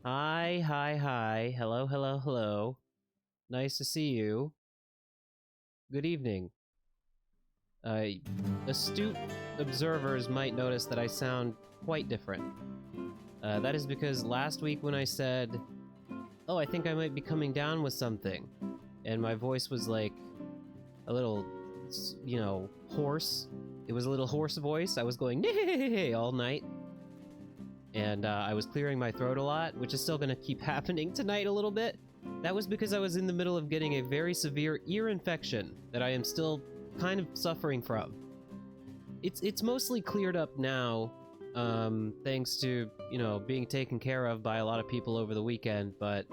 Hi, hi, hi. Hello, hello, hello. Nice to see you. Good evening. Astute observers might notice that I sound quite different. That is because last week when I said, oh, I think I might be coming down with something, and my voice was like a little, hoarse. It was a little hoarse voice. I was going all night, and I was clearing my throat a lot, which is still going to keep happening tonight a little bit. That was because I was in the middle of getting a very severe ear infection that I am still kind of suffering from. It's mostly cleared up now, thanks to, being taken care of by a lot of people over the weekend, but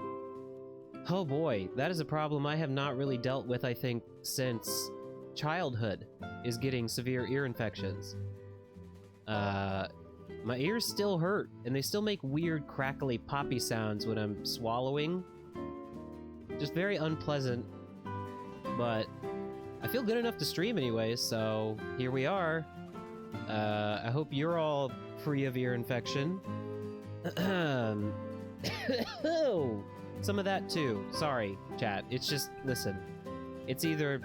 oh boy, that is a problem I have not really dealt with, I think, since childhood, is getting severe ear infections. My ears still hurt, and they still make weird crackly poppy sounds when I'm swallowing. Just very unpleasant, but I feel good enough to stream anyways, so here we are. I hope you're all free of ear infection. Some of that too. Sorry, chat. It's just, listen. It's either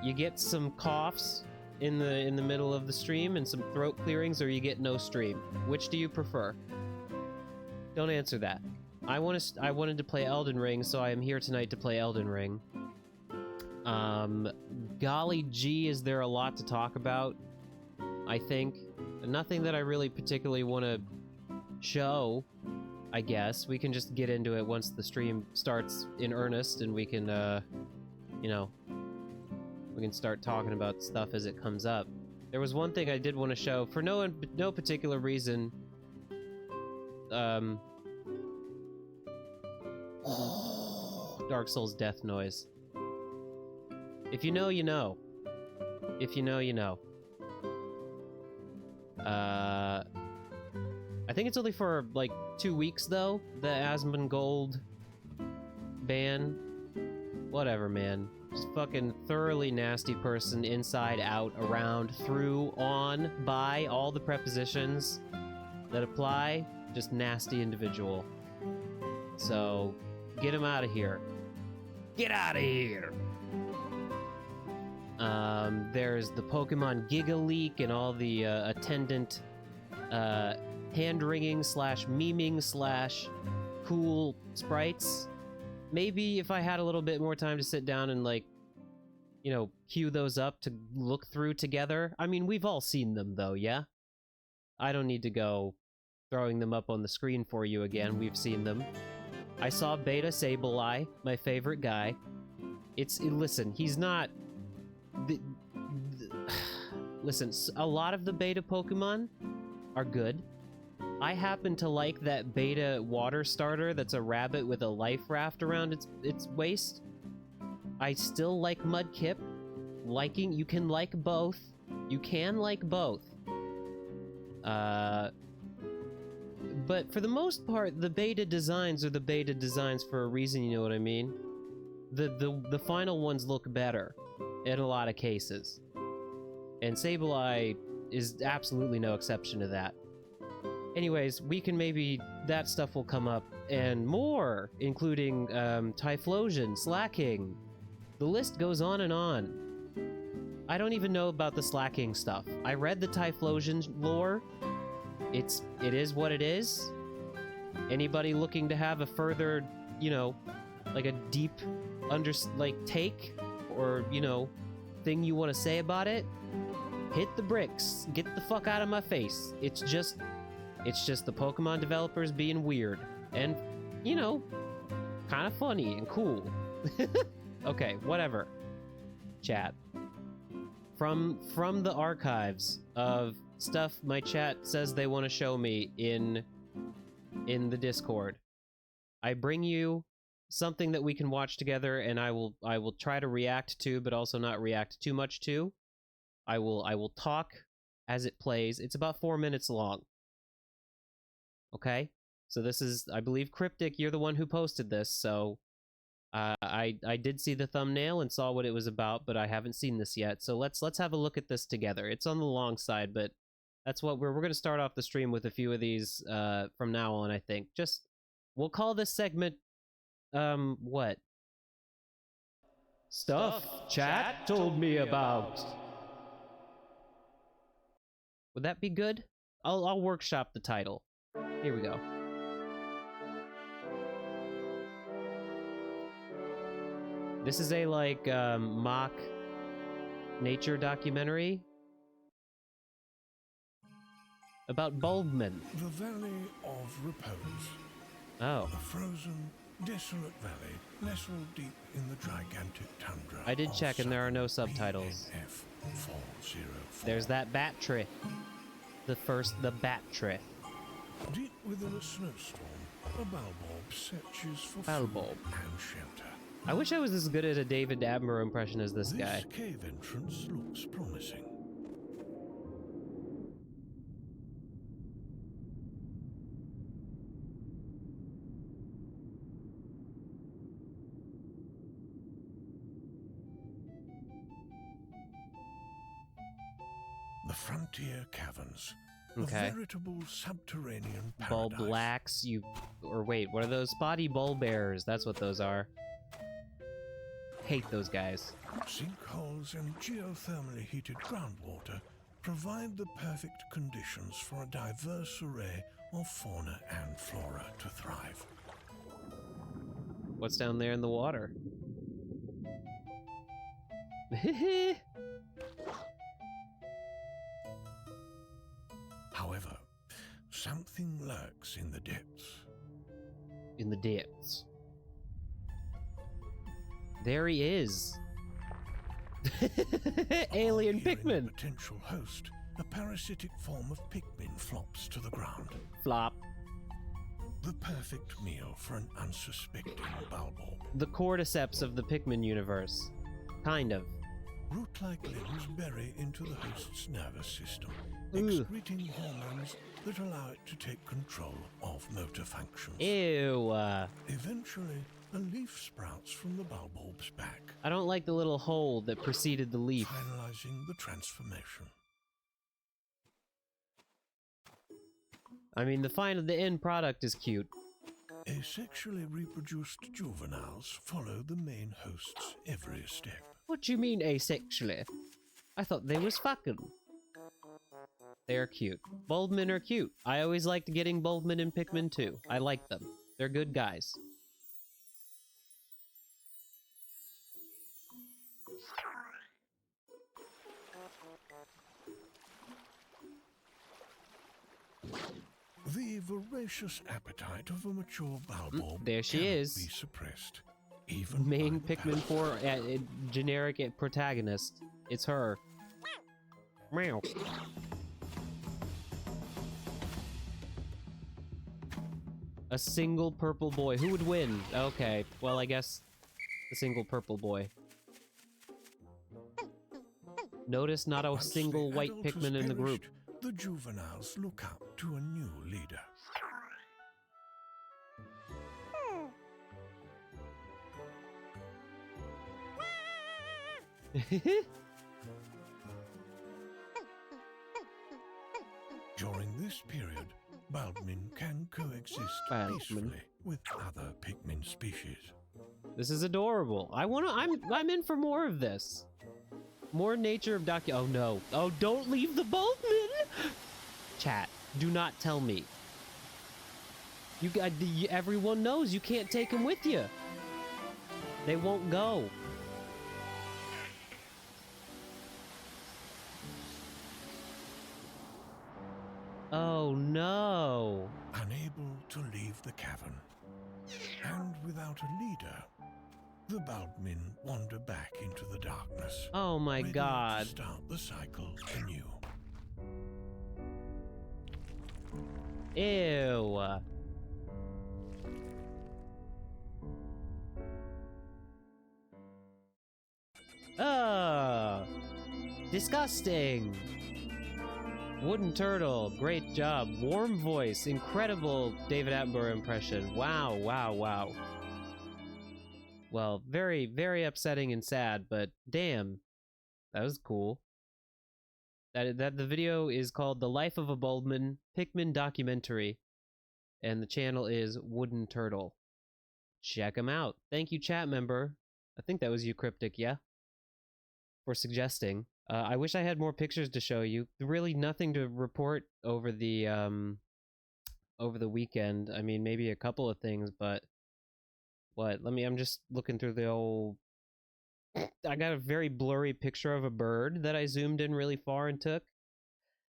you get some coughs in the middle of the stream and some throat clearings, or you get no stream. Which do you prefer? Don't answer that. I wanted to play Elden Ring, so I am here tonight to play Elden Ring. Golly gee, is there a lot to talk about, I think. Nothing that I really particularly want to show, I guess. We can just get into it once the stream starts in earnest, and we can, we can start talking about stuff as it comes up. There was one thing I did want to show, for no particular reason. Dark Souls death noise. If you know, you know. If you know, you know. I think it's only for, like, 2 weeks, though, the Asmongold ban. Whatever, man. Just fucking thoroughly nasty person, inside, out, around, through, on, by, all the prepositions that apply. Just nasty individual. So, get him out of here. Get out of here! There's the Pokemon Giga Leak and all the attendant hand-wringing / memeing / cool sprites. Maybe if I had a little bit more time to sit down and, like, queue those up to look through together. I mean, we've all seen them, though, yeah? I don't need to go throwing them up on the screen for you again. We've seen them. I saw Beta Sableye, my favorite guy. Listen, he's not... Listen, a lot of the beta Pokemon are good. I happen to like that beta water starter that's a rabbit with a life raft around its waist. I still like Mudkip. You can like both. You can like both. But for the most part, the beta designs are the beta designs for a reason, you know what I mean? The final ones look better in a lot of cases. And Sableye is absolutely no exception to that. Anyways, that stuff will come up, and more, including Typhlosion, Slacking. The list goes on and on. I don't even know about the Slacking stuff. I read the Typhlosion lore. It is what it is. Anybody looking to have a further, like a deep take, or, thing you want to say about it, hit the bricks. Get the fuck out of my face. It's just the Pokemon developers being weird. And, kind of funny and cool. Okay, whatever. Chat. From the archives of stuff my chat says they want to show me in the Discord, I bring you something that we can watch together, and I will try to react to, but also not react too much to. I will talk as it plays. It's about 4 minutes long. Okay? So this is, I believe, Cryptic, you're the one who posted this, so I did see the thumbnail and saw what it was about, but I haven't seen this yet. So let's have a look at this together. It's on the long side, but that's what we're going to start off the stream with a few of these from now on, I think. Just We'll call this segment, what? Stuff chat told me about. Would that be good? I'll workshop the title. Here we go. This is a, like, mock nature documentary about Bulbmin. The Valley of Repose. Oh. A frozen, desolate valley nestled deep in the gigantic tundra. I did check and there are no subtitles. There's that bat tree. The bat tree. Deep within a snowstorm, a Bulbulb searches for Bulbulb. food and shelter. I wish I was as good at a David Attenborough impression as this guy. This cave entrance looks promising. The Frontier Caverns. Okay. A veritable subterranean Bulb paradise. blacks, or wait, what are those? Spotty bulb bears, that's what those are. Hate those guys. Sinkholes and geothermally heated groundwater provide the perfect conditions for a diverse array of fauna and flora to thrive. What's down there in the water? However, something lurks in the depths. In the depths. There he is. Alien Upon hearing Pikmin. the potential host, a parasitic form of Pikmin flops to the ground. Flop. The perfect meal for an unsuspecting Bulbulb. The cordyceps of the Pikmin universe. Kind of. Root-like limbs bury into the host's nervous system, Ooh. excreting hormones that allow it to take control of motor functions. Ew. Eventually, a leaf sprouts from the Bulbulb's back, I don't like the little hole that preceded the leaf. finalizing the transformation. I mean, the end product is cute. Asexually reproduced juveniles follow the main host's every step. What do you mean asexually? I thought they was fucking. They're cute. Bulbmin are cute. I always liked getting Bulbmin and Pikmin too. I like them. They're good guys. The voracious appetite of a mature Bulbulb there she cannot is. be suppressed, even Main by the Pikmin powerful. 4 generic protagonist. It's her. Meow. A single purple boy. Who would win? Okay, well, I guess the single purple boy. Notice not a Once single the white adult has Pikmin in the group. perished, the juveniles look up to a new leader. During this period, Bulbmin can coexist Bulbmin. peacefully with other Pikmin species. This is adorable. I'm in for more of this. More nature of oh no. Oh, don't leave the Bulbmin! Chat, do not tell me. Everyone knows you can't take them with you. They won't go. Oh no. Unable to leave the cavern, and without a leader, the Bulbmin wander back into the darkness. Oh my ready god. to start the cycle anew. Ew. Ugh. Disgusting. Wooden turtle. Great job. Warm voice. Incredible David Attenborough impression. Wow, wow, wow. Well, very, very upsetting and sad, but damn. That was cool. That the video is called The Life of a Bulbmin Pikmin Documentary. and the channel is Wooden Turtle. Check him out. Thank you, chat member. I think that was you, Cryptic, yeah? For suggesting. I wish I had more pictures to show you. Really nothing to report over the weekend. I mean, maybe a couple of things, but... What? I'm just looking through the old... I got a very blurry picture of a bird that I zoomed in really far and took.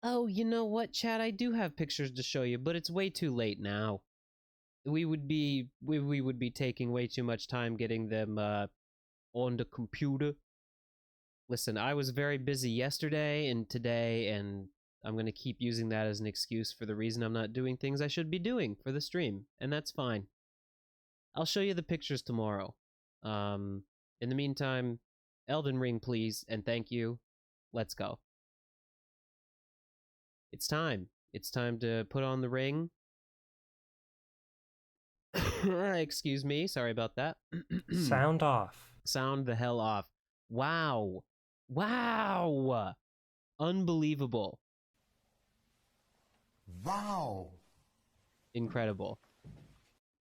Oh, you know what, chat? I do have pictures to show you, but it's way too late now. We would be taking way too much time getting them on the computer. Listen, I was very busy yesterday and today, and I'm going to keep using that as an excuse for the reason I'm not doing things I should be doing for the stream, and that's fine. I'll show you the pictures tomorrow. In the meantime, Elden Ring, please, and thank you. Let's go. It's time. It's time to put on the ring. Excuse me, sorry about that. Sound off. Sound the hell off. Wow. Wow! Unbelievable. Wow! Incredible.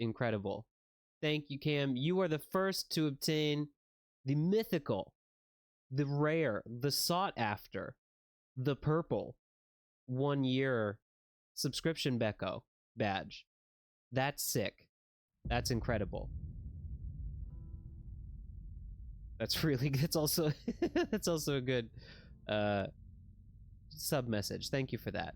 Incredible. Thank you, Cam. You are the first to obtain the mythical, the rare, the sought after, the purple 1 year subscription Becco badge. That's sick. That's incredible. That's really good. That's also that's also a good sub message. Thank you for that.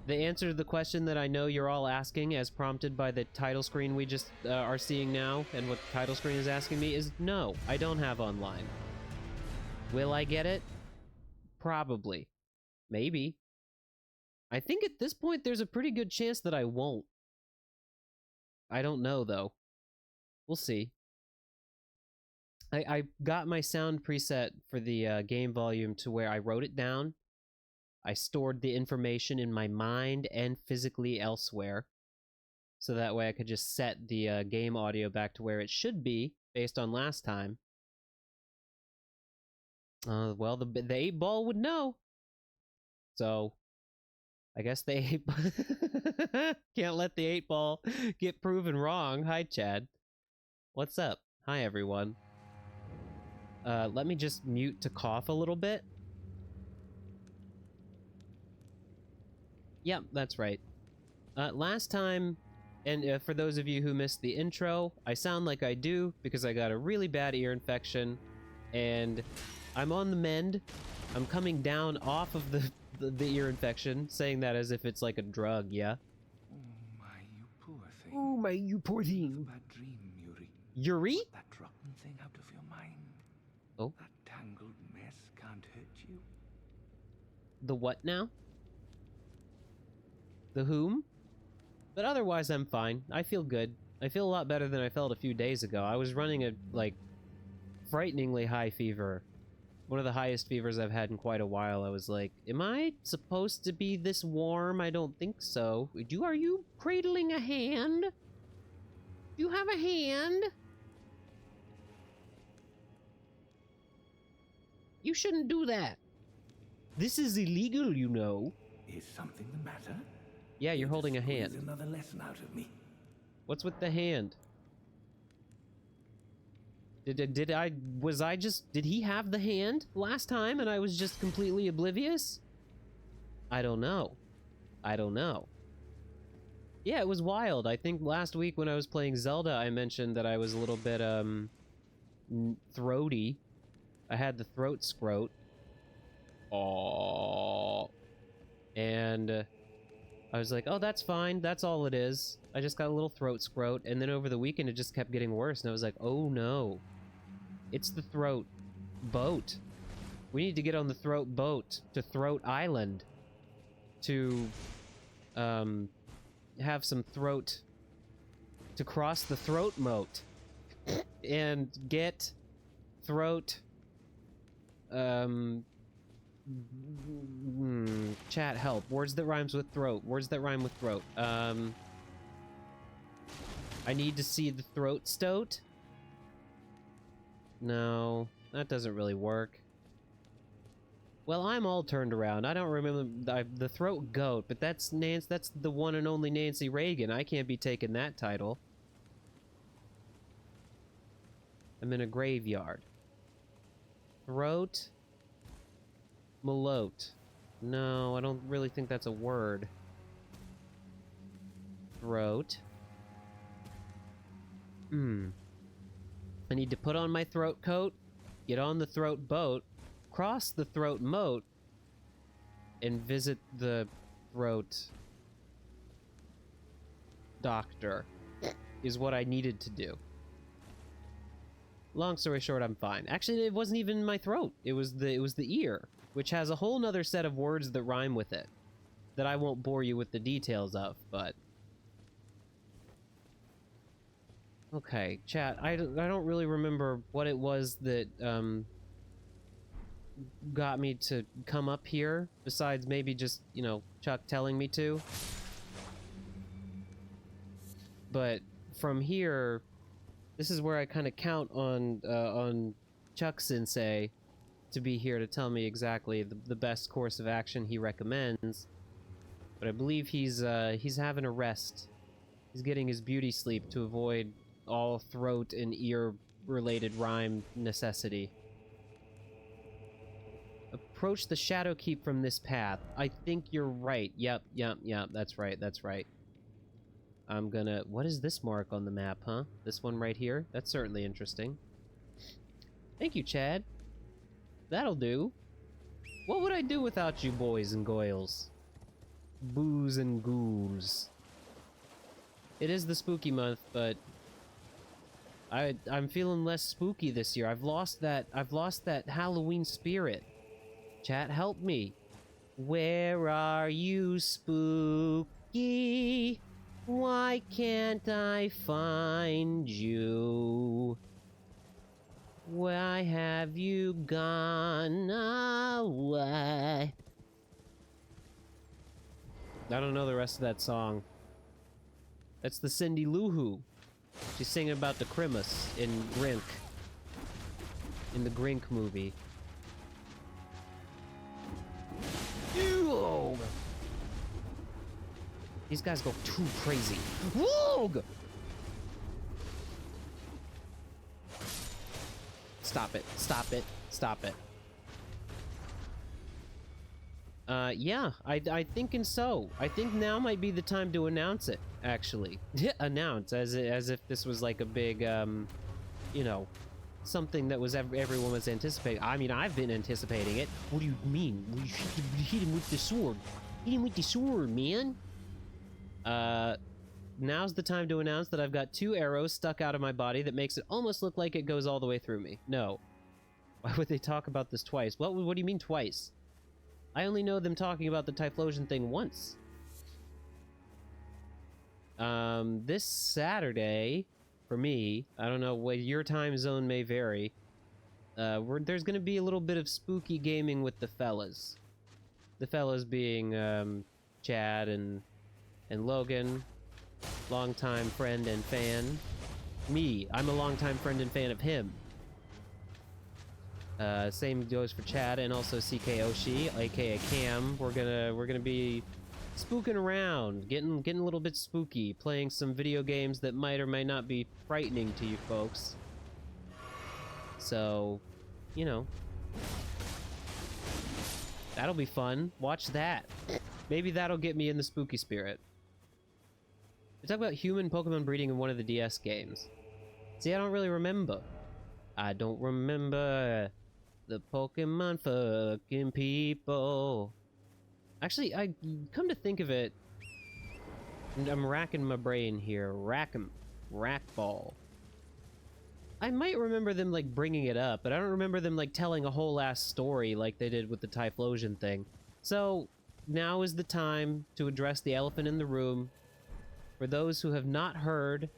The answer to the question that I know you're all asking, as prompted by the title screen we just are seeing now, and what the title screen is asking me, is no, I don't have online. Will I get it? Probably. Maybe. I think at this point there's a pretty good chance that I won't. I don't know, though. We'll see. I got my sound preset for the game volume to where I wrote it down. I stored the information in my mind and physically elsewhere. So that way I could just set the game audio back to where it should be, based on last time. Well, the 8-ball would know. So, I guess the 8-ball... Can't let the 8-ball get proven wrong. Hi, Chad. What's up? Hi, everyone. Let me just mute to cough a little bit. Yep, that's right. Last time, and for those of you who missed the intro, I sound like I do because I got a really bad ear infection, and I'm on the mend. I'm coming down off of the ear infection, saying that as if it's like a drug, yeah? Oh my, you poor thing. Oh my, you poor thing. Bad dream, Yuri. Yuri? That rotten thing out of your mind. Oh? That tangled mess can't hurt you. The what now? The whom? But otherwise, I'm fine. I feel good. I feel a lot better than I felt a few days ago. I was running a, like, frighteningly high fever. One of the highest fevers I've had in quite a while. I was like, am I supposed to be this warm? I don't think so. Are you cradling a hand? Do you have a hand? You shouldn't do that. This is illegal, you know. Is something the matter? Yeah, you're holding a hand. Squeeze another lesson out of me. What's with the hand? Did he have the hand last time and I was just completely oblivious? I don't know. I don't know. Yeah, it was wild. I think last week when I was playing Zelda, I mentioned that I was a little bit, throaty. I had the throat scrote. Aww. And, I was like, oh, that's fine. That's all it is. I just got a little throat scrote. And then over the weekend, it just kept getting worse. And I was like, oh, no. It's the throat boat. We need to get on the throat boat to Throat Island to, have some throat... to cross the throat moat and get throat... chat, help. Words that rhymes with throat. Words that rhyme with throat. I need to see the throat stoat? No, that doesn't really work. Well, I'm all turned around. I don't remember the throat goat, but that's that's the one and only Nancy Reagan. I can't be taking that title. I'm in a graveyard. Throat Malote. No, I don't really think that's a word. Throat. I need to put on my throat coat, get on the throat boat, cross the throat moat, and visit the throat doctor, is what I needed to do. Long story short, I'm fine. Actually, it wasn't even my throat. It was the ear, which has a whole nother set of words that rhyme with it, that I won't bore you with the details of, but... Okay, chat, I don't really remember what it was that, got me to come up here, besides maybe just, you know, Chuck telling me to. But from here, this is where I kind of count on Chuck Sensei to be here to tell me exactly the best course of action he recommends. But I believe he's having a rest. He's getting his beauty sleep to avoid all throat and ear-related rhyme necessity. Approach the Shadow Keep from this path. I think you're right. Yep, that's right. I'm gonna... What is this mark on the map, huh? This one right here? That's certainly interesting. Thank you, Chad. That'll do. What would I do without you boys and goyles? Boos and ghouls. It is the spooky month, but... I'm feeling less spooky this year. I've lost that Halloween spirit. Chat, help me. Where are you, spooky? Why can't I find you? Why have you gone away? I don't know the rest of that song. That's the Cindy Lou Who. She's singing about the Crimus in Grink. In the Grink movie. Ew! These guys go too crazy. Whoa! Stop it. Stop it. Stop it. Yeah, I thinking so. I think now might be the time to announce it, actually. Announce, as if this was like a big, you know, something that was everyone was anticipating. I mean, I've been anticipating it. What do you mean? We should hit him with the sword. Hit him with the sword, man. Now's the time to announce that I've got 2 arrows stuck out of my body that makes it almost look like it goes all the way through me. No. Why would they talk about this twice? What do you mean twice? I only know them talking about the Typhlosion thing once. This Saturday, for me, I don't know what your time zone may vary, there's gonna be a little bit of spooky gaming with the fellas. The fellas being, Chad and Logan, longtime friend and fan. Me, I'm a longtime friend and fan of him. Same goes for Chad and also CK Oshi, aka Cam. We're gonna be spooking around, getting a little bit spooky, playing some video games that might or might not be frightening to you folks. So, you know, that'll be fun. Watch that. Maybe that'll get me in the spooky spirit. We talk about human Pokemon breeding in one of the DS games. See, I don't really remember. I don't remember the Pokemon fucking people. Actually, I come to think of it, I'm racking my brain here. Rackball. I might remember them, like, bringing it up, but I don't remember them, like, telling a whole ass story like they did with the Typhlosion thing. So, now is the time to address the elephant in the room. For those who have not heard,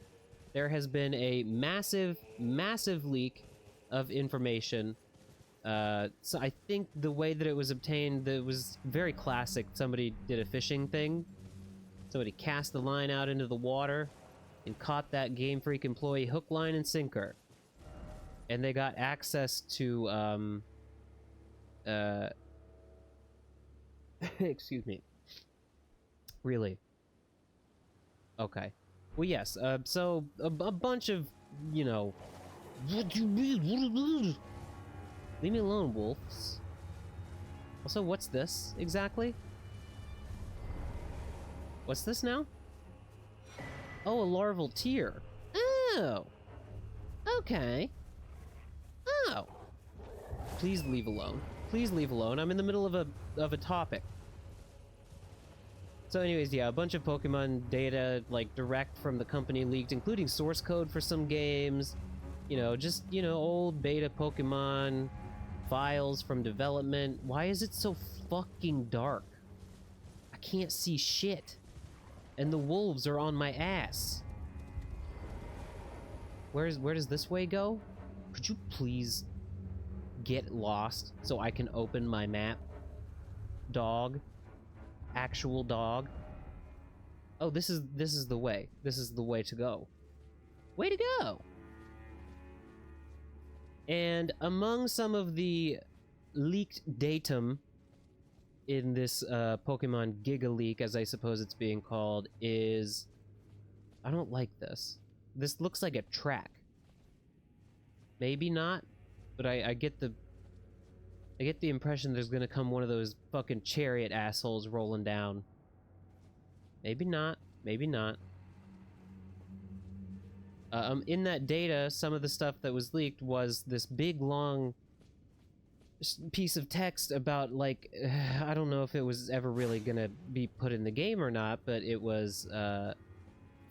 there has been a massive leak of information. So I think the way that it was obtained, that was very classic. Somebody did a fishing thing. Somebody cast the line out into the water and caught that Game Freak employee hook, line, and sinker. And they got access to Excuse me. Really? Okay. Well, yes, so a bunch of, you know... Leave me alone, wolves. Also, what's this, exactly? What's this now? Oh, a larval tear. Oh! Okay. Oh! Please leave alone. Please leave alone. I'm in the middle of a topic. So anyways, yeah, a bunch of Pokemon data, like, direct from the company leaked, including source code for some games. You know, just, you know, old beta Pokemon files from development. Why is it so fucking dark? I can't see shit. And the wolves are on my ass. Where does this way go? Could you please get lost so I can open my map? Dog. Actual dog. Oh, this is the way. This is the way to go. Way to go! And among some of the leaked datum in this Pokemon Giga Leak, as I suppose it's being called, is... I don't like this. This looks like a track. Maybe not, but I get the impression there's gonna come one of those fucking chariot assholes rolling down. Maybe not. Maybe not. In that data, some of the stuff that was leaked was this big, long piece of text about, like, I don't know if it was ever really gonna be put in the game or not, but it was,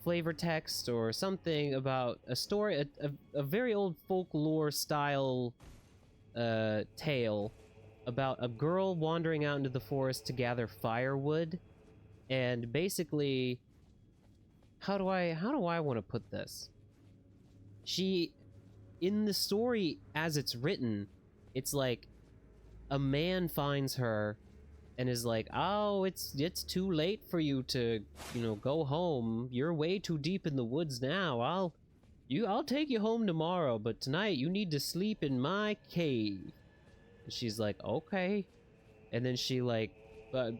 flavor text or something about a story, a very old folklore-style, tale about a girl wandering out into the forest to gather firewood, and basically, how do I want to put this? She, in the story as it's written, it's like a man finds her and is like, oh, it's too late for you to, you know, go home. You're way too deep in the woods now. I'll take you home tomorrow, but tonight you need to sleep in my cave. And she's like, okay. And then she, like,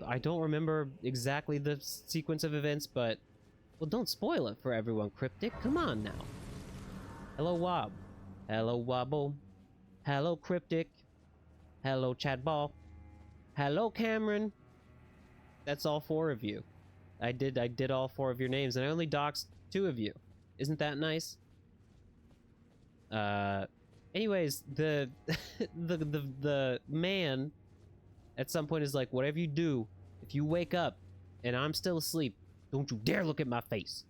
I don't remember exactly the sequence of events, but, well, don't spoil it for everyone, Cryptic. Come on now. Hello, Wob. Hello, Wobble. Hello, Cryptic. Hello, Chadball. Hello, Cameron. That's all 4 of you. I did all 4 of your names, and I only doxed 2 of you. Isn't that nice? Anyways, the man at some point is like, whatever you do, if you wake up and I'm still asleep, don't you dare look at my face.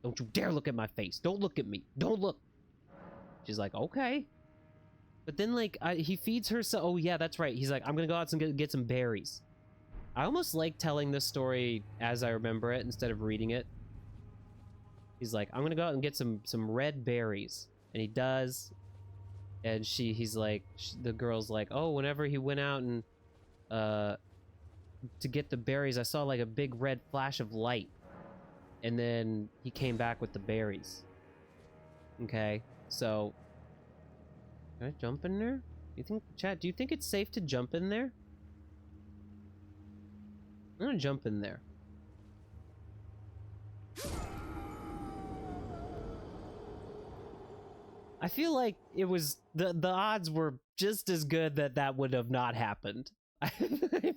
Don't you dare look at my face. Don't look at me. Don't look. She's like, okay. But then, like, he feeds her so... Oh, yeah, that's right. He's like, I'm gonna go out and get some berries. I almost like telling this story as I remember it instead of reading it. He's like, I'm gonna go out and get some red berries. And he does. And he's like... the girl's like, oh, whenever he went out and... to get the berries, I saw, like, a big red flash of light. And then he came back with the berries. Okay, so... Can I jump in there? Chat, do you think it's safe to jump in there? I'm gonna jump in there. I feel like it was... The odds were just as good that would have not happened. I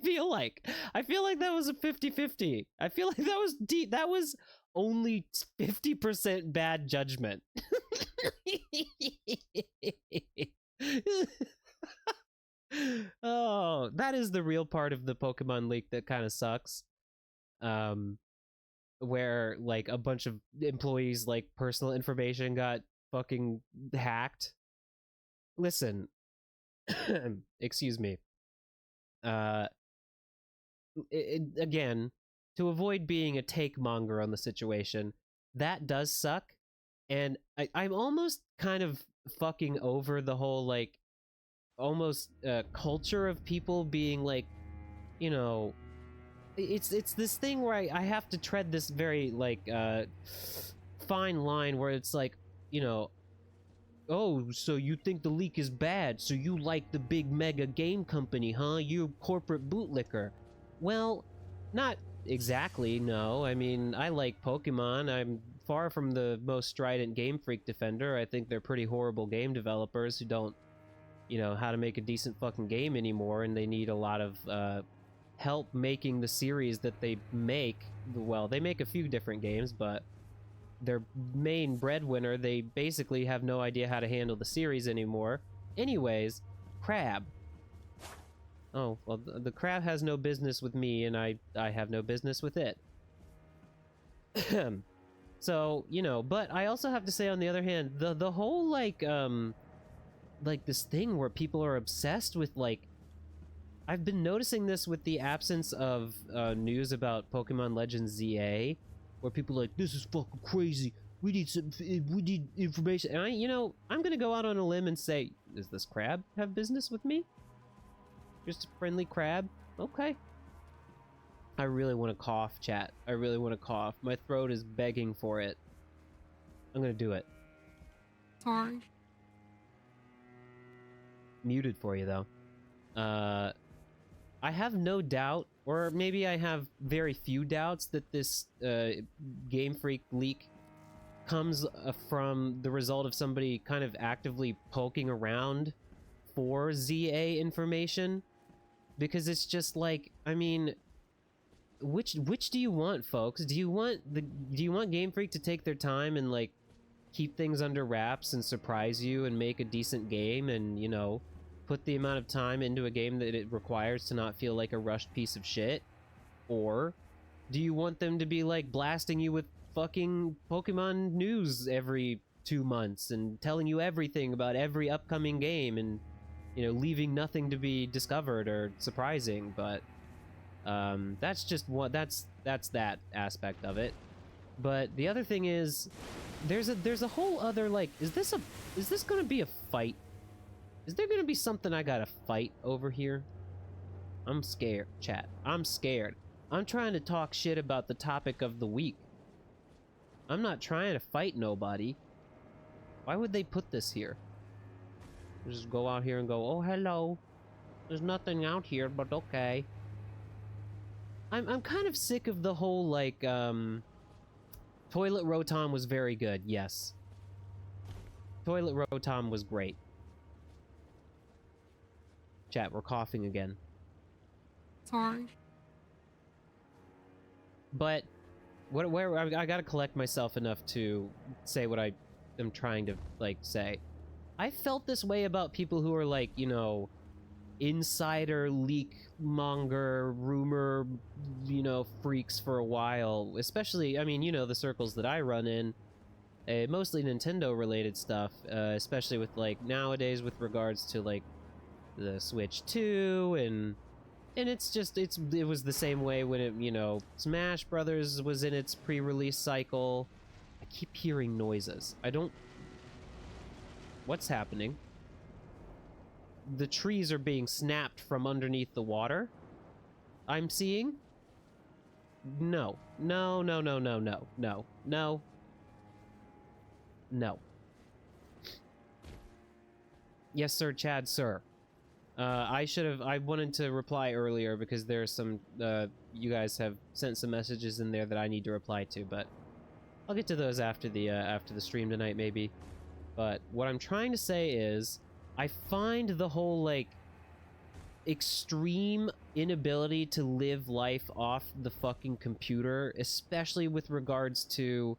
feel like that was a 50-50. I feel like that was deep. That was only 50% bad judgment. Oh, that is the real part of the Pokemon leak that kind of sucks. Where, like, a bunch of employees, like, personal information got fucking hacked. Listen. Excuse me. Again, to avoid being a take monger on the situation, that does suck, and I'm almost kind of fucking over the whole, like, almost culture of people being like, you know, it's this thing where I have to tread this very, like, fine line where it's like, you know, oh, so you think the leak is bad, so you like the big mega game company, huh? You corporate bootlicker. Well, not exactly, no. I mean, I like Pokemon. I'm far from the most strident Game Freak defender. I think they're pretty horrible game developers who don't, you know, how to make a decent fucking game anymore, and they need a lot of help making the series that they make. Well, they make a few different games, but their main breadwinner, they basically have no idea how to handle the series anymore. Anyways, Crab. Oh, well, the crab has no business with me, and I have no business with it. So, you know, but I also have to say, on the other hand, the whole, like this thing where people are obsessed with, like, I've been noticing this with the absence of news about Pokemon Legends ZA, where people are like, this is fucking crazy. We need information. And you know, I'm gonna go out on a limb and say, does this crab have business with me? Just a friendly crab? Okay. I really want to cough, chat. I really want to cough. My throat is begging for it. I'm gonna do it. Sorry. Muted for you, though. I have no doubt, or maybe I have very few doubts, that this Game Freak leak comes from the result of somebody kind of actively poking around for ZA information. Because it's just like, I mean, which do you want, folks? Do you want Game Freak to take their time and, like, keep things under wraps and surprise you and make a decent game and, you know, put the amount of time into a game that it requires to not feel like a rushed piece of shit? Or do you want them to be, like, blasting you with fucking Pokemon news every 2 months and telling you everything about every upcoming game and, you know, leaving nothing to be discovered or surprising? But that's just what that's that aspect of it. But the other thing is, there's a whole other, like, is this gonna be a fight? Is there gonna be something I gotta fight over here? I'm scared, chat. I'm scared. I'm trying to talk shit about the topic of the week. I'm not trying to fight nobody. Why would they put this here? Just go out here and go, oh, hello. There's nothing out here, but okay. I'm kind of sick of the whole, like, Toilet Rotom was very good, yes. Toilet Rotom was great. Chat, we're coughing again. Sorry. But where I gotta collect myself enough to say what I am trying to, like, say. I felt this way about people who are, like, you know, insider leak monger rumor, you know, freaks for a while. Especially, I mean, you know, the circles that I run in, mostly Nintendo related stuff, especially with, like, nowadays with regards to, like, the Switch 2 and it's just, it was the same way when it, you know, Smash Brothers was in its pre-release cycle. I keep hearing noises. I don't... What's happening? The trees are being snapped from underneath the water? I'm seeing? No. No, no, no, no, no, no, no. No. Yes, sir, Chad, sir. I wanted to reply earlier because there's some, you guys have sent some messages in there that I need to reply to, but I'll get to those after the stream tonight, maybe. But what I'm trying to say is, I find the whole, like, extreme inability to live life off the fucking computer, especially with regards to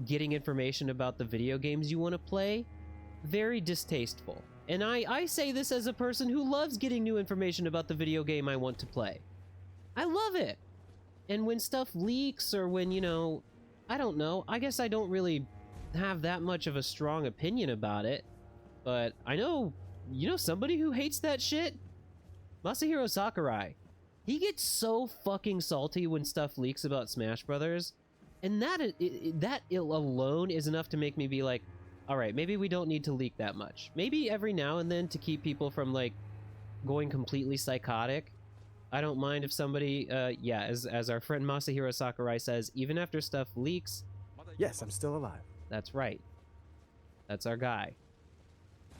getting information about the video games you want to play, very distasteful. And I say this as a person who loves getting new information about the video game I want to play. I love it! And when stuff leaks, or when, you know, I don't know, I guess I don't really have that much of a strong opinion about it, but I know, you know, somebody who hates that shit? Masahiro Sakurai. He gets so fucking salty when stuff leaks about Smash Brothers, and that alone is enough to make me be like, alright, maybe we don't need to leak that much. Maybe every now and then to keep people from, like, going completely psychotic. I don't mind if somebody, yeah, as our friend Masahiro Sakurai says, even after stuff leaks... Yes, I'm still alive. That's right. That's our guy.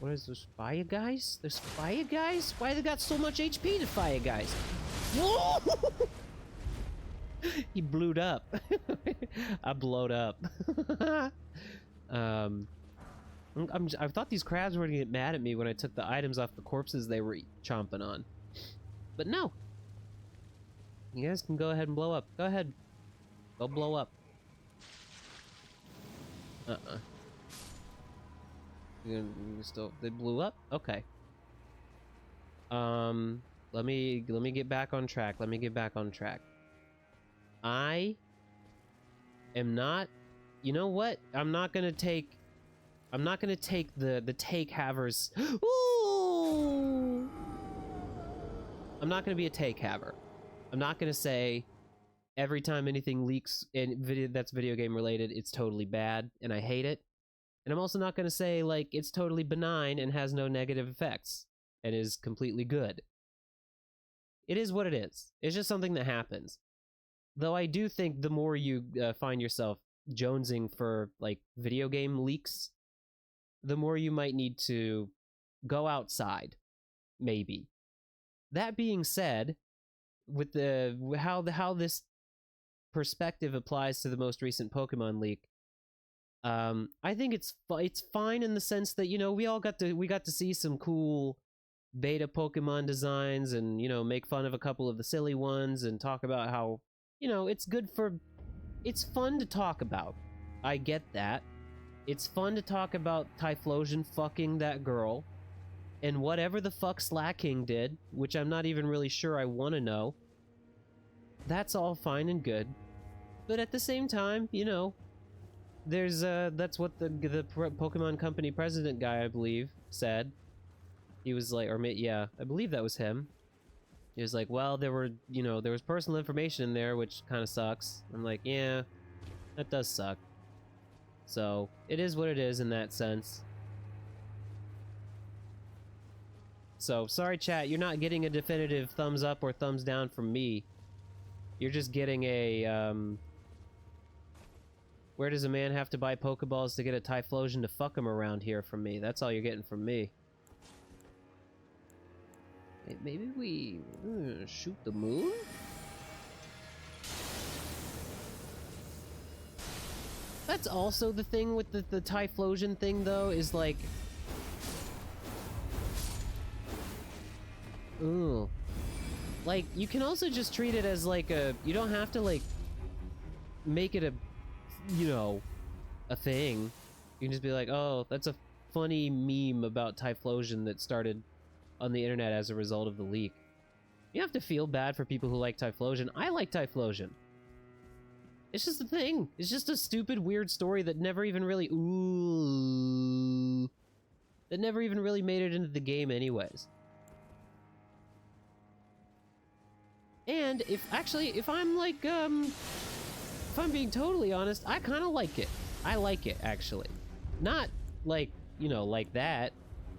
What is this, Fire Guys? There's Fire Guys? Why they got so much HP to Fire Guys? He blewed up. I blowed up. I thought these crabs were gonna get mad at me when I took the items off the corpses they were chomping on. But no. You guys can go ahead and blow up. Go ahead. Go blow up. You still, they blew up? Okay. Let me get back on track. Let me get back on track. I am not, you know what? I'm not gonna take the take havers. Ooh! I'm not gonna be a take haver. I'm not gonna say every time anything leaks in video that's video game related, it's totally bad and I hate it. And I'm also not gonna say like it's totally benign and has no negative effects and is completely good. It is what it is. It's just something that happens. Though I do think the more you find yourself jonesing for like video game leaks, the more you might need to go outside, maybe. That being said, with the how this perspective applies to the most recent Pokemon leak, I think it's fine in the sense that, you know, we got to see some cool beta Pokemon designs and, you know, make fun of a couple of the silly ones and talk about how, you know, it's fun to talk about. I get that. It's fun to talk about Typhlosion fucking that girl and whatever the fuck Slaking did, which I'm not even really sure I want to know. That's all fine and good. But at the same time, you know, there's that's what the Pokemon Company president guy, I believe, said. He was like, yeah, I believe that was him. He was like, well, there was personal information in there, which kind of sucks. I'm like, yeah, that does suck. So, it is what it is in that sense. So, sorry chat, you're not getting a definitive thumbs up or thumbs down from me. You're just getting a, where does a man have to buy Pokeballs to get a Typhlosion to fuck him around here from me? That's all you're getting from me. Maybe we shoot the moon? That's also the thing with the Typhlosion thing, though, is like... Ooh. Like, you can also just treat it as like a... You don't have to, like, make it a, you know, a thing. You can just be like, oh, that's a funny meme about Typhlosion that started on the internet as a result of the leak. You have to feel bad for people who like Typhlosion. I like Typhlosion. It's just a thing. It's just a stupid, weird story that never even really... Ooh... That never even really made it into the game anyways. And if I'm like, if I'm being totally honest, I kind of like it. I like it, actually. Not like, you know, like that.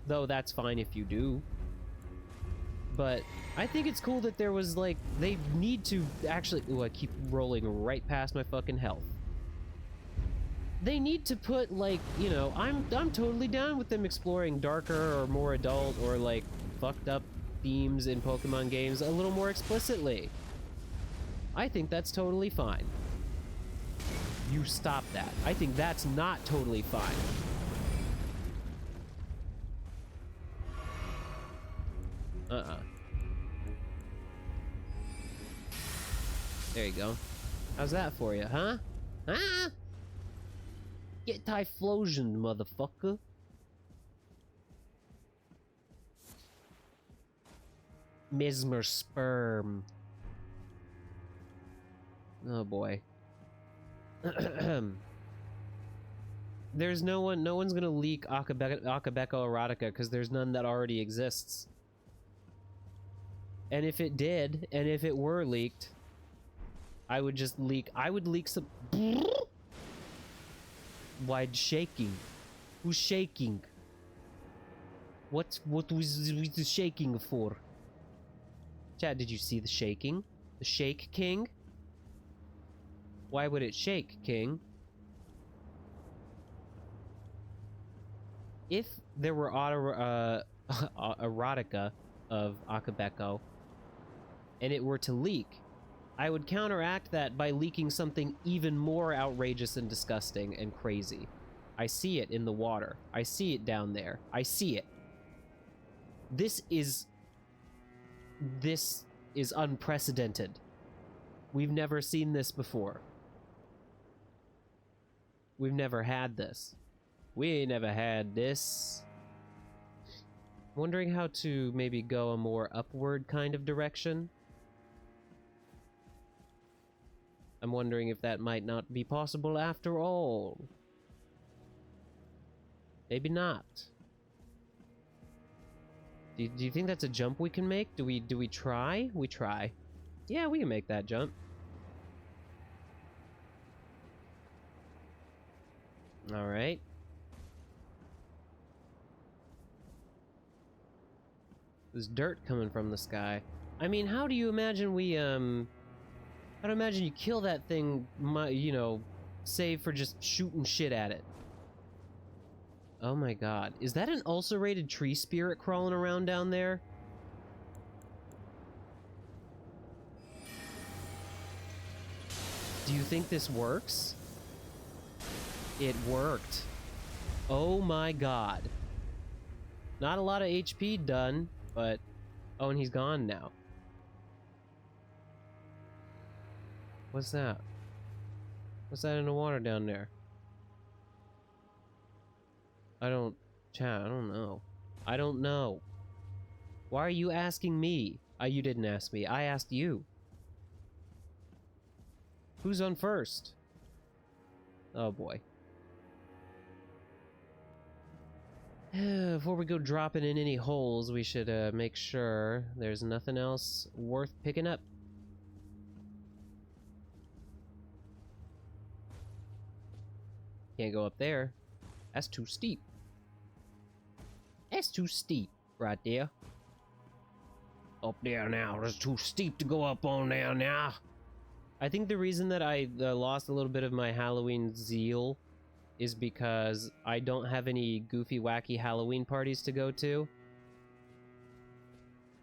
Though that's fine if you do. But I think it's cool that there was, like, they need to actually... Ooh, I keep rolling right past my fucking health. They need to put, like, you know, I'm totally down with them exploring darker or more adult or, like, fucked up themes in Pokemon games a little more explicitly. I think that's totally fine. You stop that. I think that's not totally fine. There you go. How's that for you, huh? Huh? Get Typhlosion, motherfucker. Mesmer sperm. Oh boy. There's no one's gonna leak Akabeko Erotica because there's none that already exists. And if it did, and if it were leaked, I would leak some... Wide shaking. Who's shaking? What was the shaking for? Chad, did you see the shaking? The Shake King? Why would it shake, King? If there were erotica of Akabeko, and it were to leak, I would counteract that by leaking something even more outrageous and disgusting and crazy. I see it in the water. I see it down there. I see it. This is unprecedented. We've never seen this before. We've never had this. We ain't never had this. Wondering how to maybe go a more upward kind of direction. I'm wondering if that might not be possible after all. Maybe not. Do you think that's a jump we can make? Do we try? We try. Yeah, we can make that jump. All right. There's dirt coming from the sky. I mean, how do you imagine we, how do you imagine you kill that thing, you know, save for just shooting shit at it? Oh my god. Is that an ulcerated tree spirit crawling around down there? Do you think this works? It worked. Oh my god. Not a lot of HP done, but... Oh, and he's gone now. What's that? What's that in the water down there? Chat, I don't know. I don't know. Why are you asking me? You didn't ask me. I asked you. Who's on first? Oh boy. Before we go dropping in any holes, we should make sure there's nothing else worth picking up. Can't go up there. That's too steep. That's too steep right there. Up there now. It's too steep to go up on there now. I think the reason that I lost a little bit of my Halloween zeal is because I don't have any goofy, wacky Halloween parties to go to.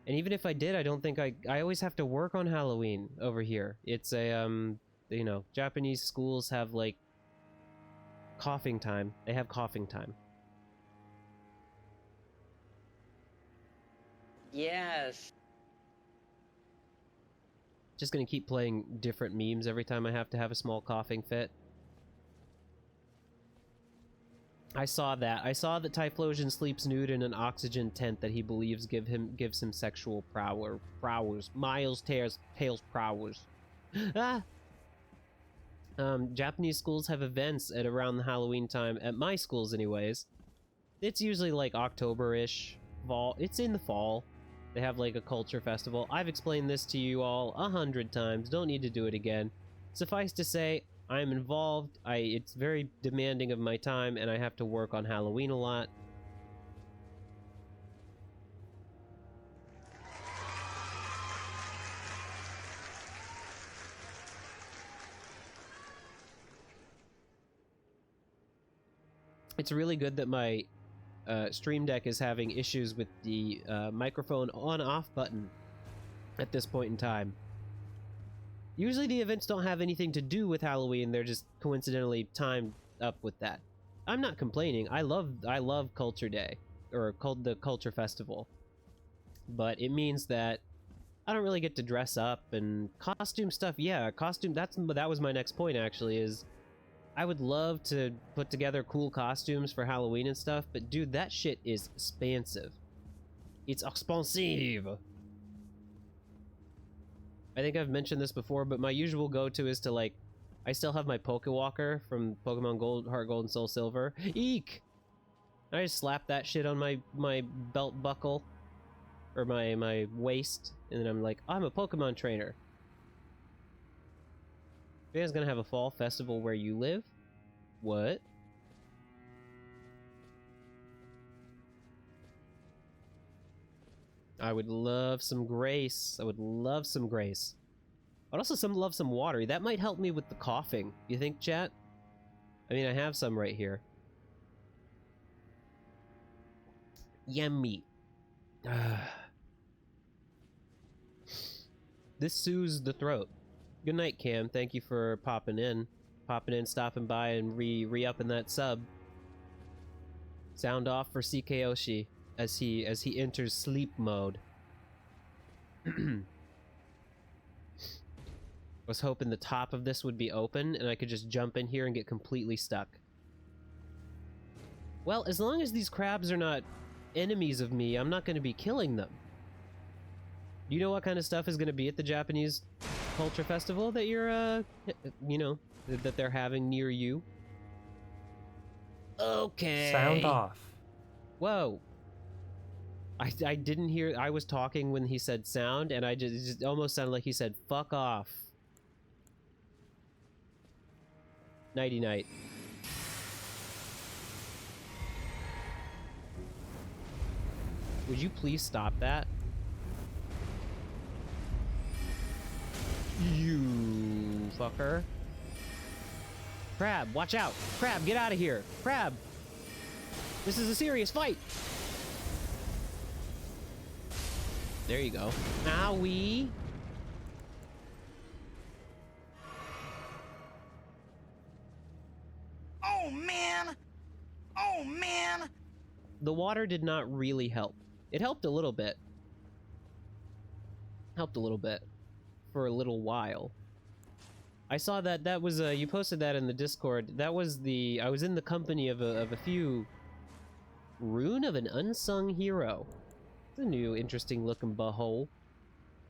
And even if I did, I don't think I always have to work on Halloween over here. It's a, you know, Japanese schools have, like, coughing time. They have coughing time. Yes. Just gonna keep playing different memes every time I have to have a small coughing fit. I saw that. I saw that Typhlosion sleeps nude in an oxygen tent that he believes gives him sexual prowess. Miles Tails prowess. Ah! Japanese schools have events at around the Halloween time, at my schools anyways. It's usually like October-ish. Fall. It's in the fall. They have like a culture festival. I've explained this to you all 100 times. Don't need to do it again. Suffice to say, I'm involved. It's very demanding of my time, and I have to work on Halloween a lot. It's really good that my Stream Deck is having issues with the microphone on-off button at this point in time. Usually the events don't have anything to do with Halloween, they're just coincidentally timed up with that. I'm not complaining. I love Culture Day, or the Culture Festival. But it means that I don't really get to dress up, and costume stuff, yeah, that was my next point actually, is I would love to put together cool costumes for Halloween and stuff, but dude, that shit is expensive. It's expensive. I think I've mentioned this before, but my usual go-to is to, like, I still have my Pokewalker from Pokemon Gold, Heart Gold, and Soul Silver. Eek! I just slap that shit on my belt buckle, or my waist, and then I'm like, oh, I'm a Pokemon trainer. You guys gonna have a fall festival where you live? What? I would love some grace. I would love some grace. I'd also love some water. That might help me with the coughing. You think, chat? I mean, I have some right here. Yummy. this soothes the throat. Good night, Cam. Thank you for popping in, stopping by, and re-upping that sub. Sound off for CKOshi as he enters sleep mode. Was hoping the top of this would be open and I could just jump in here and get completely stuck. Well, as long as these crabs are not enemies of me, I'm not going to be killing them. Do you know what kind of stuff is going to be at the Japanese Culture Festival that you're, you know, that they're having near you? Okay. Sound off. Whoa. I didn't hear, I was talking when he said sound, and it just almost sounded like he said, fuck off. Nighty night. Would you please stop that? You fucker. Crab, watch out! Crab, get out of here! Crab! This is a serious fight! There you go. Owie! Oh man! Oh man! The water did not really help. It helped a little bit. Helped a little bit. For a little while. I saw that was, you posted that in the Discord. That was I was in the company of a few... Rune of an Unsung Hero. It's a new, interesting looking butthole.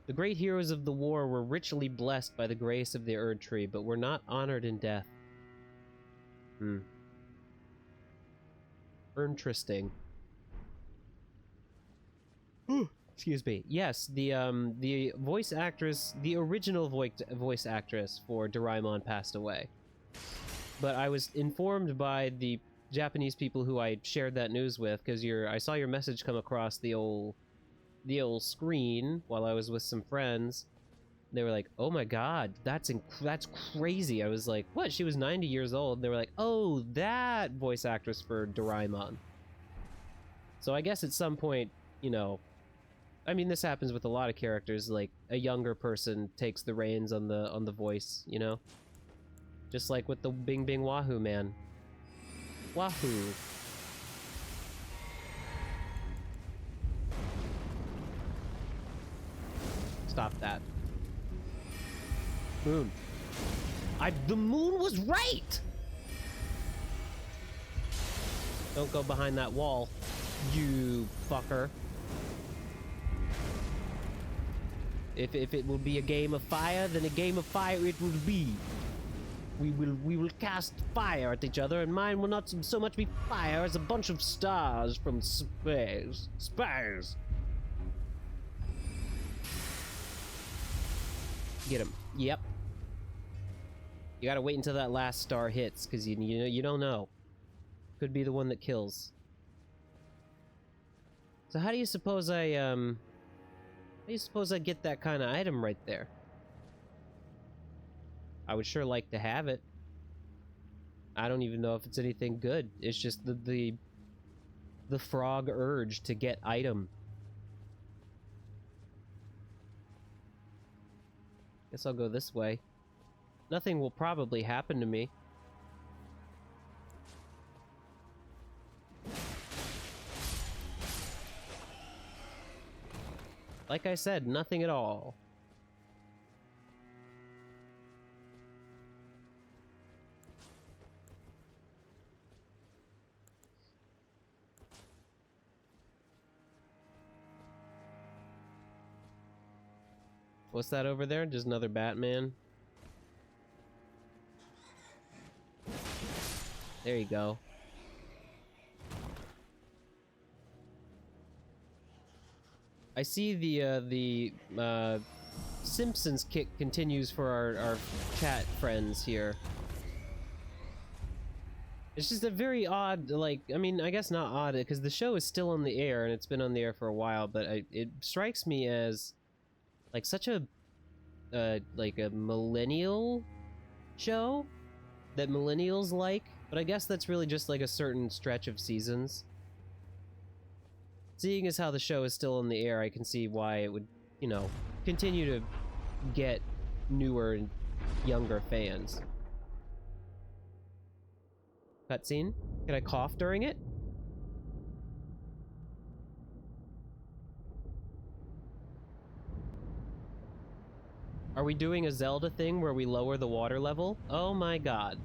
The great heroes of the war were richly blessed by the grace of the Erdtree, but were not honored in death. Interesting. Excuse me. Yes, the voice actress, the original voice actress for Doraemon passed away. But I was informed by the Japanese people who I shared that news with, because I saw your message come across the old screen while I was with some friends. They were like, "Oh my god, that's crazy." I was like, "What? She was 90 years old." And they were like, "Oh, that voice actress for Doraemon." So I guess at some point, you know, I mean, this happens with a lot of characters. Like a younger person takes the reins on the voice, you know, just like with the Bing Bing Wahoo man. Wahoo. Stop that. Moon. The moon was right! Don't go behind that wall, you fucker. If it will be a game of fire, then a game of fire it will be. We will cast fire at each other, and mine will not so much be fire as a bunch of stars from space. Space! Get him. Yep. You gotta wait until that last star hits, because you don't know. Could be the one that kills. So how do you suppose I get that kind of item right there? I would sure like to have it. I don't even know if it's anything good. It's just the frog urge to get item. Guess I'll go this way. Nothing will probably happen to me. Like I said, nothing at all. What's that over there? Just another Batman? There you go. I see the Simpsons kick continues for our chat friends here. It's just a very odd, like, I mean, I guess not odd, because the show is still on the air, and it's been on the air for a while, but it strikes me as, like, such a, like a millennial show that millennials like, but I guess that's really just like a certain stretch of seasons. Seeing as how the show is still on the air, I can see why it would, you know, continue to get newer and younger fans. Cutscene? Can I cough during it? Are we doing a Zelda thing where we lower the water level? Oh my god.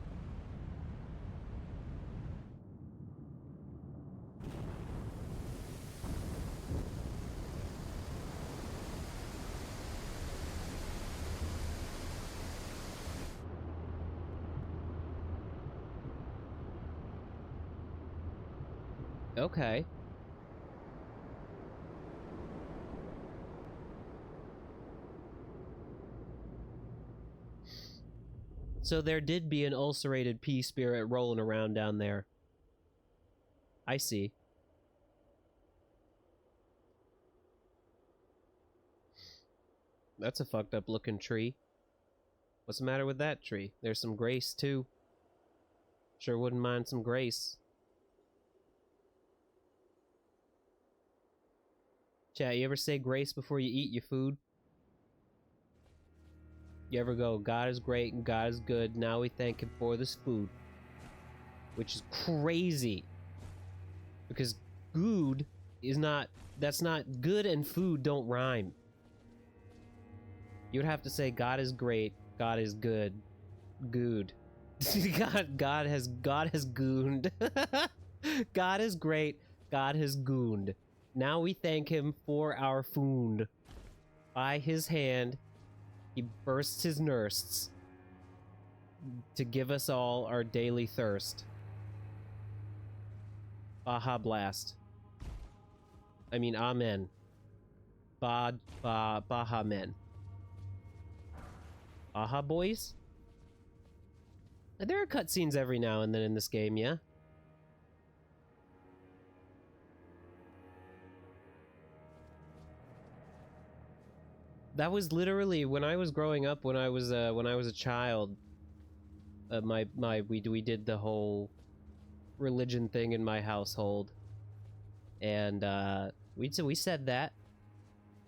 Okay. So there did be an ulcerated pea spirit rolling around down there. I see. That's a fucked up looking tree. What's the matter with that tree? There's some grace too. Sure wouldn't mind some grace. Chat, you ever say grace before you eat your food? You ever go, God is great and God is good, now we thank him for this food? Which is crazy. Because good is not, that's not, good and food don't rhyme. You would have to say God is great, God is good. Good. God has gooned. God is great, God has gooned. Now we thank him for our food. By his hand, he bursts his nursts to give us all our daily thirst. Baja Blast. I mean, amen. Baja men. Baja boys? There are cutscenes every now and then in this game, yeah? That was literally when I was growing up. When I was a child. We did the whole religion thing in my household, and we said that.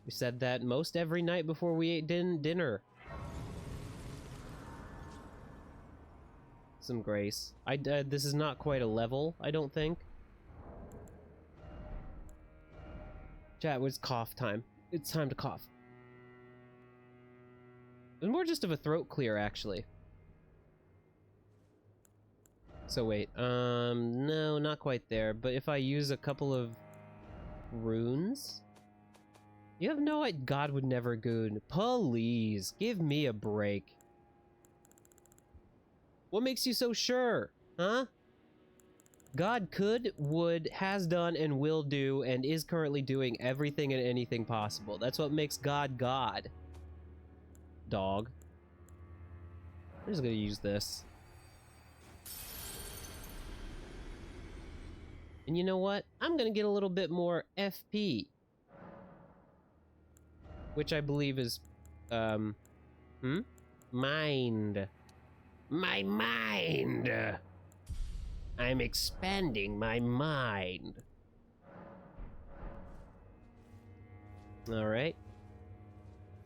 We said that most every night before we ate dinner. Some grace. This is not quite a level, I don't think. Chat, it's cough time. It's time to cough. It was more just of a throat clear, actually. So wait, no, not quite there. But if I use a couple of runes? You have no idea. God would never goon. Please, give me a break. What makes you so sure? Huh? God could, would, has done, and will do, and is currently doing everything and anything possible. That's what makes God God. Dog. I'm just gonna use this. And you know what? I'm gonna get a little bit more FP. Which I believe is, mind. My mind! I'm expanding my mind. Alright.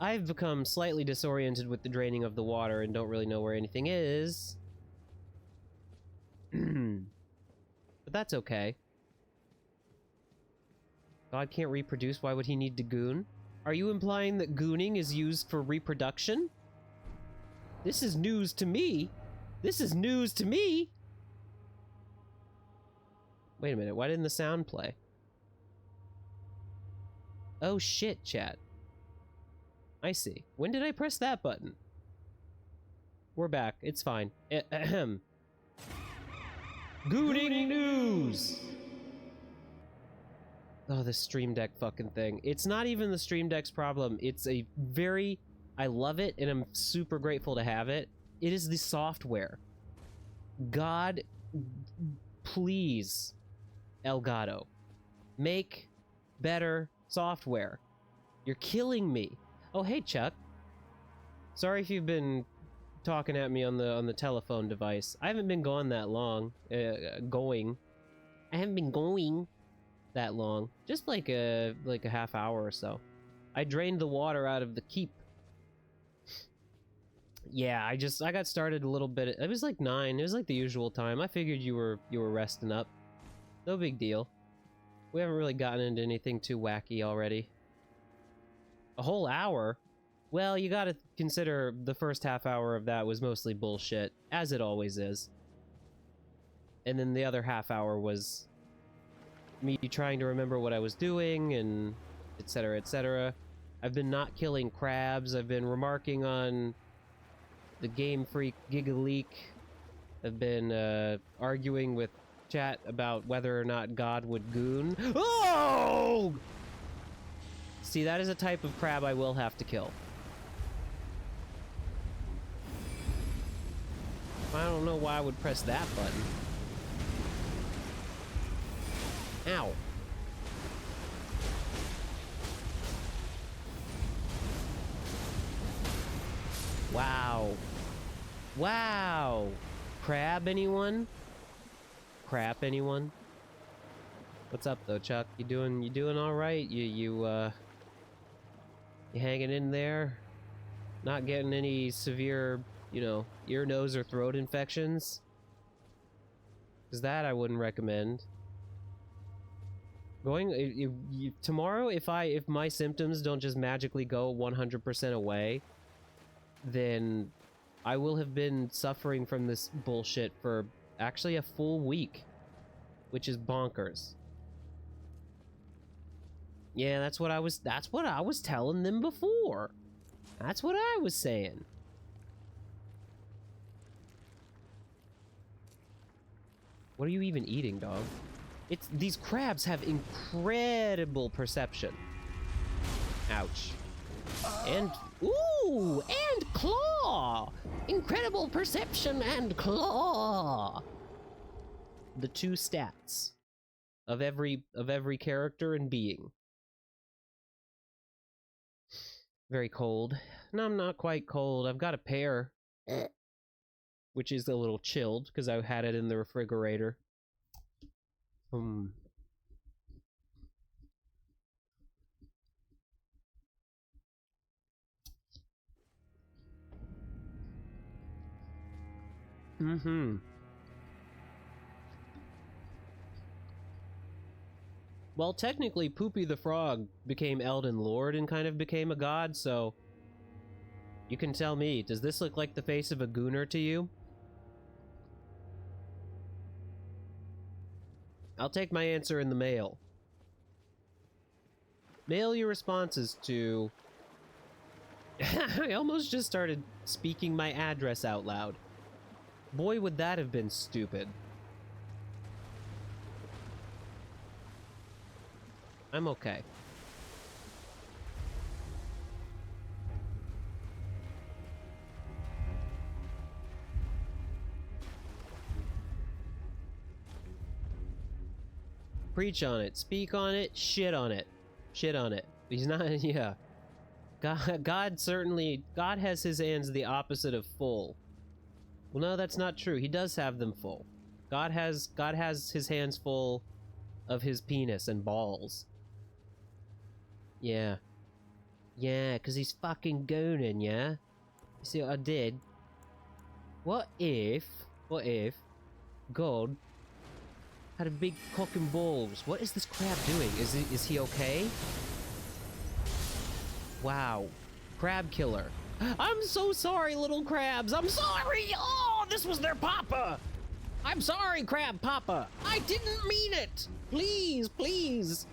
I've become slightly disoriented with the draining of the water and don't really know where anything is. But that's okay. God can't reproduce, why would he need to goon? Are you implying that gooning is used for reproduction? This is news to me. This is news to me. Wait a minute, why didn't the sound play? Oh shit, chat. I see. When did I press that button? We're back. It's fine. Ahem. Gooning news! Oh, this Stream Deck fucking thing. It's not even the Stream Deck's problem. It's a very... I love it, and I'm super grateful to have it. It is the software. God, please, Elgato, make better software. You're killing me. Oh, hey, Chuck. Sorry if you've been talking at me on the telephone device. I haven't been gone that long. I haven't been going that long. Just like a half hour or so. I drained the water out of the keep. Yeah, I got started a little bit. It was like 9. It was like the usual time. I figured you were resting up. No big deal. We haven't really gotten into anything too wacky already. A whole hour? Well, you gotta consider the first half hour of that was mostly bullshit, as it always is. And then the other half hour was me trying to remember what I was doing, and etc, etc. I've been not killing crabs. I've been remarking on the Game Freak Gigaleak. I've been arguing with chat about whether or not God would goon. Oh! See, that is a type of crab I will have to kill. I don't know why I would press that button. Ow. Wow. Wow. Crab, anyone? Crap, anyone? What's up though, Chuck? You doing all right? You hanging in there? Not getting any severe, you know, ear, nose, or throat infections? 'Cause that I wouldn't recommend. Tomorrow, if my symptoms don't just magically go 100% away, then I will have been suffering from this bullshit for actually a full week, which is bonkers. Yeah, that's what I was telling them before. That's what I was saying. What are you even eating, dog? These crabs have incredible perception. Ouch. And ooh, and claw. Incredible perception and claw. The 2 stats of every character and being. Very cold. No, I'm not quite cold. I've got a pear, which is a little chilled because I had it in the refrigerator. Well, technically, Poopy the Frog became Elden Lord and kind of became a god, so... You can tell me, does this look like the face of a gooner to you? I'll take my answer in the mail. Mail your responses to... I almost just started speaking my address out loud. Boy, would that have been stupid. I'm okay. Preach on it, speak on it, shit on it. Shit on it. He's not, yeah. God certainly, God has his hands the opposite of full. Well, no, that's not true. He does have them full. God has his hands full of his penis and balls. Yeah. Yeah, because he's fucking gooning, yeah? You see what I did? What if God had a big cock and balls? What is this crab doing? Is he okay? Wow. Crab killer. I'm so sorry, little crabs. I'm sorry. Oh, this was their papa. I'm sorry, Crab Papa. I didn't mean it. Please, please.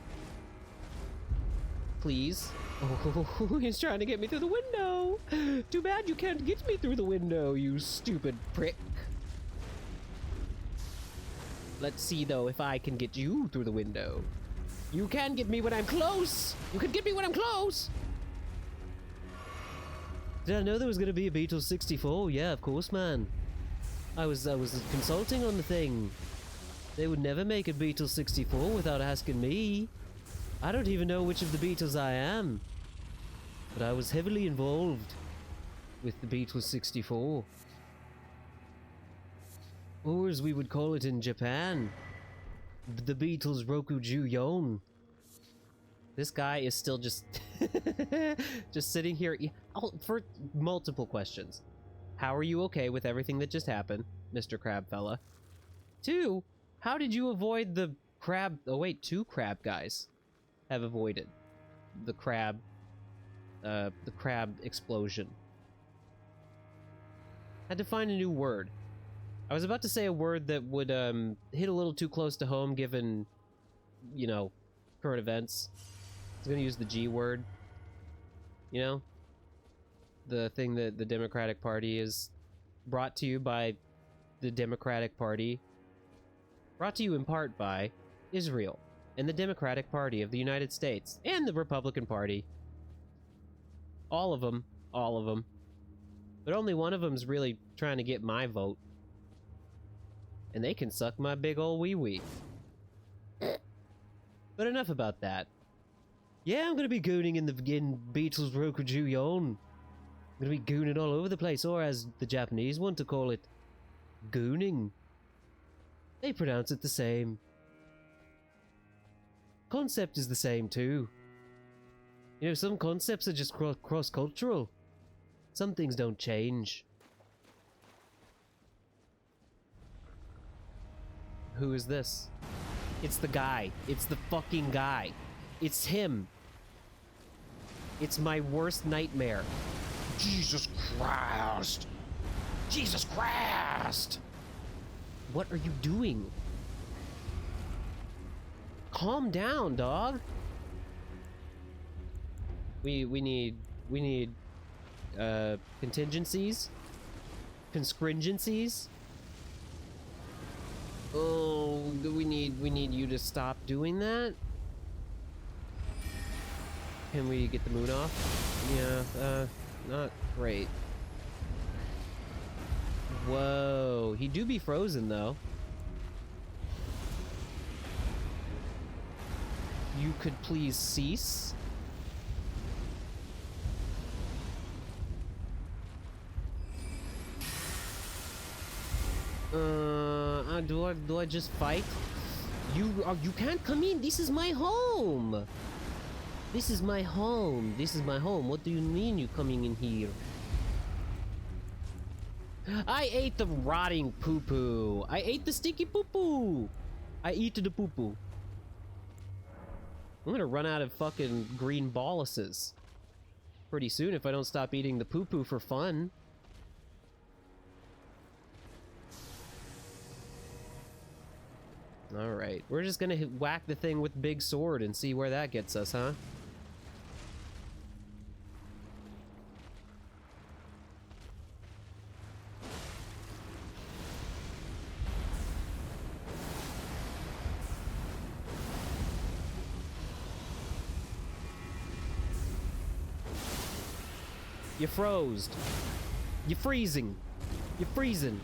Please. Oh, he's trying to get me through the window. Too bad you can't get me through the window, you stupid prick. Let's see, though, if I can get you through the window. You can get me when I'm close. You can get me when I'm close. Did I know there was going to be a Beetle 64? Yeah, of course, man. I was consulting on the thing. They would never make a Beetle 64 without asking me. I don't even know which of the Beetles I am. But I was heavily involved with the Beetle 64. Or as we would call it in Japan, the Beatles Rokuju-yon. This guy is still just just sitting here for multiple questions. how are you okay with everything that just happened, Mr. Crab fella? 2, how did you avoid the crab... Oh wait, 2 crab guys have avoided the crab explosion. Had to find a new word. I was about to say a word that would hit a little too close to home given, you know, current events. I was gonna use the G word. You know? The thing that the Democratic Party is brought to you by the Democratic Party. Brought to you in part by Israel and the Democratic Party of the United States and the Republican Party. All of them. All of them. But only one of them's really trying to get my vote. And they can suck my big ol' wee-wee. But enough about that. Yeah, I'm gonna be gooning in Beatles Roku Juyon. I'm gonna be gooning all over the place, or as the Japanese want to call it, gooning. They pronounce it the same. Concept is the same too. You know, some concepts are just cross-cultural. Some things don't change. Who is this? It's the guy. It's the fucking guy. It's him. It's my worst nightmare. Jesus Christ! Jesus Christ! What are you doing? Calm down, dog. We need contingencies, conscringencies. Oh, we need you to stop doing that. Can we get the moon off? Yeah, not great. Whoa, he do be frozen though. You could please cease. Do I just fight? You can't come in. This is my home. This is my home. This is my home. What do you mean you coming in here? I ate the rotting poo-poo. I ate the stinky poo-poo. I eat the poo-poo. I'm gonna run out of fucking green balluses pretty soon if I don't stop eating the poo-poo for fun. Alright, we're just gonna whack the thing with big sword and see where that gets us, huh? You froze. You're freezing. You're freezing.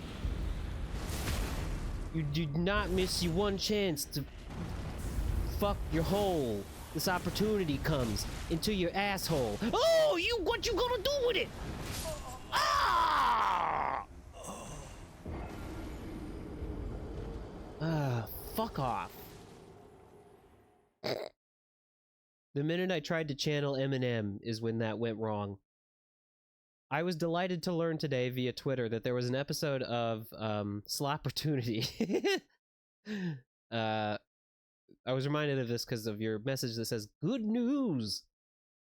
You did not miss your one chance to fuck your hole. This opportunity comes into your asshole. Oh, what you gonna do with it? Fuck off. The minute I tried to channel Eminem is when that went wrong. I was delighted to learn today via Twitter that there was an episode of Slopportunity. I was reminded of this because of your message that says, good news!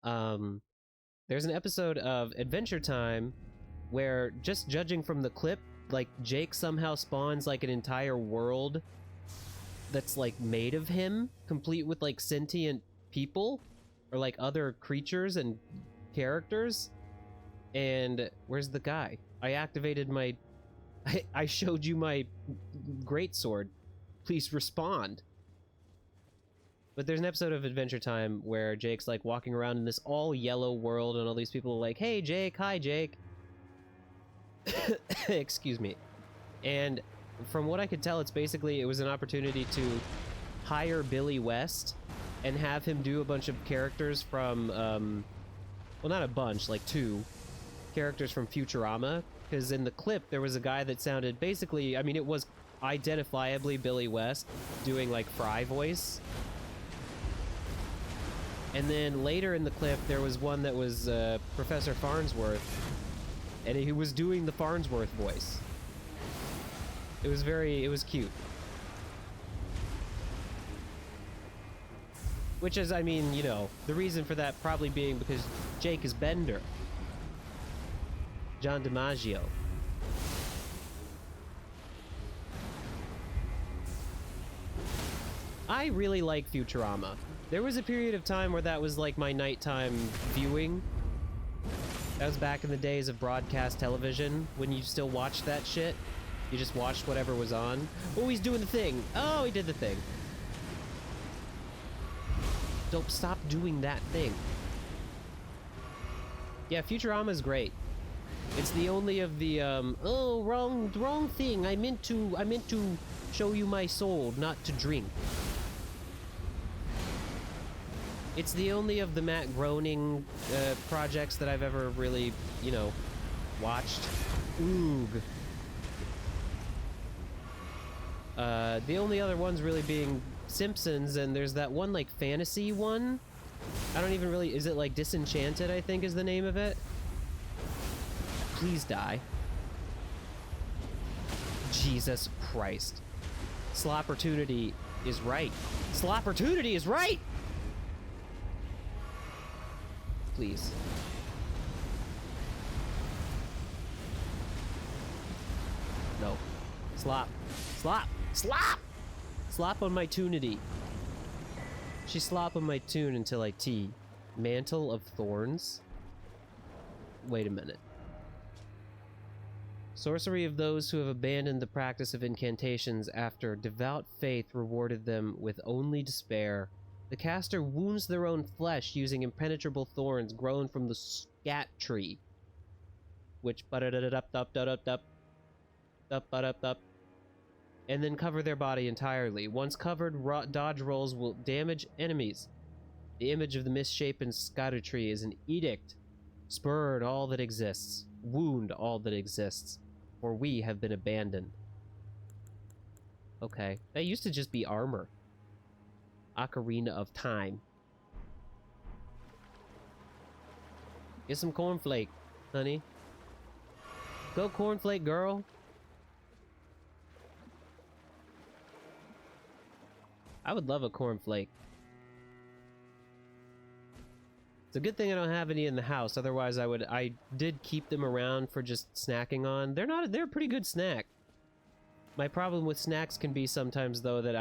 There's an episode of Adventure Time where, just judging from the clip, like, Jake somehow spawns, like, an entire world that's, like, made of him, complete with, like, sentient people, or, like, other creatures and characters. And where's the guy? I activated my... I showed you my greatsword. Please respond. But there's an episode of Adventure Time where Jake's like walking around in this all yellow world and all these people are like, hey Jake, hi Jake. Excuse me. And from what I could tell, it's basically, it was an opportunity to hire Billy West and have him do a bunch of characters from, well, not a bunch, like 2 characters from Futurama, because in the clip there was a guy that sounded basically, I mean, it was identifiably Billy West doing like Fry voice. And then later in the clip there was one that was Professor Farnsworth, and he was doing the Farnsworth voice. It was cute. Which is, I mean, you know, the reason for that probably being because Jake is Bender. John DiMaggio. I really like Futurama. There was a period of time where that was like my nighttime viewing. That was back in the days of broadcast television, when you still watched that shit. You just watched whatever was on. Oh, he's doing the thing. Oh, he did the thing. Don't stop doing that thing. Yeah, Futurama is great. It's the only of the oh, wrong thing. I meant to show you my soul, not to drink. It's the only of the Matt Groening projects that I've ever really, you know, watched. Oog. The only other ones really being Simpsons, and there's that one, like, fantasy one. I don't even really... Is it, like, Disenchanted, I think is the name of it? Please die. Jesus Christ. Slopportunity is right. Slopportunity is right! Please. No. Slop. Slop! Slop! Slop on my tunity. She slop on my tune until I tea. Mantle of Thorns? Wait a minute. Sorcery of those who have abandoned the practice of incantations after devout faith rewarded them with only despair. The caster wounds their own flesh using impenetrable thorns grown from the scat tree. Which and then cover their body entirely. Once covered, dodge rolls will damage enemies. The image of the misshapen scatter tree is an edict. Spurn all that exists. Wound all that exists. For we have been abandoned. Okay. That used to just be armor. Ocarina of Time. Get some cornflake, honey. Go cornflake, girl. I would love a cornflake. It's a good thing I don't have any in the house, otherwise I did keep them around for just snacking on. They're a pretty good snack. My problem with snacks can be sometimes though that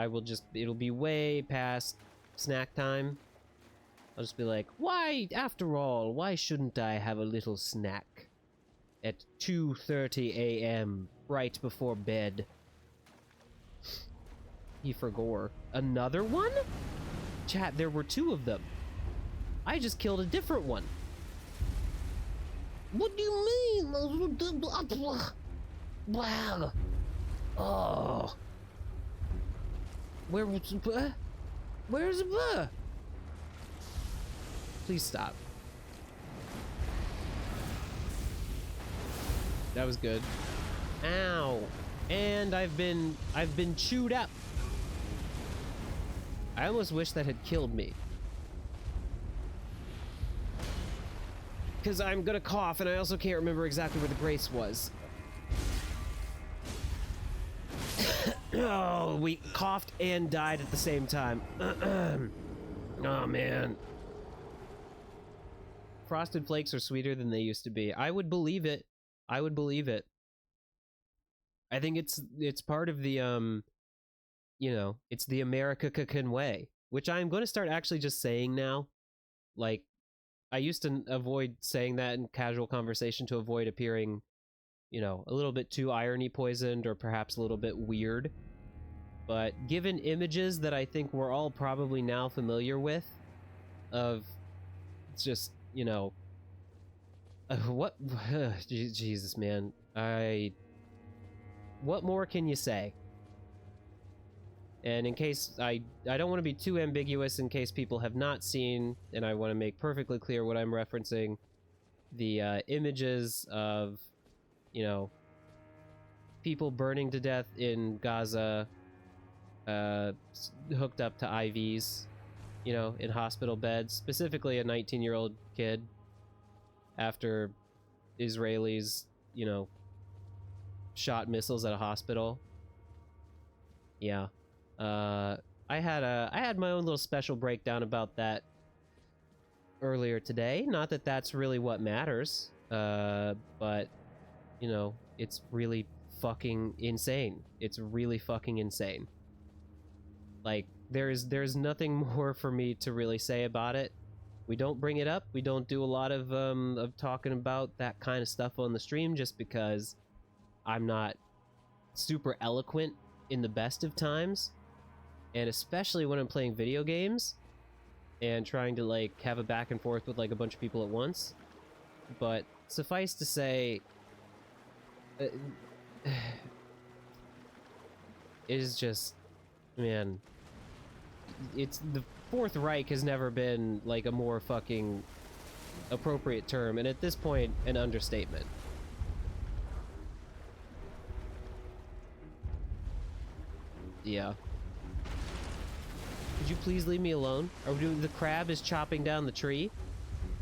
it'll be way past snack time. I'll just be like, why, after all, why shouldn't I have a little snack at 2:30 a.m. right before bed? He forgore. Another one? Chat, there were 2 of them. I just killed a different one. What do you mean? Oh. Where's the... Please stop. That was good. Ow. And I've been chewed up. I almost wish that had killed me. Because I'm gonna cough, and I also can't remember exactly where the grace was. Oh, we coughed and died at the same time. Oh, man. Frosted Flakes are sweeter than they used to be. I would believe it. I would believe it. I think it's part of the, you know, it's the America-can way, which I'm going to start actually just saying now. Like, I used to avoid saying that in casual conversation to avoid appearing, you know, a little bit too irony poisoned or perhaps a little bit weird. But given images that I think we're all probably now familiar with, of just, you know, what, Jesus, man, what more can you say? And in case, I don't want to be too ambiguous in case people have not seen, and I want to make perfectly clear what I'm referencing, the images of, you know, people burning to death in Gaza, hooked up to IVs, you know, in hospital beds, specifically a 19-year-old kid, after Israelis you know, shot missiles at a hospital. Yeah. I had my own little special breakdown about that earlier today. Not that that's really what matters, but, you know, it's really fucking insane. It's really fucking insane. Like, there's nothing more for me to really say about it. We don't bring it up. We don't do a lot of talking about that kind of stuff on the stream just because I'm not super eloquent in the best of times. And especially when I'm playing video games and trying to, like, have a back and forth with, like, a bunch of people at once. But suffice to say, it is just, man, it's the Fourth Reich has never been, like, a more fucking appropriate term, and at this point, an understatement. Yeah. Could you please leave me alone? Are we doing the crab is chopping down the tree?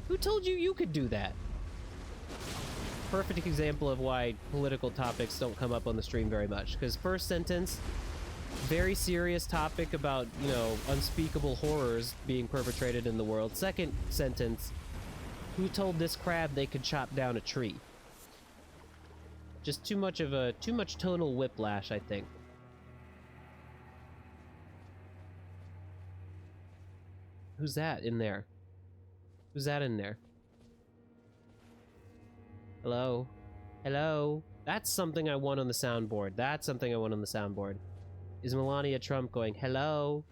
Who told you could do that? Perfect example of why political topics don't come up on the stream very much. Because first sentence, very serious topic about, you know, unspeakable horrors being perpetrated in the world. Second sentence, who told this crab they could chop down a tree? Just too much tonal whiplash, I think. Who's that in there? Who's that in there? Hello? Hello? That's something I want on the soundboard. That's something I want on the soundboard. Is Melania Trump going, hello?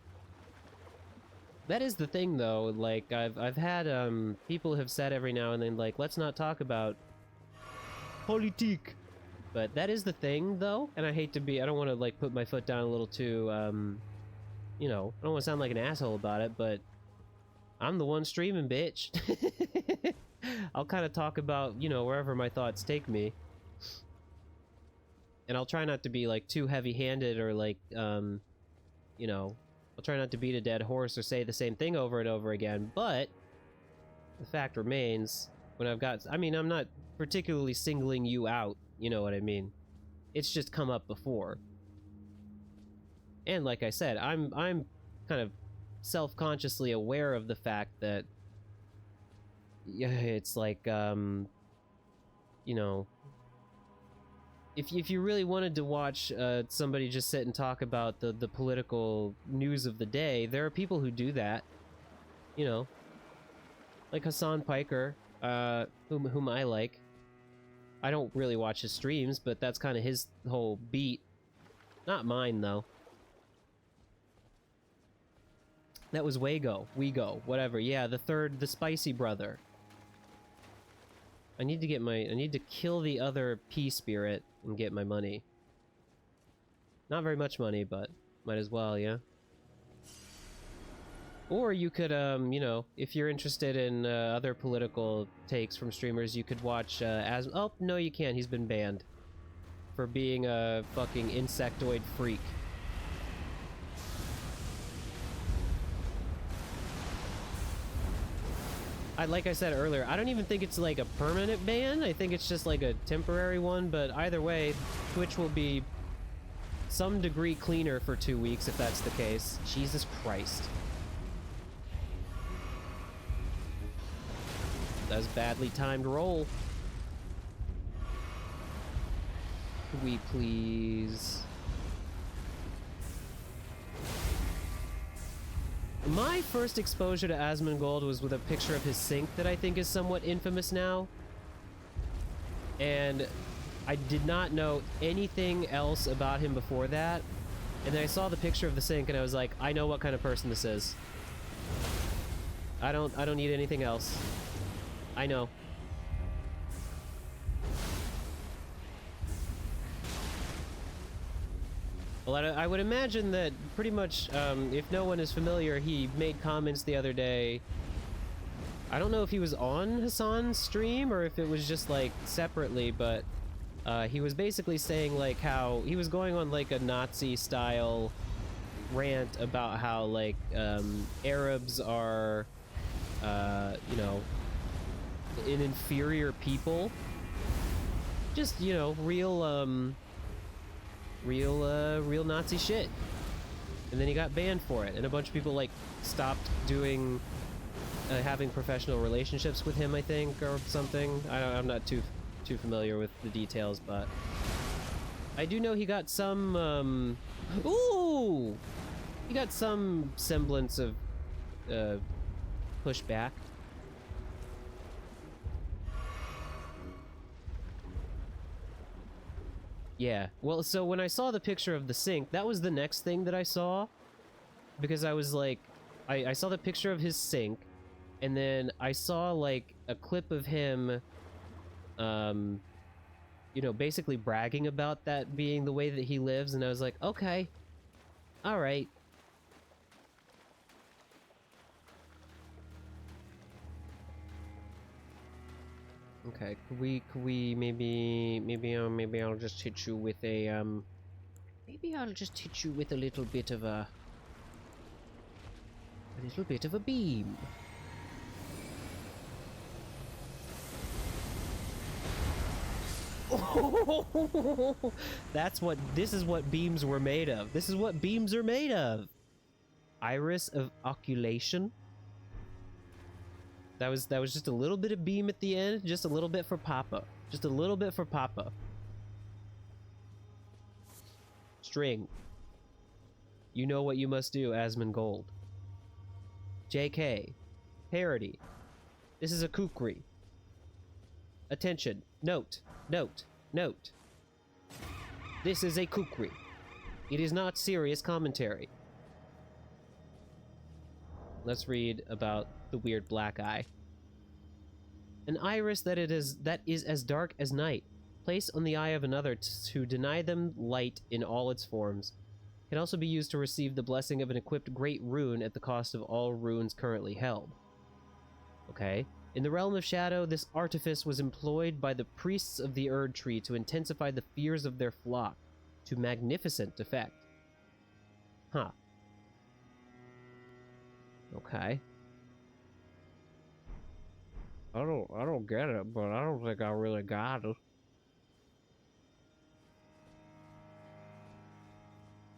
That is the thing, though. Like, I've had, people have said every now and then, like, let's not talk about politique. But that is the thing, though, and I don't want to, like, put my foot down a little too, you know, I don't want to sound like an asshole about it, but I'm the one streaming, bitch. I'll kind of talk about, you know, wherever my thoughts take me. And I'll try not to be, like, too heavy-handed or, like, you know, I'll try not to beat a dead horse or say the same thing over and over again, but the fact remains, when I've got, I mean, I'm not particularly singling you out, you know what I mean? It's just come up before. And like I said, I'm kind of self-consciously aware of the fact that, yeah, it's like, you know, if you really wanted to watch somebody just sit and talk about the political news of the day, there are people who do that, you know, like Hassan Piker, whom I like. I don't really watch his streams, but that's kind of his whole beat. Not mine, though. That was Wego, whatever. Yeah, the spicy brother. I need to kill the other pea spirit and get my money. Not very much money, but might as well, yeah? Or you could, you know, if you're interested in other political takes from streamers, you could watch, oh, no you can't, he's been banned. For being a fucking insectoid freak. Like I said earlier, I don't even think it's like a permanent ban. I think it's just like a temporary one, but either way, Twitch will be some degree cleaner for 2 weeks if that's the case. Jesus Christ. That was badly timed roll. Could we please... My first exposure to Asmongold was with a picture of his sink that I think is somewhat infamous now. And I did not know anything else about him before that. And then I saw the picture of the sink and I was like, I know what kind of person this is. I don't need anything else. I know. Well, I would imagine that pretty much, if no one is familiar, he made comments the other day. I don't know if he was on Hassan's stream or if it was just, like, separately, but he was basically saying, like, how he was going on, like, a Nazi-style rant about how, like, Arabs are, you know, an inferior people. Just, you know, real Nazi shit. And then he got banned for it, and a bunch of people, like, stopped doing, having professional relationships with him, I think, or something. I'm not too familiar with the details, but I do know he got some, ooh! He got some semblance of, pushback. Yeah, well, so when I saw the picture of the sink, that was the next thing that I saw. Because I was like, I saw the picture of his sink, and then I saw, like, a clip of him, you know, basically bragging about that being the way that he lives, and I was like, okay, alright. Okay, could we maybe I'll just hit you with a, maybe I'll just hit you with a little bit of a beam. This is what beams were made of. This is what beams are made of. Iris of oculation. That was just a little bit of beam at the end, just a little bit for Papa. Just a little bit for Papa. String. You know what you must do, Asmongold. JK. Parody. This is a kukri. Attention. Note. Note. Note. This is a kukri. It is not serious commentary. Let's read about the weird black eye. An iris that is as dark as night, placed on the eye of another to deny them light in all its forms, can also be used to receive the blessing of an equipped great rune at the cost of all runes currently held. Okay. In the realm of shadow, this artifice was employed by the priests of the Erdtree to intensify the fears of their flock to magnificent effect. Huh. Okay. I don't get it, but I don't think I really got it.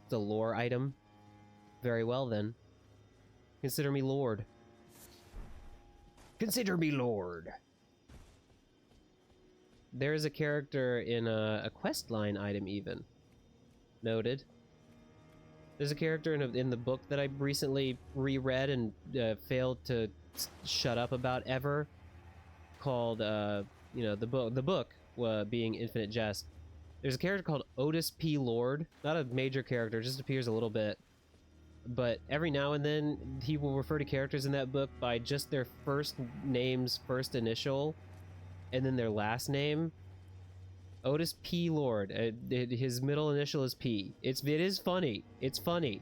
It's a lore item. Very well then. Consider me lord. Consider me lord. There is a character in a questline item even. Noted. There's a character in the book that I recently reread and failed to shut up about ever, called you know, the book being Infinite Jest. There's a character called Otis P. Lord. Not a major character, just appears a little bit. But every now and then he will refer to characters in that book by just their first name's first initial and then their last name. Otis P. Lord. His middle initial is P. It is funny. It's funny.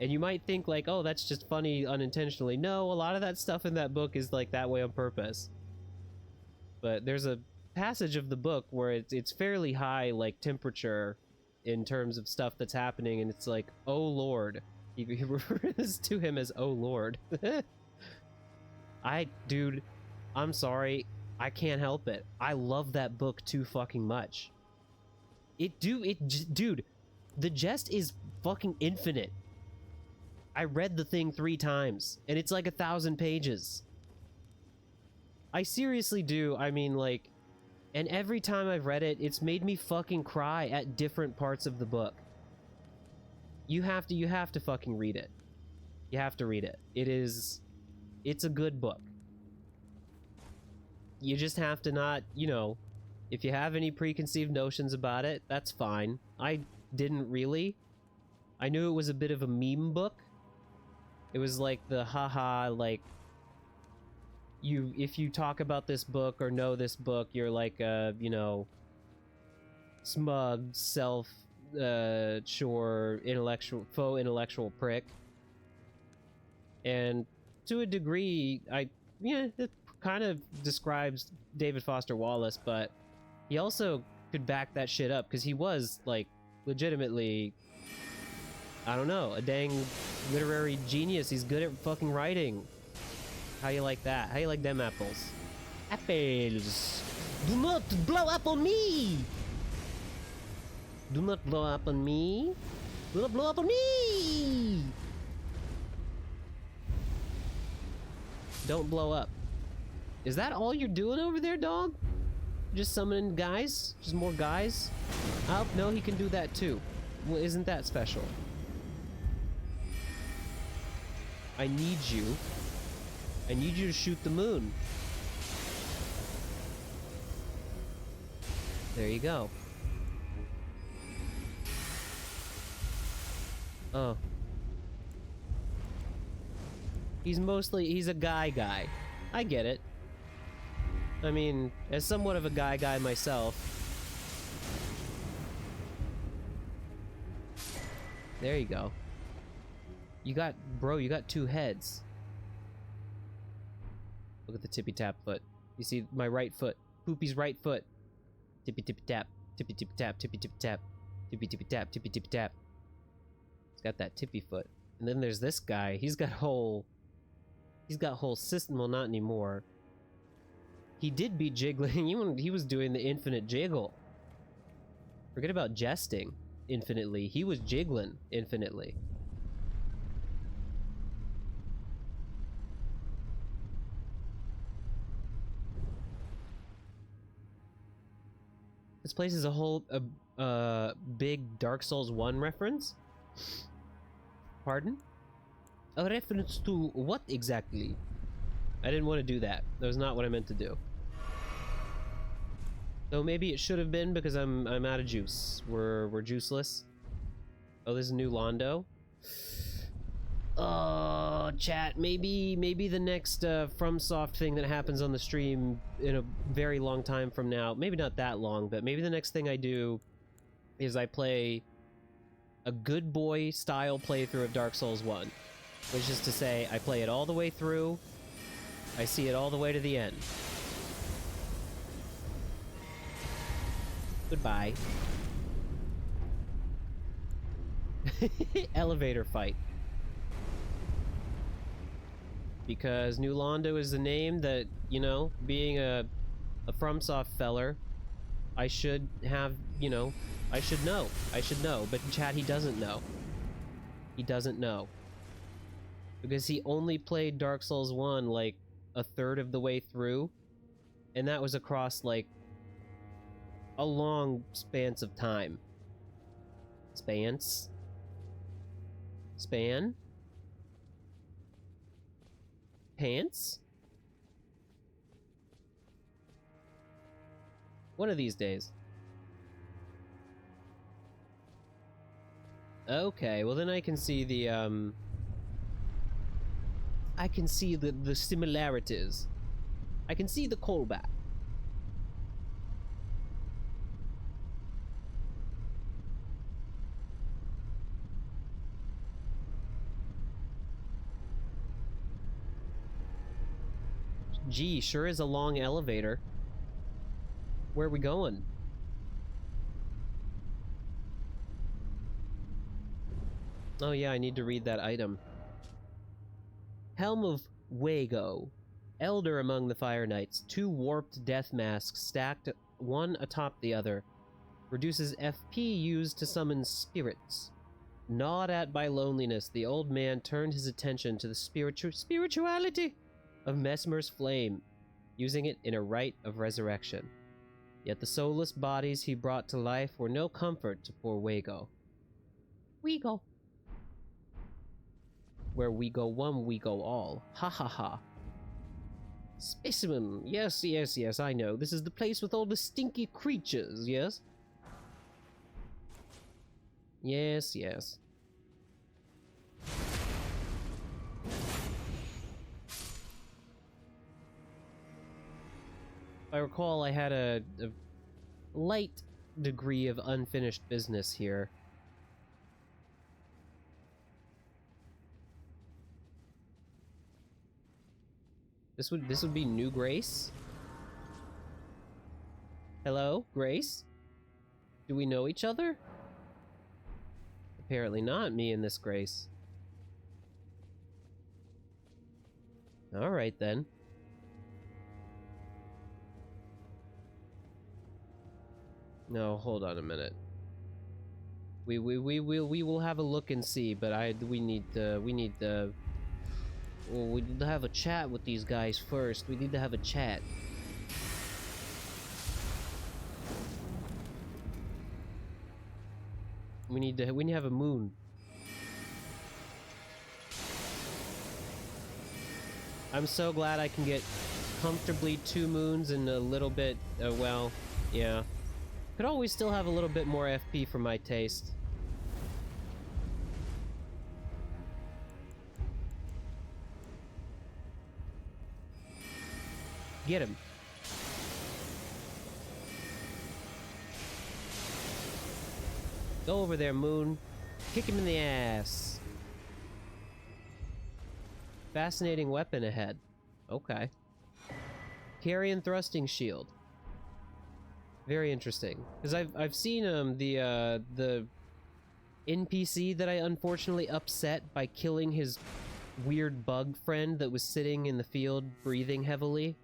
And you might think like, oh, that's just funny unintentionally. No, a lot of that stuff in that book is like that way on purpose. But there's a passage of the book where it's fairly high like temperature in terms of stuff that's happening, and it's like, oh Lord. He refers to him as oh Lord. Dude, I'm sorry. I can't help it. I love that book too fucking much. Dude, the jest is fucking infinite. I read the thing 3 times, and it's like 1,000 pages. I seriously do. I mean, like, and every time I've read it, it's made me fucking cry at different parts of the book. You have to fucking read it. You have to read it. It's a good book. You just have to not, you know, if you have any preconceived notions about it, that's fine. I didn't really. I knew it was a bit of a meme book. It was like the haha, like, if you talk about this book or know this book, you're like a, you know, smug, sure, faux intellectual prick. And to a degree, it kind of describes David Foster Wallace, but he also could back that shit up because he was like legitimately, I don't know, a dang literary genius. He's good at fucking writing. How you like that? How you like them apples? Apples. Do not blow up on me! Do not blow up on me! Do not blow up on me! Don't blow up. Is that all you're doing over there, dog? Just summoning guys? Just more guys? Oh, no, he can do that too. Well, isn't that special? I need you. I need you to shoot the moon. There you go. Oh. He's a guy. I get it. I mean, as somewhat of a guy myself. There you go. You got 2 heads. Look at the tippy tap foot. You see my right foot. Poopy's right foot. Tippy tippy tap. Tippy tippy tap. Tippy tippy tap. Tippy tippy tap. Tippy tippy tap. It's got that tippy foot. And then there's this guy. He's got whole system. Well, not anymore. He did beat Jiggling. He was doing the infinite jiggle. Forget about jesting infinitely. He was jiggling infinitely. This place is a whole big Dark Souls 1 reference? Pardon? A reference to what exactly? I didn't want to do that. That was not what I meant to do. So maybe it should have been because I'm out of juice. We're juiceless. Oh, there's a new Londo. Oh, chat. Maybe the next FromSoft thing that happens on the stream in a very long time from now. Maybe not that long, but maybe the next thing I do is I play a good boy style playthrough of Dark Souls 1. Which is to say, I play it all the way through. I see it all the way to the end. Goodbye. Elevator fight. Because New Londo is the name that, you know, being a FromSoft feller, I should have, you know, I should know. I should know. But in chat, he doesn't know. He doesn't know. Because he only played Dark Souls 1, like, a third of the way through. And that was across, like, a long span of time. Spans? Span? Pants? One of these days. Okay, well then I can see the, I can see the similarities. I can see the callback. Gee, sure is a long elevator. Where are we going? Oh yeah, I need to read that item. Helm of Wago. Elder among the Fire Knights. 2 warped death masks stacked one atop the other. Reduces FP used to summon spirits. Gnawed at by loneliness, the old man turned his attention to the spirituality of Mesmer's flame, using it in a rite of resurrection. Yet the soulless bodies he brought to life were no comfort to poor Wago. Wego. Where we go one, we go all. Ha ha ha. Specimen. Yes, yes, yes, I know. This is the place with all the stinky creatures, yes? Yes, yes. If I recall, I had a light degree of unfinished business here. This would be New Grace? Hello, Grace? Do we know each other? Apparently not, me and this Grace. Alright then. No, hold on a minute. We will have a look and see, but we need to well, we need to have a chat with these guys first. We need to have a chat. We need to have a moon. I'm so glad I can get comfortably 2 moons and a little bit, well, yeah. Could always still have a little bit more FP for my taste. Get him. Go over there, Moon. Kick him in the ass. Fascinating weapon ahead. Okay. Carrion thrusting shield. Very interesting. Because I've seen the NPC that I unfortunately upset by killing his weird bug friend that was sitting in the field breathing heavily.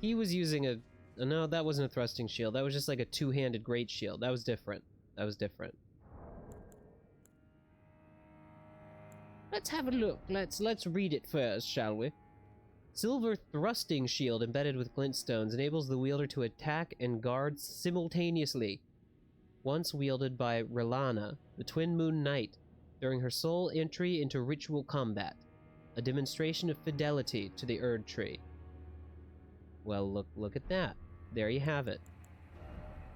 He was using a... No, that wasn't a thrusting shield. That was just like a two-handed great shield. That was different. That was different. Let's have a look. Let's read it first, shall we? Silver thrusting shield embedded with glintstones enables the wielder to attack and guard simultaneously. Once wielded by Relana, the Twin Moon Knight, during her sole entry into ritual combat, a demonstration of fidelity to the Erdtree. Well, look at that. There you have it.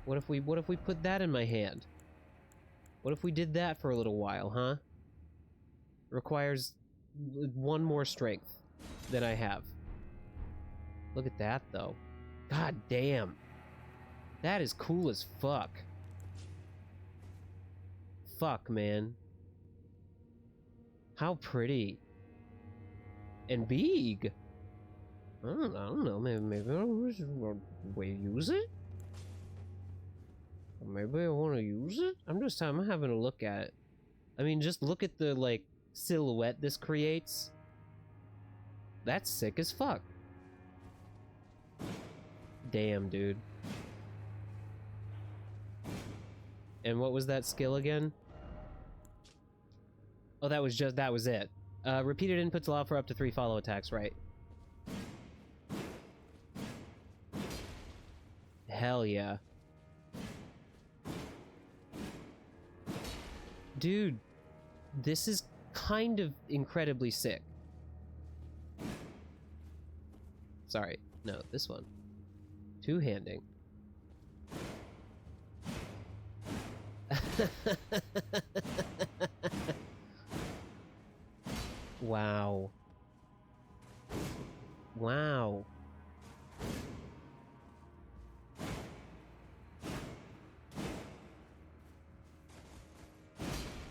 What if we put that in my hand? What if we did that for a little while, huh? Requires 1 more strength than I have. Look at that, though. God damn. That is cool as fuck. Fuck, man. How pretty. And big. I don't know. Maybe I'll use it? Maybe I want to use it? I'm having a look at it. I mean, just look at the, like, silhouette this creates. That's sick as fuck. Damn, dude. And what was that skill again? Oh, that was it. Repeated inputs allow for up to 3 follow attacks, right? Hell yeah. Dude, this is kind of incredibly sick. Sorry, no, this one. Two-handing. Wow. Wow.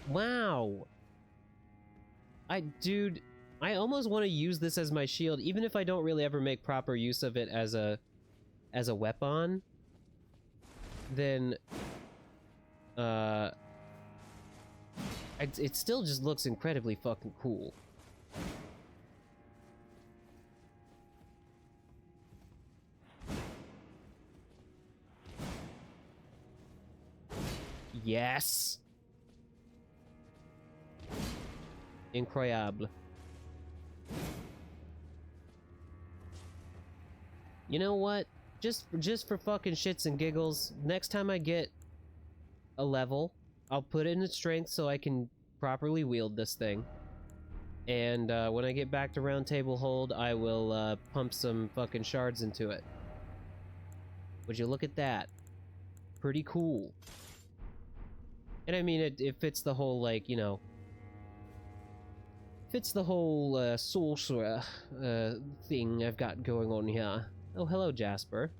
Wow. Dude, I almost want to use this as my shield, even if I don't really ever make proper use of it as a weapon. Then, it still just looks incredibly fucking cool. Yes. Incroyable. You know what? Just for fucking shits and giggles, next time I get a level, I'll put it in its strength so I can properly wield this thing. And when I get back to Round Table Hold, I will pump some fucking shards into it. Would you look at that? Pretty cool. And I mean, it fits the whole, like, you know, fits the whole sorcerer thing I've got going on here. Oh, hello, Jasper.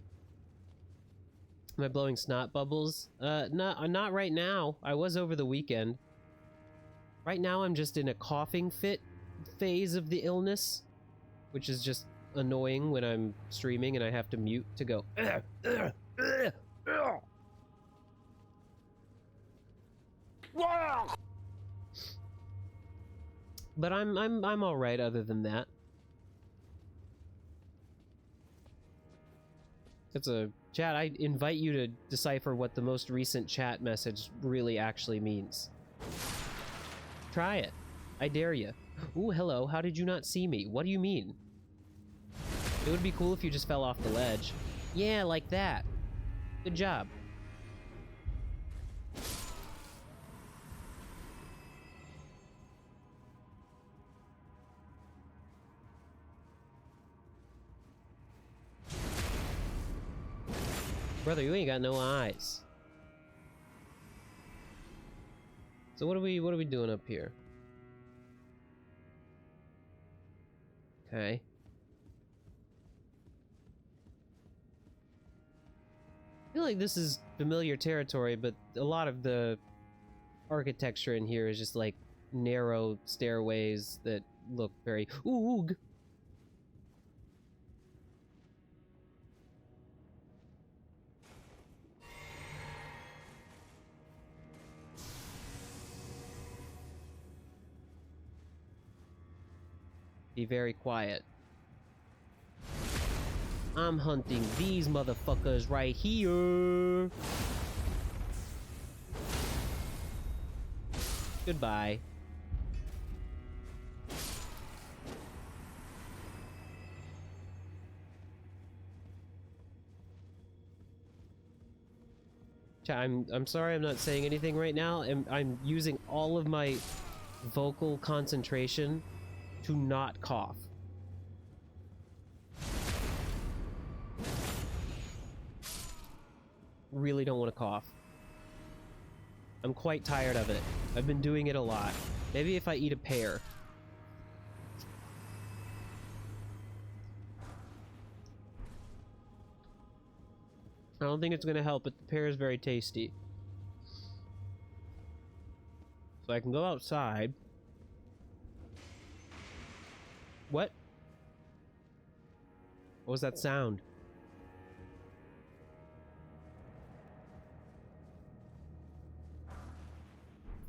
Am I blowing snot bubbles? Not right now. I was over the weekend. Right now, I'm just in a coughing fit phase of the illness, which is just annoying when I'm streaming and I have to mute to go. But I'm all right other than that. It's a chat. I invite you to decipher what the most recent chat message really actually means. Try it. I dare you. Ooh, hello. How did you not see me? What do you mean? It would be cool if you just fell off the ledge. Yeah, like that. Good job. Brother, you ain't got no eyes. So what are we doing up here? Okay. I feel like this is familiar territory, but a lot of the architecture in here is just like narrow stairways that look very oog. Be very quiet. I'm hunting these motherfuckers right here. Goodbye. I'm sorry I'm not saying anything right now. I'm using all of my vocal concentration to not cough. Really don't want to cough. I'm quite tired of it. I've been doing it a lot. Maybe if I eat a pear. I don't think it's gonna help, but the pear is very tasty. So I can go outside. What? What was that sound?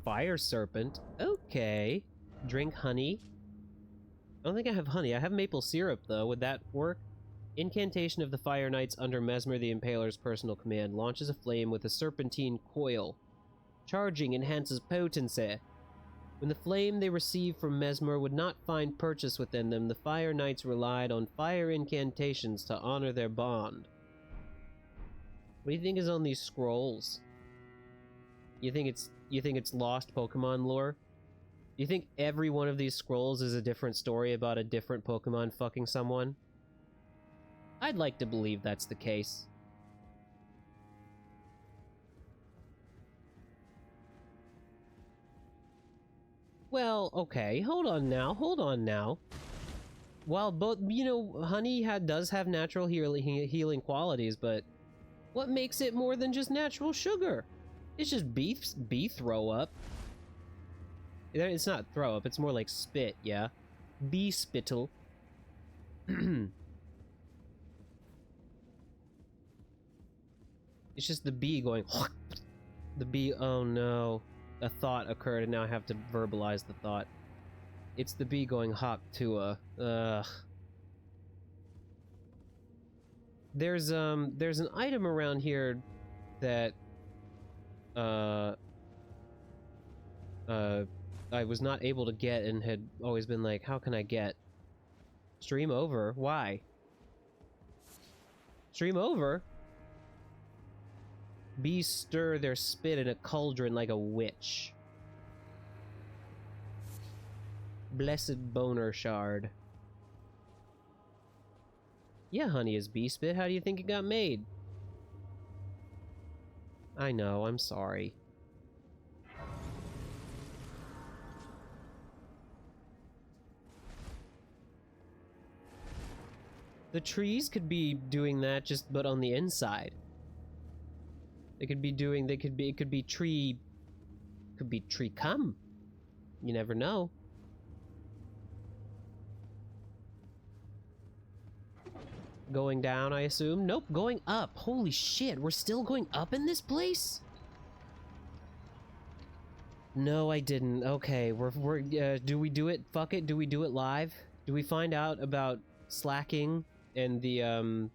Fire serpent. Okay. Drink honey. I don't think I have honey. I have maple syrup, though. Would that work? Incantation of the Fire Knights under Mesmer the Impaler's personal command. Launches a flame with a serpentine coil. Charging enhances potency. When the flame they received from Mesmer would not find purchase within them, the Fire Knights relied on fire incantations to honor their bond. What do you think is on these scrolls? You think it's lost Pokemon lore? You think every one of these scrolls is a different story about a different Pokemon fucking someone? I'd like to believe that's the case. Well, okay, hold on now. While both, you know, honey does have natural healing qualities, but what makes it more than just natural sugar? It's just bee throw up. It's not throw up, it's more like spit, yeah? Bee spittle. It's just the bee going... The bee... Oh no. A thought occurred and now I have to verbalize the thought. It's the bee going hawk to a... Ugh. There's an item around here that... I was not able to get and had always been like, how can I get? Stream over? Why? Stream over? Bees stir their spit in a cauldron like a witch. Blessed boner shard. Yeah, honey is bee spit. How do you think it got made? I know, I'm sorry. The trees could be doing that but on the inside. It could be tree cum. You never know. Going down, I assume? Nope, going up. Holy shit, we're still going up in this place? No, I didn't. Okay, do we do it? Fuck it, do we do it live? Do we find out about slacking and the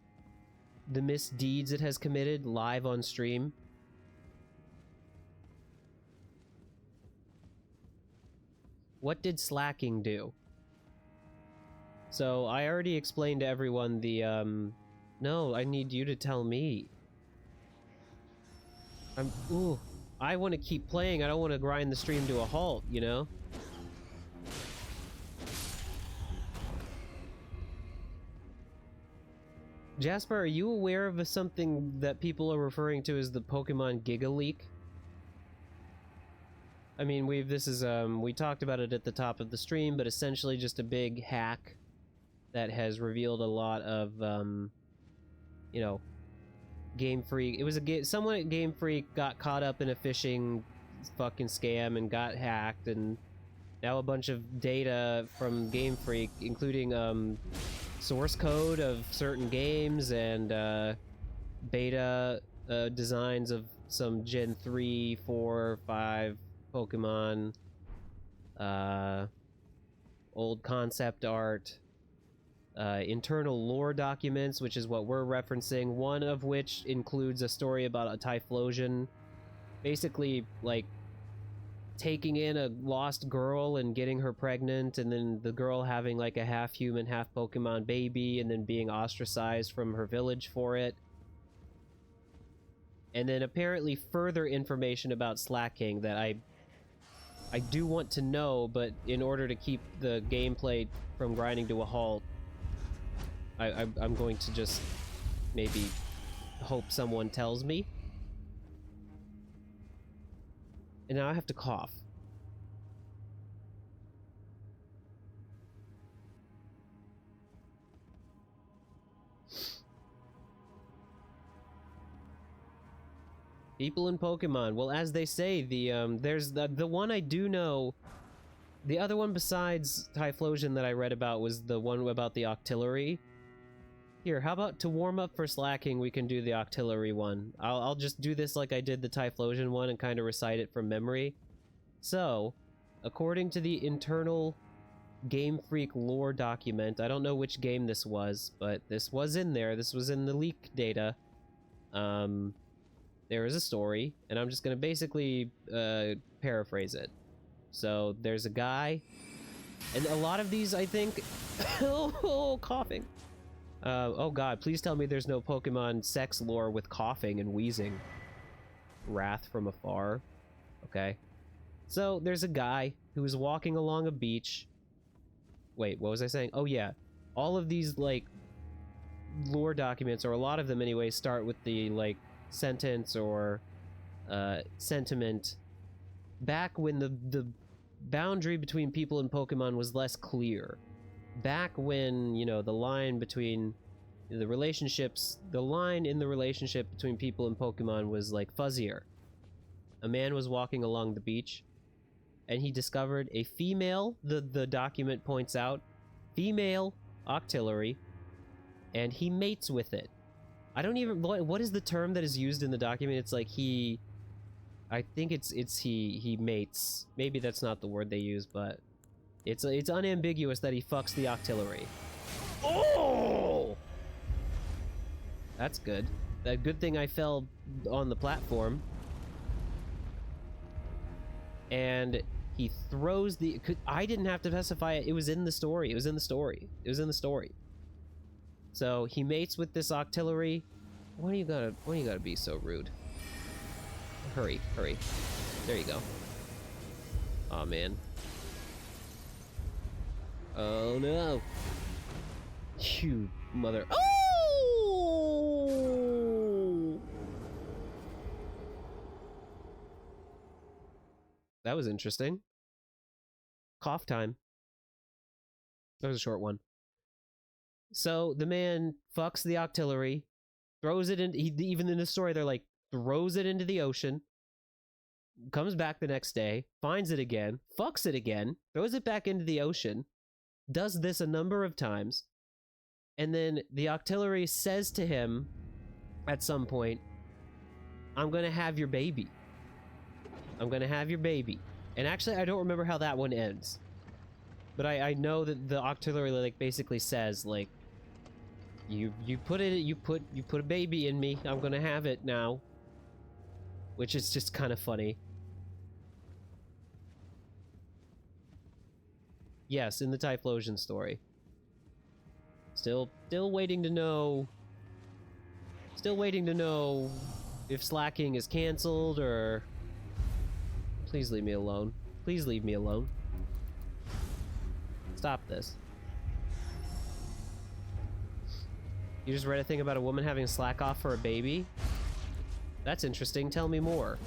the misdeeds it has committed live on stream. What did slacking do? So, I already explained to everyone the, No, I need you to tell me. Ooh. I want to keep playing. I don't want to grind the stream to a halt, you know? Jasper, are you aware of something that people are referring to as the Pokemon Giga Leak? I mean, we talked about it at the top of the stream, but essentially just a big hack that has revealed a lot of, you know, Game Freak. It was someone at Game Freak got caught up in a phishing fucking scam and got hacked, and now a bunch of data from Game Freak, including, source code of certain games and, beta, designs of some Gen 3, 4, 5 Pokemon, old concept art, internal lore documents, which is what we're referencing, one of which includes a story about a Typhlosion basically, like, taking in a lost girl and getting her pregnant, and then the girl having, like, a half-human, half-Pokemon baby, and then being ostracized from her village for it. And then apparently further information about slacking that I do want to know, but in order to keep the gameplay from grinding to a halt, I'm going to just maybe hope someone tells me. And now I have to cough. People in Pokemon. Well, as they say, there's the one I do know. The other one besides Typhlosion that I read about was the one about the Octillery. Here, how about to warm up for slacking, we can do the Octillery one. I'll just do this like I did the Typhlosion one and kind of recite it from memory. So, according to the internal Game Freak lore document, I don't know which game this was, but this was in there. This was in the leak data. There is a story, and I'm just gonna basically paraphrase it. So, there's a guy, and a lot of these, I think... oh, coughing. Oh god, please tell me there's no Pokemon sex lore with coughing and wheezing. Wrath from afar. Okay. So, there's a guy who is walking along a beach. Wait, what was I saying? Oh yeah. All of these, like, lore documents, or a lot of them anyway, start with the, like, sentence or, sentiment. Back when the boundary between people and Pokemon was less clear. Back when, you know, the line between the relationships, the line in the relationship between people and Pokemon was, like, fuzzier. A man was walking along the beach, and he discovered a female, the document points out, female Octillery, and he mates with it. I don't even, what is the term that is used in the document? It's like I think it's he mates. Maybe that's not the word they use, but it's unambiguous that he fucks the Octillery. Oh! That's good. A good thing I fell on the platform. And he throws the... I didn't have to specify it. It was in the story. It was in the story. It was in the story. So he mates with this Octillery. Why do you gotta be so rude? Hurry, hurry. There you go. Aw, man. Oh no. You mother. Oh! That was interesting. Cough time. That was a short one. So the man fucks the Octillery, throws it in. Even in the story, they're like, throws it into the ocean, comes back the next day, finds it again, fucks it again, throws it back into the ocean, does this a number of times, and then the Octillery says to him at some point, I'm gonna have your baby. I'm gonna have your baby. And actually, I don't remember how that one ends. But I know that the Octillery, like, basically says, like, You put a baby in me. I'm gonna have it now. Which is just kind of funny. Yes, in the Typhlosion story. Still waiting to know. Still waiting to know if slacking is canceled or. Please leave me alone. Please leave me alone. Stop this. You just read a thing about a woman having slack off for a baby? That's interesting. Tell me more.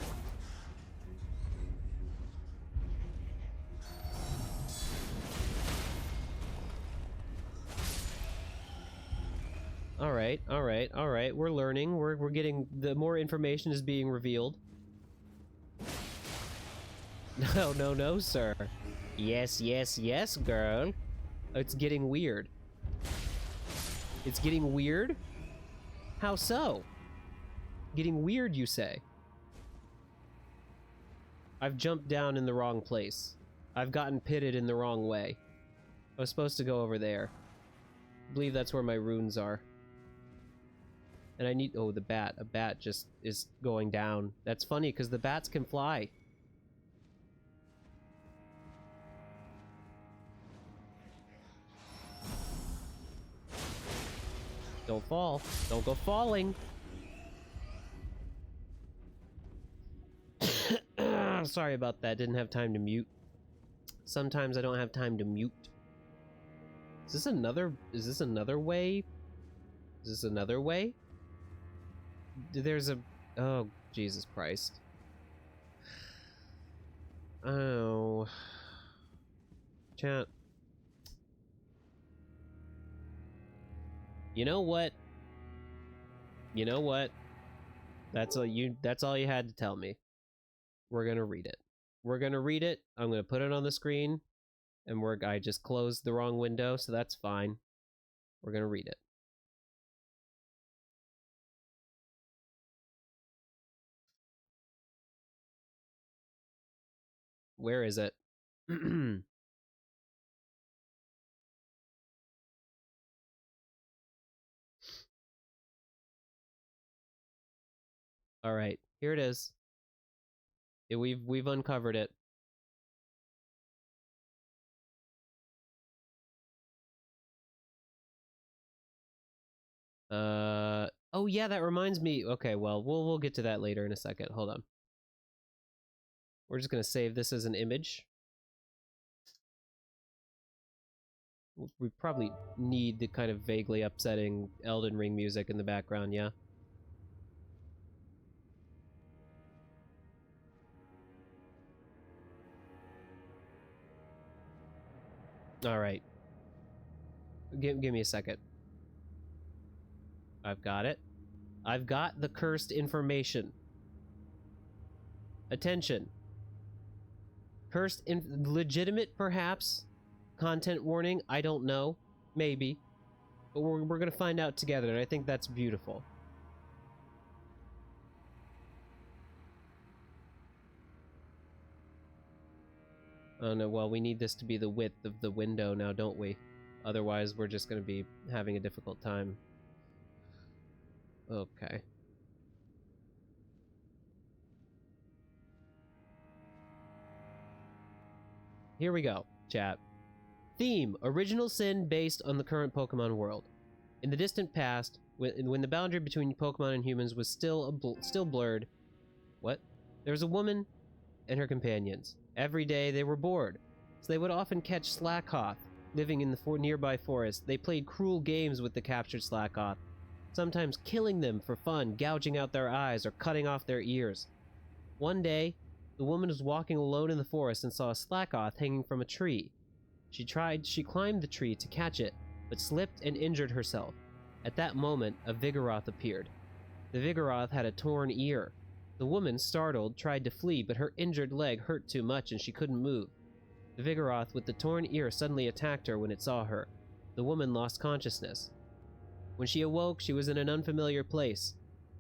Alright, alright, alright. We're learning. We're getting... The more information is being revealed. No, no, no, sir. Yes, yes, yes, girl. It's getting weird. It's getting weird? How so? Getting weird, you say? I've jumped down in the wrong place. I've gotten pitted in the wrong way. I was supposed to go over there. I believe that's where my runes are. And I need... Oh, the bat. A bat just is going down. That's funny, because the bats can fly. Don't fall. Don't go falling. Sorry about that. Didn't have time to mute. Sometimes I don't have time to mute. Is this another way? Is this another way? There's a... Oh, Jesus Christ. Oh. Chat. You know what? You know what? That's all you had to tell me. We're gonna read it. We're gonna read it. I'm gonna put it on the screen. And I just closed the wrong window, so that's fine. We're gonna read it. Where is it? All right, here it is. We've uncovered it. Oh yeah, that reminds me. Okay, well, we'll get to that later in a second. Hold on. We're just gonna save this as an image. We probably need the kind of vaguely upsetting Elden Ring music in the background, yeah? Alright. Give me a second. I've got it. I've got the cursed information. Attention. Legitimate, perhaps? Content warning? I don't know. Maybe. But we're gonna find out together, and I think that's beautiful. Oh no, well, we need this to be the width of the window now, don't we? Otherwise, we're just gonna be having a difficult time. Okay. Here we go, chat. Theme: Original Sin based on the current Pokemon world. In the distant past, when the boundary between Pokemon and humans was still blurred... What? There was a woman and her companions. Every day they were bored, so they would often catch Slackoth. Living in the nearby forest, they played cruel games with the captured Slackoth, sometimes killing them for fun, gouging out their eyes or cutting off their ears. One day, the woman was walking alone in the forest and saw a Slackoth hanging from a tree. She climbed the tree to catch it, but slipped and injured herself. At that moment, a Vigoroth appeared. The Vigoroth had a torn ear. The woman, startled, tried to flee, but her injured leg hurt too much and she couldn't move. The Vigoroth with the torn ear suddenly attacked her when it saw her. The woman lost consciousness. When she awoke, she was in an unfamiliar place.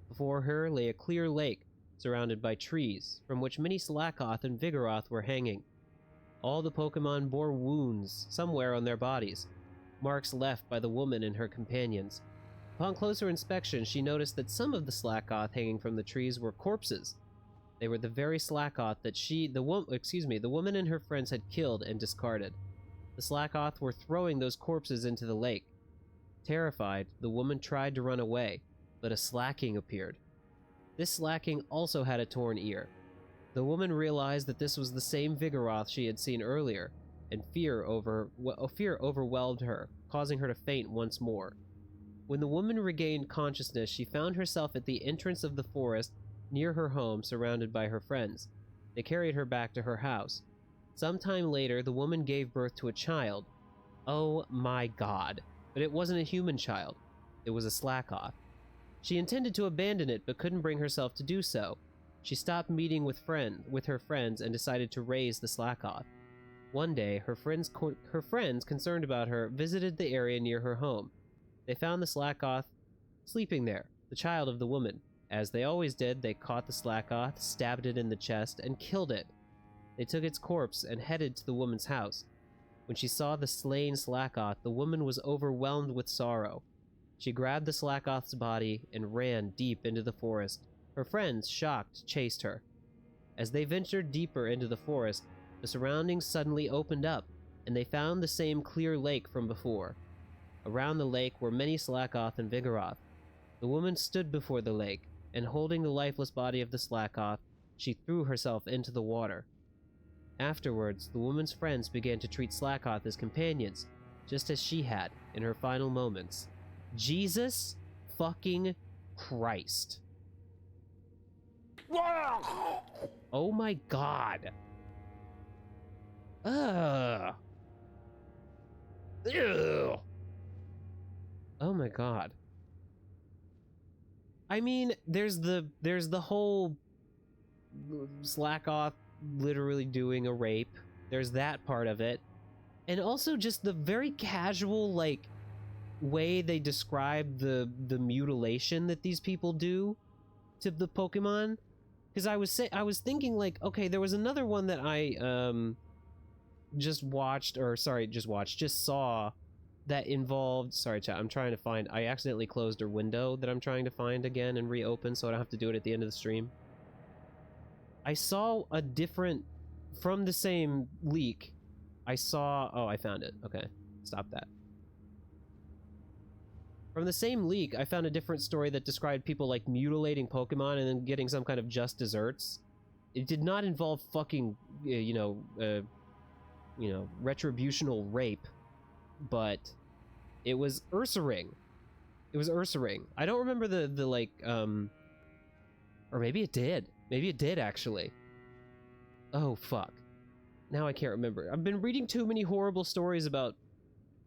Before her lay a clear lake, surrounded by trees, from which many Slackoth and Vigoroth were hanging. All the Pokemon bore wounds somewhere on their bodies, marks left by the woman and her companions. Upon closer inspection, she noticed that some of the Slackoth hanging from the trees were corpses. They were the very Slackoth that the woman and her friends had killed and discarded. The Slackoth were throwing those corpses into the lake. Terrified, the woman tried to run away, but a Slacking appeared. This Slacking also had a torn ear. The woman realized that this was the same Vigoroth she had seen earlier, and fear overwhelmed her, causing her to faint once more. When the woman regained consciousness, she found herself at the entrance of the forest near her home, surrounded by her friends. They carried her back to her house. Sometime later, the woman gave birth to a child. Oh my god. But it wasn't a human child. It was a Slackoth. She intended to abandon it, but couldn't bring herself to do so. She stopped meeting with her friends and decided to raise the Slackoth. One day, her friends, concerned about her, visited the area near her home. They found the Slackoth sleeping there, the child of the woman. As they always did, they caught the Slackoth, stabbed it in the chest, and killed it. They took its corpse and headed to the woman's house. When she saw the slain Slackoth, the woman was overwhelmed with sorrow. She grabbed the Slackoth's body and ran deep into the forest. Her friends, shocked, chased her. As they ventured deeper into the forest, the surroundings suddenly opened up, and they found the same clear lake from before. Around the lake were many Slackoth and Vigoroth. The woman stood before the lake, and holding the lifeless body of the Slackoth, she threw herself into the water. Afterwards, the woman's friends began to treat Slackoth as companions, just as she had in her final moments. Jesus fucking Christ. Oh my god. Ugh. Ew. Oh my god. I mean, there's the whole Slackoth literally doing a rape. There's that part of it. And also just the very casual, like, way they describe the mutilation that these people do to the Pokemon. Because I was thinking, like, okay, there was another one that I just saw that involved, sorry chat, I'm trying to find, I accidentally closed a window that I'm trying to find again and reopen so I don't have to do it at the end of the stream. I saw a different, from the same leak, I saw, oh, I found it, okay, stop that. From the same leak, I found a different story that described people, like, mutilating Pokemon and then getting some kind of just desserts. It did not involve fucking, retributional rape, but it was Ursaring. It was Ursaring. I don't remember the like, or maybe it did. Maybe it did, actually. Oh, fuck. Now I can't remember. I've been reading too many horrible stories about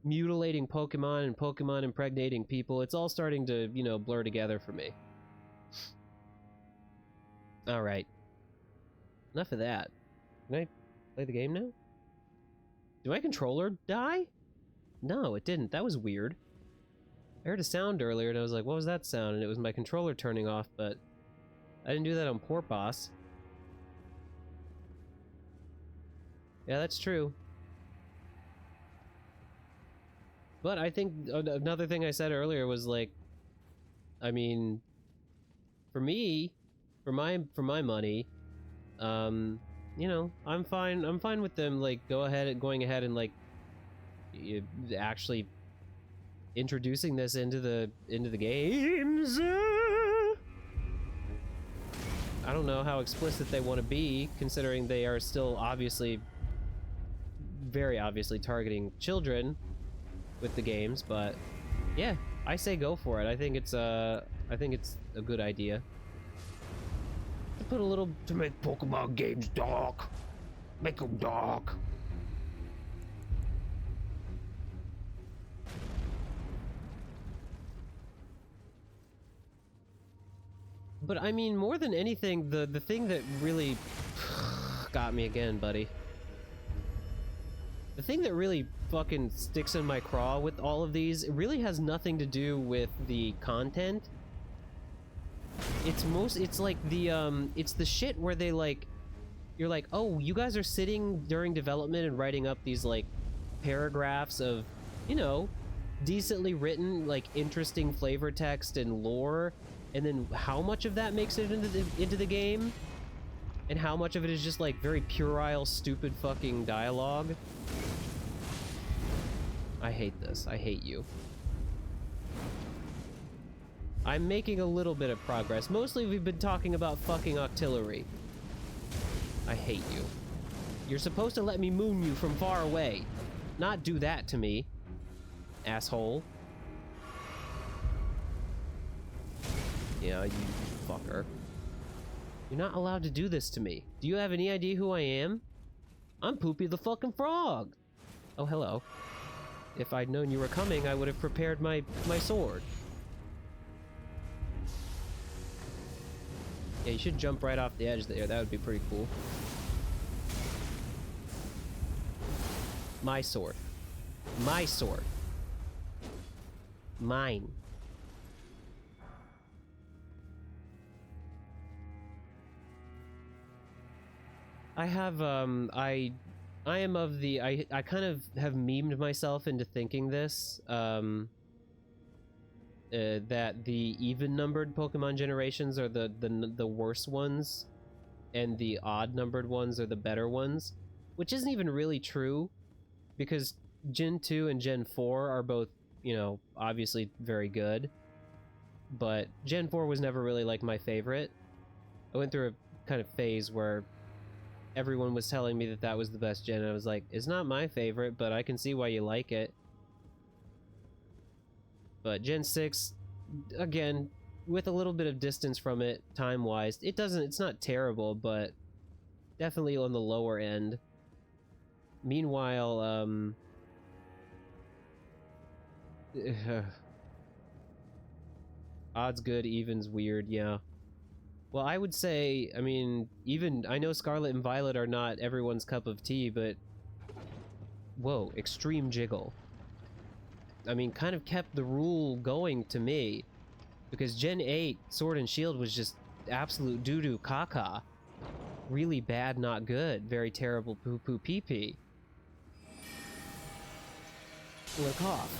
mutilating Pokemon and Pokemon impregnating people. It's all starting to, blur together for me. Alright. Enough of that. Can I play the game now? Did my controller die? No, it didn't. That was weird. I heard a sound earlier and I was like, what was that sound? And it was my controller turning off, but I didn't do that on Port Boss. Yeah, that's true. But I think another thing I said earlier was, like, I mean, for me, for my money, I'm fine with them, like, going ahead and, like, actually introducing this into the games. I don't know how explicit they want to be, considering they are still very obviously targeting children with the games, but yeah, I say go for it. I think it's a good idea. To make Pokemon games dark. Make them dark. But I mean, more than anything, the thing that really got me again, buddy. The thing that really fucking sticks in my craw with all of these, it really has nothing to do with the content. It's like it's the shit where they, like, you're like, oh, you guys are sitting during development and writing up these, like, paragraphs of, decently written, like, interesting flavor text and lore, and then how much of that makes it into the game, and how much of it is just, like, very puerile, stupid fucking dialogue. I hate this. I hate you. I'm making a little bit of progress. Mostly we've been talking about fucking artillery. I hate you. You're supposed to let me moon you from far away. Not do that to me, asshole. Yeah, you fucker. You're not allowed to do this to me. Do you have any idea who I am? I'm Poopy the fucking Frog. Oh, hello. If I'd known you were coming, I would have prepared my sword. Yeah, you should jump right off the edge there. That would be pretty cool. My sword. My sword. Mine. I have, I am of the, I kind of have memed myself into thinking this, that the even-numbered Pokemon generations are the worse ones, and the odd-numbered ones are the better ones, which isn't even really true, because Gen 2 and Gen 4 are both, you know, obviously very good, but Gen 4 was never really, like, my favorite. I went through a kind of phase where everyone was telling me that that was the best gen, and I was like, it's not my favorite, but I can see why you like it. But Gen 6, again, with a little bit of distance from it, time-wise, it's not terrible, but definitely on the lower end. Meanwhile, odds good, evens weird, yeah. Well, I would say, I mean, even, I know Scarlet and Violet are not everyone's cup of tea, but... Whoa, extreme jiggle. I mean, kind of kept the rule going to me, because Gen 8 Sword and Shield was just absolute doo-doo caca. Really bad, not good. Very terrible poo-poo pee-pee. Look off.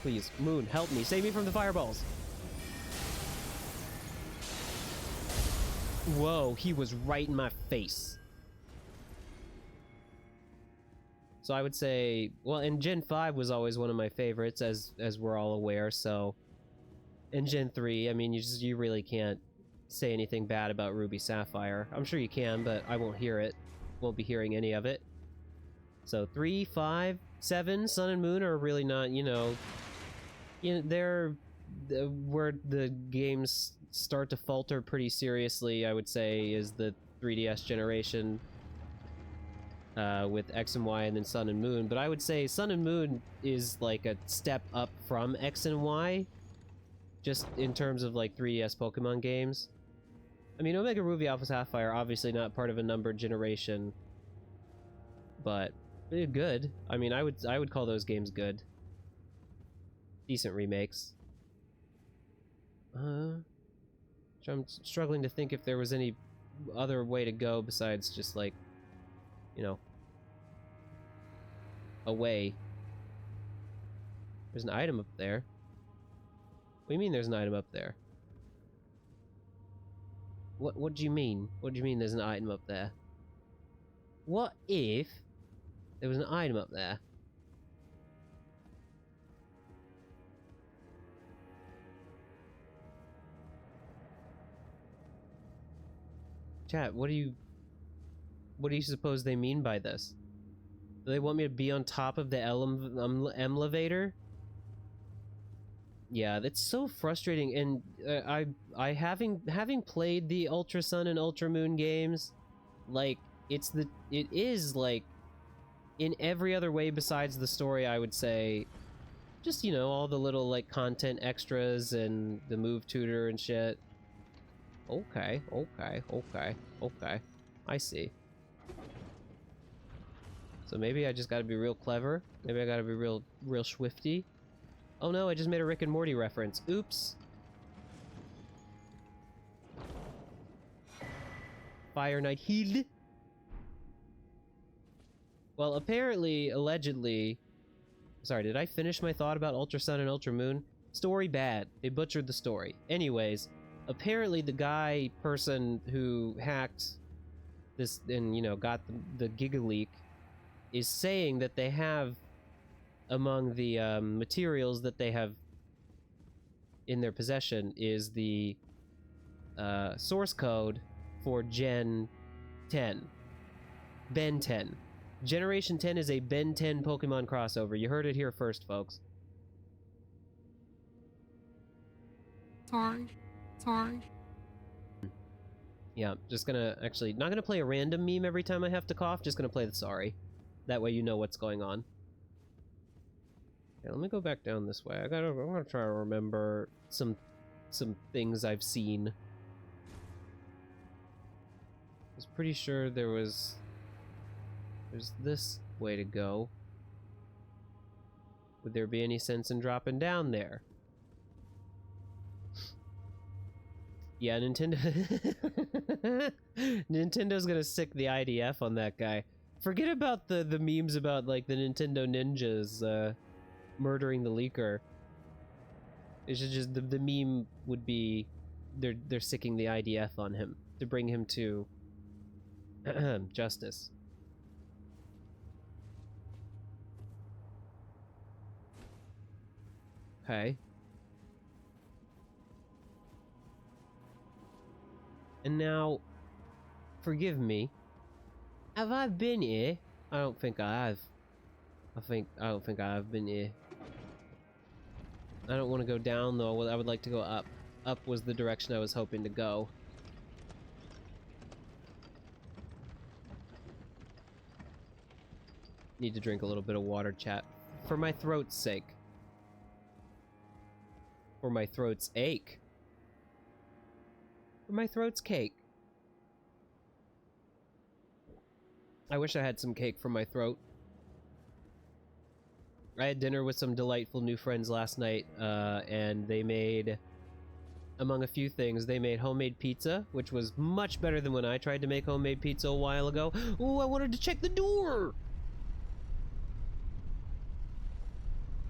Please, Moon, help me. Save me from the fireballs. Whoa, he was right in my face. So I would say, well, and Gen 5 was always one of my favorites, as we're all aware, so... And Gen 3, I mean, you really can't say anything bad about Ruby Sapphire. I'm sure you can, but I won't hear it. Won't be hearing any of it. So 3, 5, 7, Sun and Moon are really not, you know, they're where the games start to falter pretty seriously, I would say, is the 3DS generation with X and Y and then Sun and Moon. But I would say Sun and Moon is like a step up from X and Y, just in terms of like 3DS Pokemon games. I mean, Omega Ruby Alpha Sapphire obviously not part of a numbered generation, but they're good. I mean, I would call those games good. Decent remakes. I'm struggling to think if there was any other way to go besides just like, you know, away. There's an item up there. What do you mean there's an item up there? What do you mean? What do you mean there's an item up there? What if there was an item up there? Chat, what do you suppose they mean by this? Do they want me to be on top of the elevator? Yeah, that's so frustrating, and I having played the Ultra Sun and Ultra Moon games, like, it is like, in every other way besides the story, I would say, just, you know, all the little, like, content extras and the move tutor and shit. Okay. I see. So maybe I just gotta be real clever. Maybe I gotta be real swifty. Oh no, I just made a Rick and Morty reference. Oops. Fire Knight Hill. Well, apparently, allegedly... Sorry, did I finish my thought about Ultra Sun and Ultra Moon? Story bad. They butchered the story. Anyways, apparently the person who hacked this and, you know, got the Giga Leak is saying that they have, among the materials that they have in their possession, is the source code for Gen 10. Ben 10. Generation 10 is a Ben 10 Pokemon crossover. You heard it here first, folks. Sorry. Sorry. Yeah, just gonna, actually, not gonna play a random meme every time I have to cough, just gonna play the sorry. That way you know what's going on. Okay, let me go back down this way. I'm gonna try to remember some things I've seen. I was pretty sure there's this way to go. Would there be any sense in dropping down there? Yeah, Nintendo's gonna sick the IDF on that guy. Forget about the memes about, like, the Nintendo ninjas murdering the leaker. It should just, the meme would be they're sicking the IDF on him to bring him to justice. Okay. And now, forgive me. Have I been here? I don't think I have. I don't think I have been here. I don't want to go down though. I would like to go up. Up was the direction I was hoping to go. Need to drink a little bit of water, chat. For my throat's sake. For my throat's ache. For my throat's cake. I wish I had some cake for my throat. I had dinner with some delightful new friends last night, and they made, among a few things, they made homemade pizza, which was much better than when I tried to make homemade pizza a while ago. Oh, I wanted to check the door!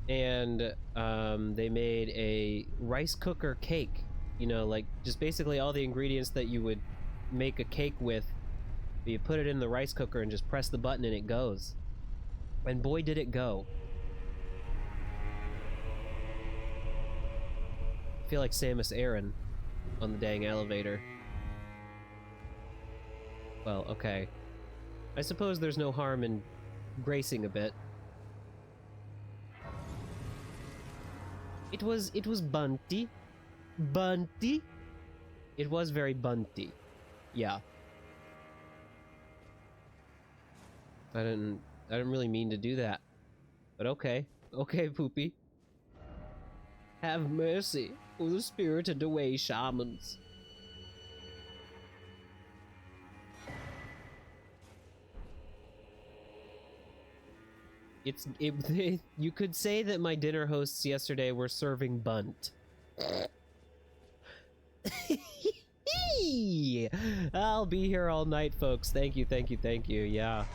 And they made a rice cooker cake. You know, like, just basically all the ingredients that you would make a cake with. You put it in the rice cooker and just press the button and it goes. And boy, did it go. I feel like Samus Aran on the dang elevator. Well, okay. I suppose there's no harm in gracing a bit. It was bunty. Bunty? It was very bunty. Yeah. I didn't really mean to do that. But okay. Okay, Poopy. Have mercy for the spirited away shamans. You could say that my dinner hosts yesterday were serving bunt. I'll be here all night, folks. Thank you, thank you, thank you. Yeah.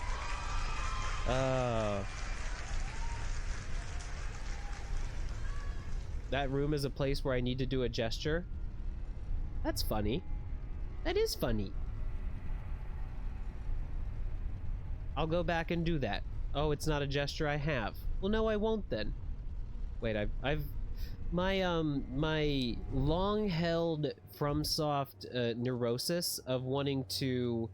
That room is a place where I need to do a gesture. That's funny. That is funny. I'll go back and do that. Oh, it's not a gesture I have. Well, no, I won't then. Wait, my long-held FromSoft neurosis of wanting to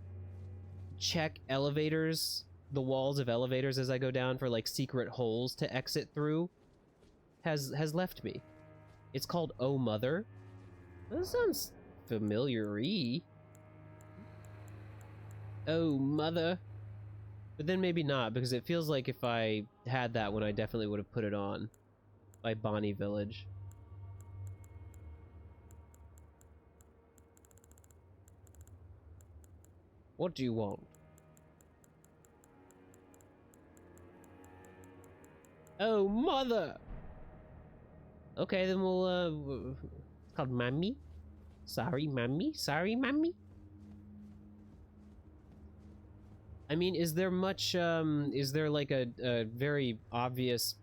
check elevators, the walls of elevators as I go down for, like, secret holes to exit through has left me. It's called Oh Mother. That sounds familiar-y. Oh Mother. But then maybe not, because it feels like if I had that one, I definitely would have put it on. By Bonnie Village. What do you want? Oh, mother! Okay, then we'll, it's called Mommy? Sorry, Mommy? Sorry, Mommy? I mean, is there much, is there like a very obvious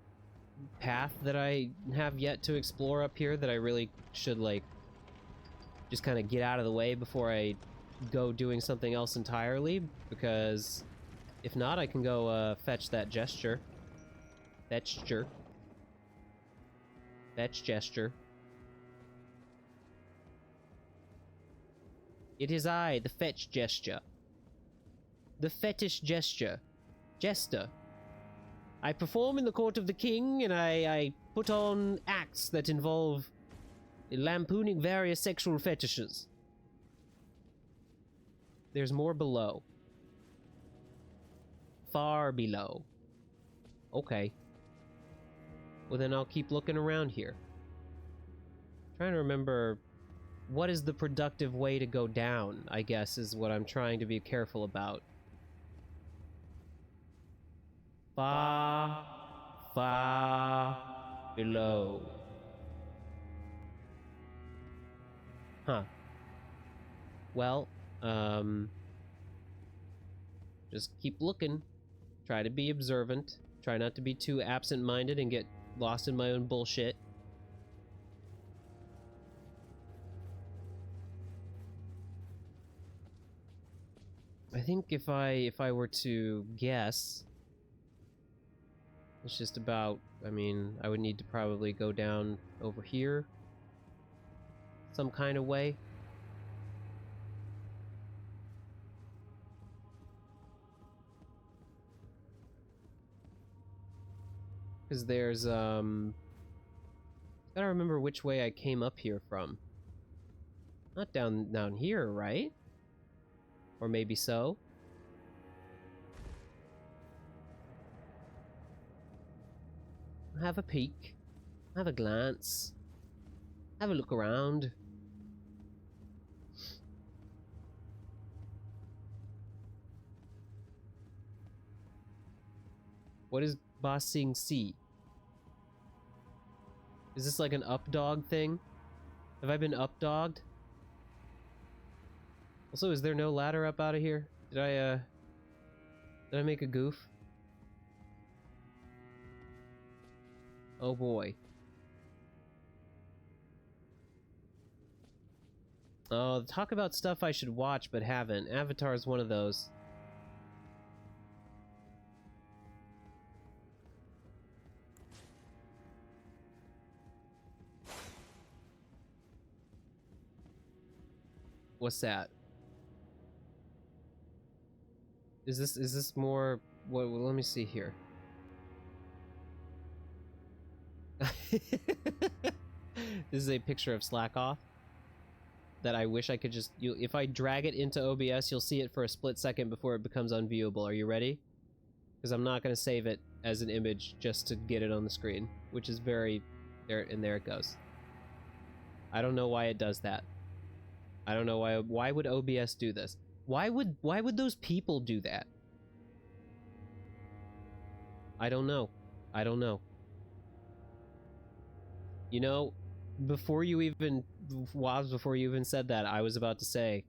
path that I have yet to explore up here that I really should, like, just kind of get out of the way before I go doing something else entirely? Because if not, I can go, fetch that gesture. Fetch-ture. Fetch gesture. It is I, the fetch gesture. The fetish gesture. Jester. I perform in the court of the king, and I put on acts that involve lampooning various sexual fetishes. There's more below. Far below. Okay. Well, then I'll keep looking around here. Trying to remember what is the productive way to go down, I guess, is what I'm trying to be careful about. Far, far below. Huh. Well, just keep looking. Try to be observant. Try not to be too absent-minded and get lost in my own bullshit. I think if I were to guess, it's just about, I mean, I would need to probably go down over here some kind of way. Because there's, gotta remember which way I came up here from. Not down here, right? Or maybe so. Have a peek. Have a glance. Have a look around. What is Bossing C? Is this like an up-dog thing? Have I been up-dogged? Also, is there no ladder up out of here? Did I make a goof? Oh boy. Oh, talk about stuff I should watch but haven't. Avatar is one of those. What's that? Is this more what, well, let me see here. This is a picture of Slack Off that I wish I could just if I drag it into OBS, you'll see it for a split second before it becomes unviewable. Are you ready? Because I'm not going to save it as an image just to get it on the screen, which is very there, and there it goes. I don't know why it does that. I don't know why would OBS do this? Why would those people do that? I don't know. I don't know. You know, before you even said that, I was about to say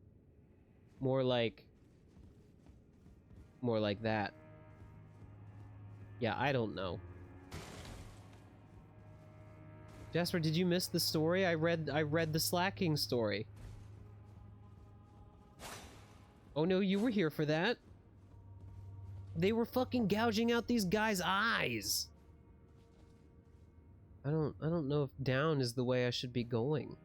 more like that. Yeah, I don't know. Jasper, did you miss the story? I read the slacking story. Oh no, you were here for that. They were fucking gouging out these guys' eyes. I don't know if down is the way I should be going.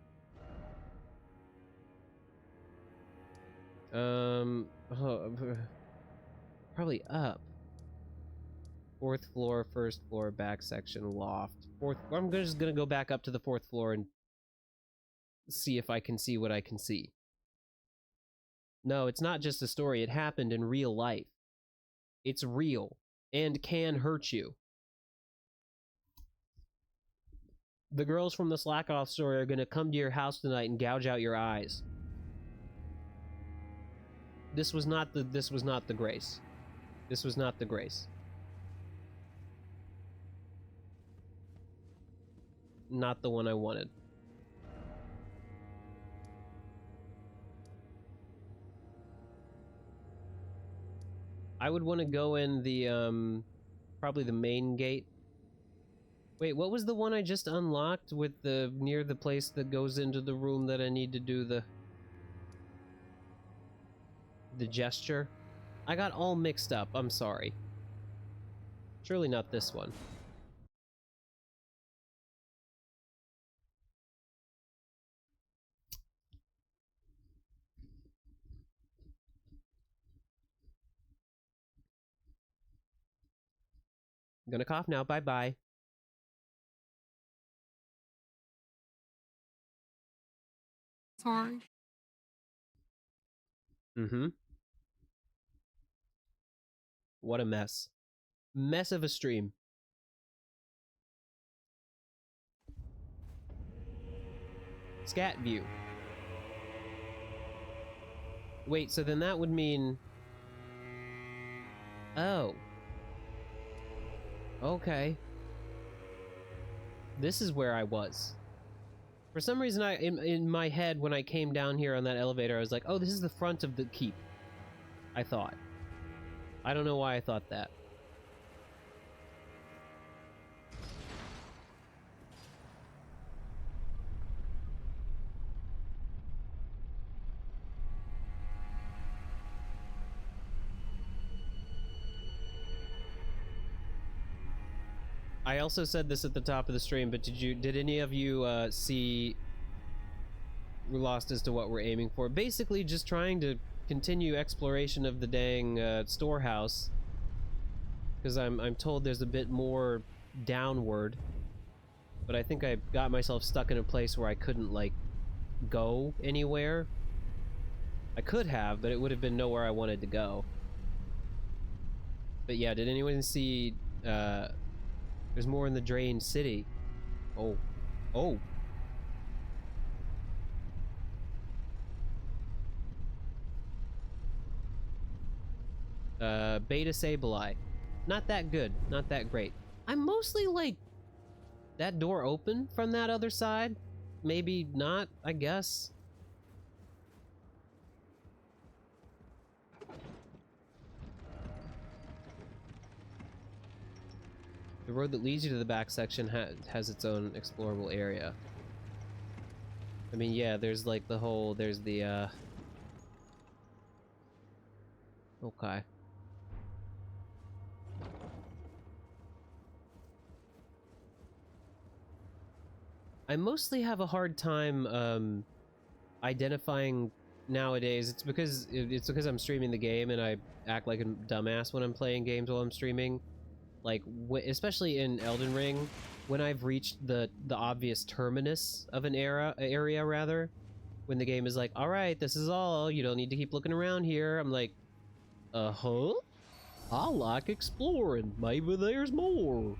Probably up. 4th floor, 1st floor, back section, loft. I'm just gonna go back up to the 4th floor and see if I can see what I can see. No, it's not just a story. It happened in real life. It's real and can hurt you. The girls from the Slack Off story are gonna come to your house tonight and gouge out your eyes. This was not the grace. This was not the grace. Not the one I wanted. I would want to go in the, probably the main gate. Wait, what was the one I just unlocked with the, near the place that goes into the room that I need to do the gesture? I got all mixed up, I'm sorry. Surely not this one. I'm gonna cough now, bye-bye. Sorry. Mm-hmm. What a mess. Mess of a stream. Scat view. Wait, so then that would mean... Oh. Okay. This is where I was. For some reason, in my head, when I came down here on that elevator, I was like, oh, this is the front of the keep. I thought. I don't know why I thought that. I also said this at the top of the stream, but did any of you see we're lost as to what we're aiming for? Basically just trying to continue exploration of the dang storehouse, because I'm told there's a bit more downward, but I think I got myself stuck in a place where I couldn't like go anywhere. I could have, but it would have been nowhere I wanted to go. But yeah, did anyone see there's more in the drained city? Oh. Oh. Beta Sableye. Not that good. Not that great. I'm mostly like... That door open from that other side? Maybe not, I guess. The road that leads you to the back section has its own explorable area. I mean, yeah, there's like the whole... There's the, Okay. I mostly have a hard time, identifying nowadays. It's because I'm streaming the game and I act like a dumbass when I'm playing games while I'm streaming. Like, especially in Elden Ring, when I've reached the obvious terminus of an area rather, when the game is like, all right, this is all, you don't need to keep looking around here. I'm like, uh-huh? I like exploring. Maybe there's more.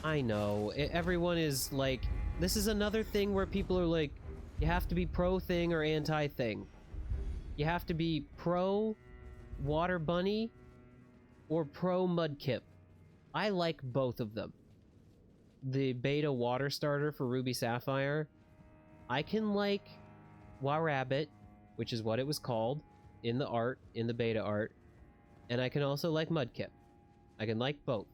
I know. Everyone is like, this is another thing where people are like, you have to be pro thing or anti thing. You have to be pro water bunny or pro mudkip. I like both of them. The beta water starter for Ruby Sapphire, I can like Rabbit, which is what it was called in the art, in the beta art, and I can also like mudkip. I can like both.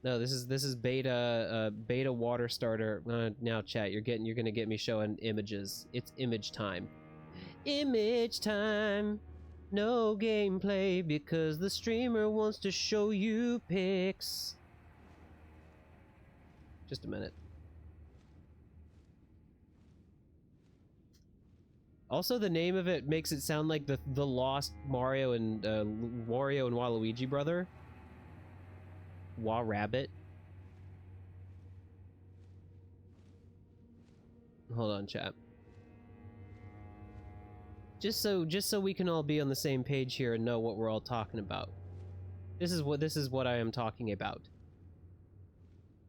No, this is beta beta water starter. Now chat, you're gonna get me showing images. It's image time. Image time. No gameplay because the streamer wants to show you pics. Just a minute. Also, the name of it makes it sound like the lost Mario and Waluigi brother. Rabbit. Hold on, chat. Just so we can all be on the same page here and know what we're all talking about. This is what I am talking about.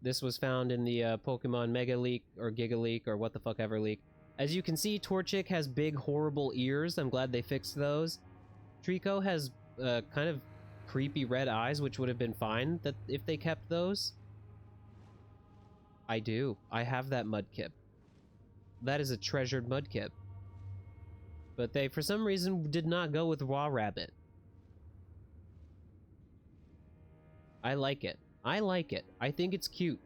This was found in the Pokemon Mega Leak or Giga Leak or what the fuck ever leak. As you can see, Torchic has big horrible ears. I'm glad they fixed those. Trico has kind of creepy red eyes, which would have been fine that if they kept those. I do. I have that mudkip. That is a treasured mudkip. But they, for some reason, did not go with raw rabbit. I like it. I like it. I think it's cute.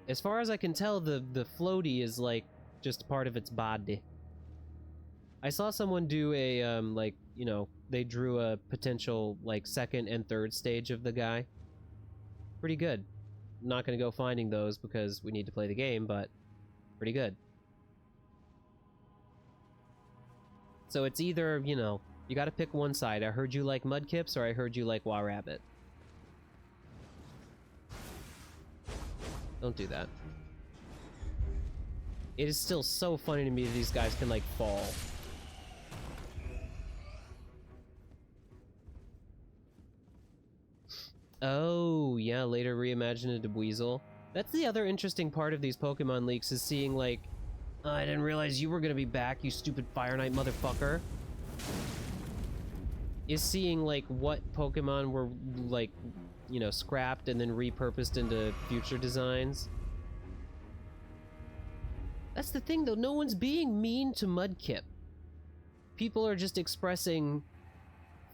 As far as I can tell, the floaty is, like, just part of its body. I saw someone do a, like, you know, they drew a potential, like, second and third stage of the guy. Pretty good. Not gonna go finding those because we need to play the game, but pretty good. So it's either, you know, you gotta pick one side. I heard you like Mudkips, or I heard you like Wa Rabbit. Don't do that. It is still so funny to me that these guys can, like, fall. Oh, yeah, later reimagined into Weasel. That's the other interesting part of these Pokemon leaks, is seeing, like, I didn't realize you were gonna be back, you stupid Fire Knight motherfucker. Is seeing, like, what Pokemon were, like, you know, scrapped and then repurposed into future designs. That's the thing, though. No one's being mean to Mudkip. People are just expressing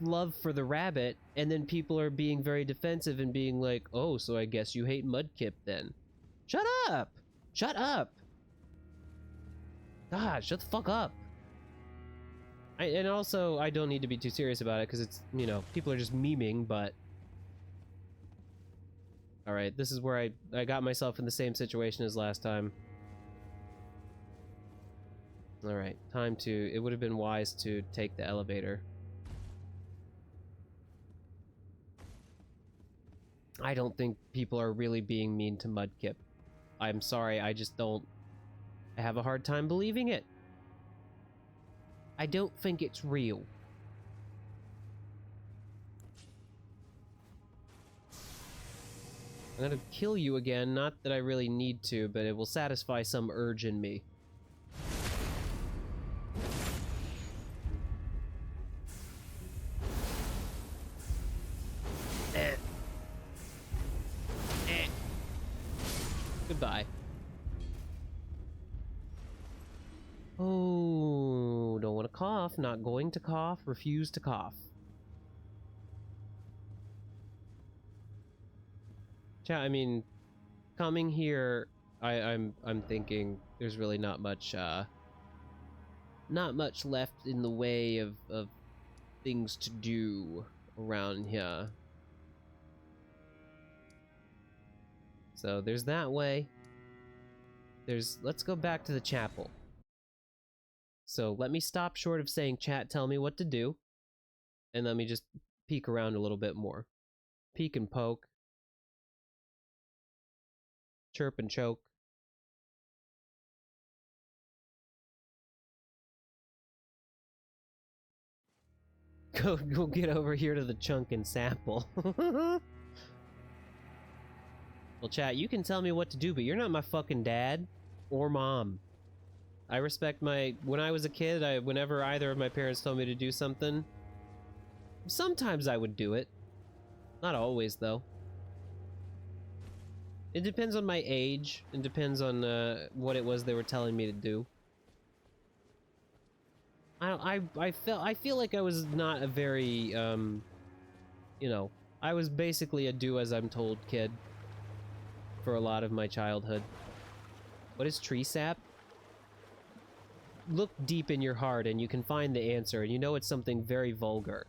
love for the rabbit, and then people are being very defensive and being like, oh, so I guess you hate Mudkip then. Shut up! Shut up! God, shut the fuck up. And also, I don't need to be too serious about it, because it's, you know, people are just memeing, but... Alright, this is where I got myself in the same situation as last time. Alright, time to... It would have been wise to take the elevator. I don't think people are really being mean to Mudkip. I'm sorry, I just don't... I have a hard time believing it. I don't think it's real. I'm gonna kill you again, not that I really need to, but it will satisfy some urge in me. Goodbye. Oh, don't want to cough, not going to cough, refuse to cough. Chat, I mean, coming here, I'm thinking there's really not much left in the way of things to do around here. So there's that way. Let's go back to the chapel. So let me stop short of saying, chat, tell me what to do. And let me just peek around a little bit more. Peek and poke. Chirp and choke. Go get over here to the chunk and sample. Well, chat, you can tell me what to do, but you're not my fucking dad or mom. I respect when I was a kid, whenever either of my parents told me to do something, sometimes I would do it. Not always, though. It depends on my age, and depends on what it was they were telling me to do. I feel like I was not a very, you know, I was basically a do-as-I'm-told kid for a lot of my childhood. What is tree sap? Look deep in your heart and you can find the answer, and you know it's something very vulgar.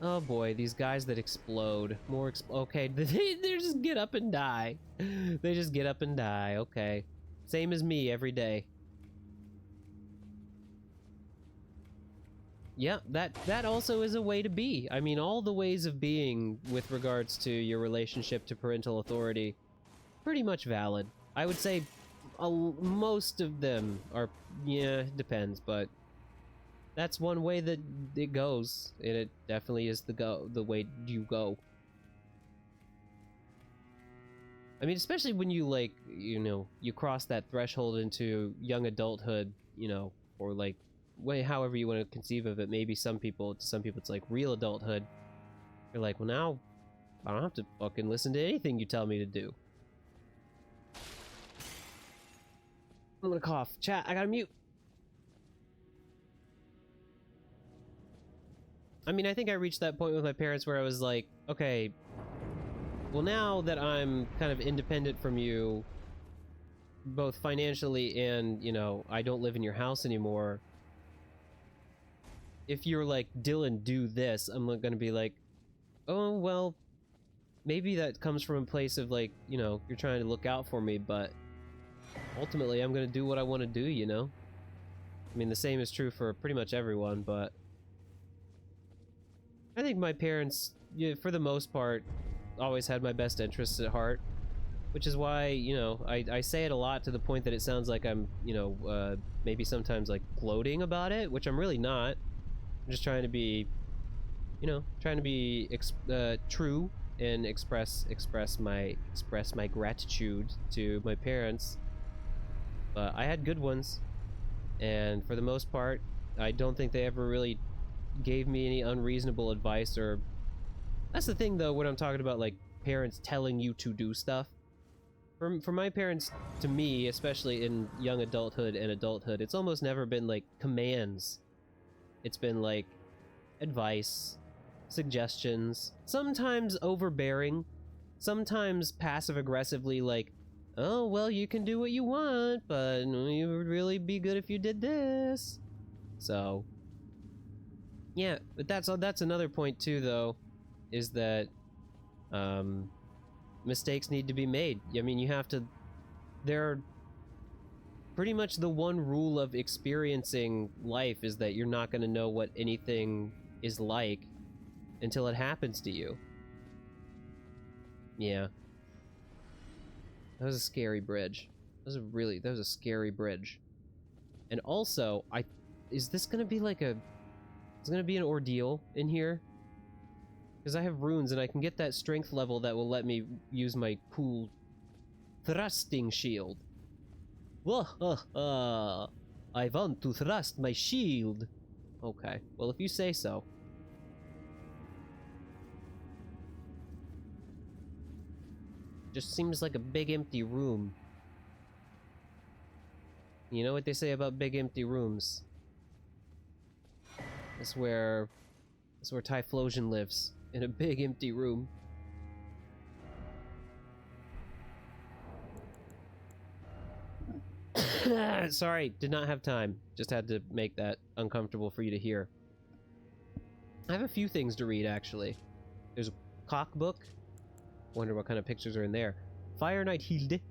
Oh boy, these guys that explode. Okay, they just get up and die. They just get up and die, okay. Same as me every day. Yeah, that also is a way to be. I mean, all the ways of being with regards to your relationship to parental authority, pretty much valid. I would say most of them are, yeah, depends, but that's one way that it goes, and it definitely is the way you go. I mean, especially when you, like, you know, you cross that threshold into young adulthood, you know, or like, however you want to conceive of it. Maybe to some people it's like real adulthood. You're like, well, I don't have to fucking listen to anything you tell me to do. I'm gonna cough. Chat, I gotta mute. I mean, I think I reached that point with my parents where I was like, okay, well, now that I'm kind of independent from you, both financially and, you know, I don't live in your house anymore, if you're like, Dylan, do this, I'm gonna be like, oh, well, maybe that comes from a place of like, you know, you're trying to look out for me, but ultimately I'm gonna do what I want to do, you know? I mean, the same is true for pretty much everyone, but I think my parents, yeah, for the most part, always had my best interests at heart, which is why, you know, I say it a lot to the point that it sounds like I'm, you know, maybe sometimes like gloating about it, which I'm really not. I'm just trying to be, you know, trying to be true and express my gratitude to my parents. But I had good ones, and for the most part, I don't think they ever really gave me any unreasonable advice. Or that's the thing though, when I'm talking about like parents telling you to do stuff, for my parents, to me, especially in young adulthood and adulthood, it's almost never been like commands. It's been like advice, suggestions, sometimes overbearing, sometimes passive aggressively, like, oh well, you can do what you want, but it would really be good if you did this. So yeah, but that's another point too, though, is that mistakes need to be made. I mean, you have to. They're pretty much the one rule of experiencing life is that you're not going to know what anything is like until it happens to you. Yeah. That was a scary bridge. That was a scary bridge. And also, is this going to be like a... It's gonna be an ordeal in here, because I have runes and I can get that strength level that will let me use my cool thrusting shield. I want to thrust my shield. Okay, well, if you say so. Just seems like a big empty room. You know what they say about big empty rooms? That's where Typhlosion lives, in a big empty room. Sorry, did not have time. Just had to make that uncomfortable for you to hear. I have a few things to read, actually. There's a cockbook. Wonder what kind of pictures are in there. Fire Knight Hilde.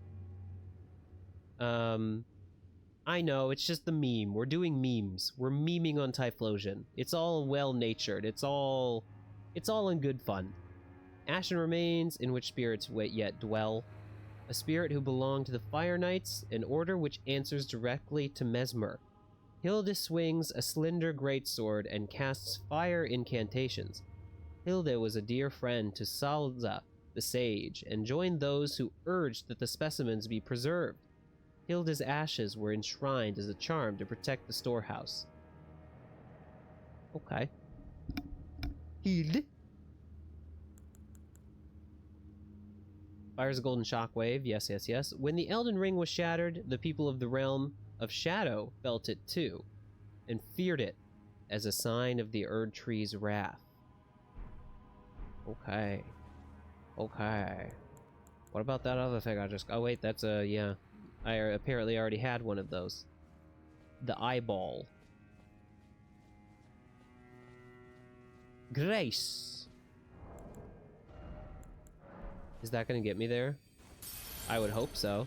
I know, it's just the meme. We're doing memes. We're memeing on Typhlosion. It's all well-natured. It's all in good fun. Ashen remains, in which spirits yet dwell. A spirit who belonged to the Fire Knights, an order which answers directly to Mesmer. Hilde swings a slender greatsword and casts fire incantations. Hilde was a dear friend to Salza, the sage, and joined those who urged that the specimens be preserved. Hilda's ashes were enshrined as a charm to protect the storehouse. Okay. Hilde. Fires a golden shockwave. Yes, yes, yes. When the Elden Ring was shattered, the people of the realm of Shadow felt it too, and feared it as a sign of the Erdtree's wrath. Okay. Okay. What about that other thing I just... Oh, wait, that's a... yeah. I apparently already had one of those. The eyeball. Grace. Is that gonna get me there? I would hope so.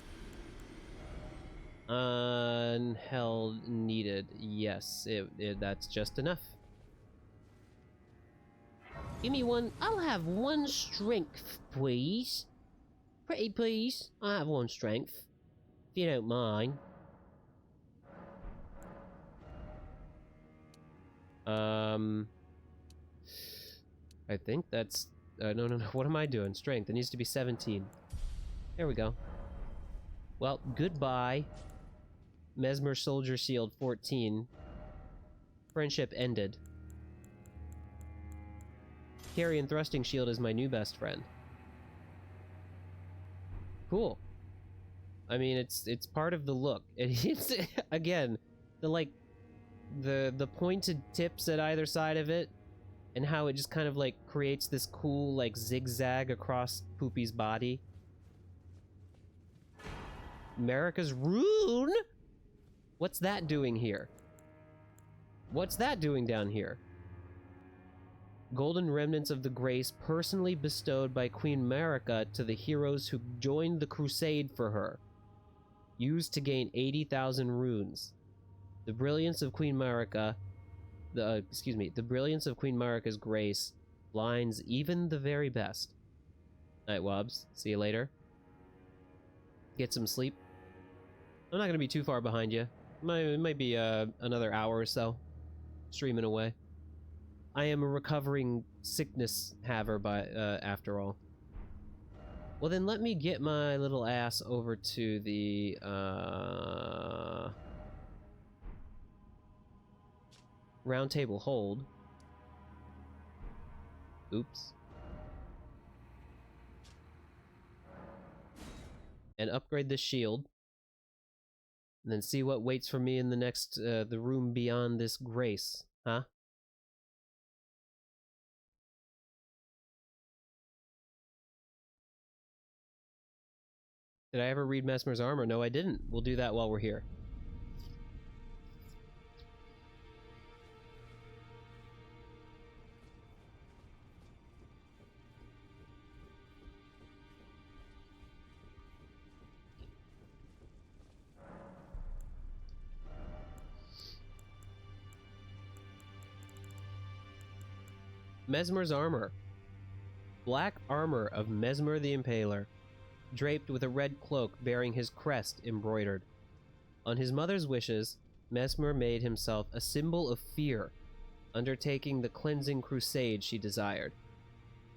Unheld needed. Yes, that's just enough. Give me one. I'll have one strength, please. Pretty please. I'll have one strength. If you don't mind. I think that's... no. What am I doing? Strength. It needs to be 17. There we go. Well, goodbye. Mesmer Soldier Shield 14. Friendship ended. Carrion Thrusting Shield is my new best friend. Cool. I mean, it's part of the look. It's again, the pointed tips at either side of it, and how it just kind of like creates this cool like zigzag across Poopy's body. America's Rune? What's that doing here? What's that doing down here? Golden remnants of the grace personally bestowed by Queen Marika to the heroes who joined the crusade for her. Used to gain 80,000 runes. The brilliance of Queen Marika... the brilliance of Queen Marika's grace blinds even the very best. Night, Wobbs. See you later. Get some sleep. I'm not going to be too far behind you. It might be another hour or so. Streaming away. I am a recovering sickness haver after all. Well then let me get my little ass over to the round table hold. Oops. And upgrade this shield. And then see what waits for me in the next, the room beyond this grace, huh? Did I ever read Mesmer's Armor? No, I didn't. We'll do that while we're here. Mesmer's Armor. Black armor of Mesmer the Impaler, draped with a red cloak bearing his crest embroidered. On his mother's wishes, Mesmer made himself a symbol of fear, undertaking the cleansing crusade she desired.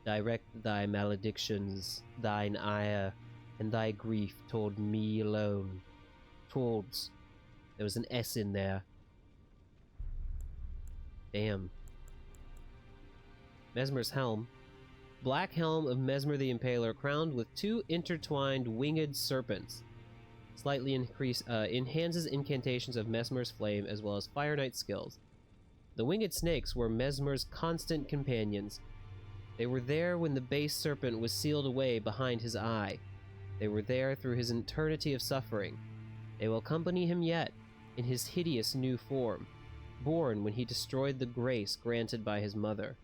Direct thy maledictions, thine ire, and thy grief toward me alone. Towards. There was an S in there. Damn. Mesmer's helm. Black helm of Mesmer the Impaler, crowned with two intertwined winged serpents. Slightly enhances incantations of Mesmer's flame as well as Fire Knight skills. The winged snakes were Mesmer's constant companions. They were there when the base serpent was sealed away behind his eye. They were there through his eternity of suffering. They will accompany him yet, in his hideous new form, born when he destroyed the grace granted by his mother.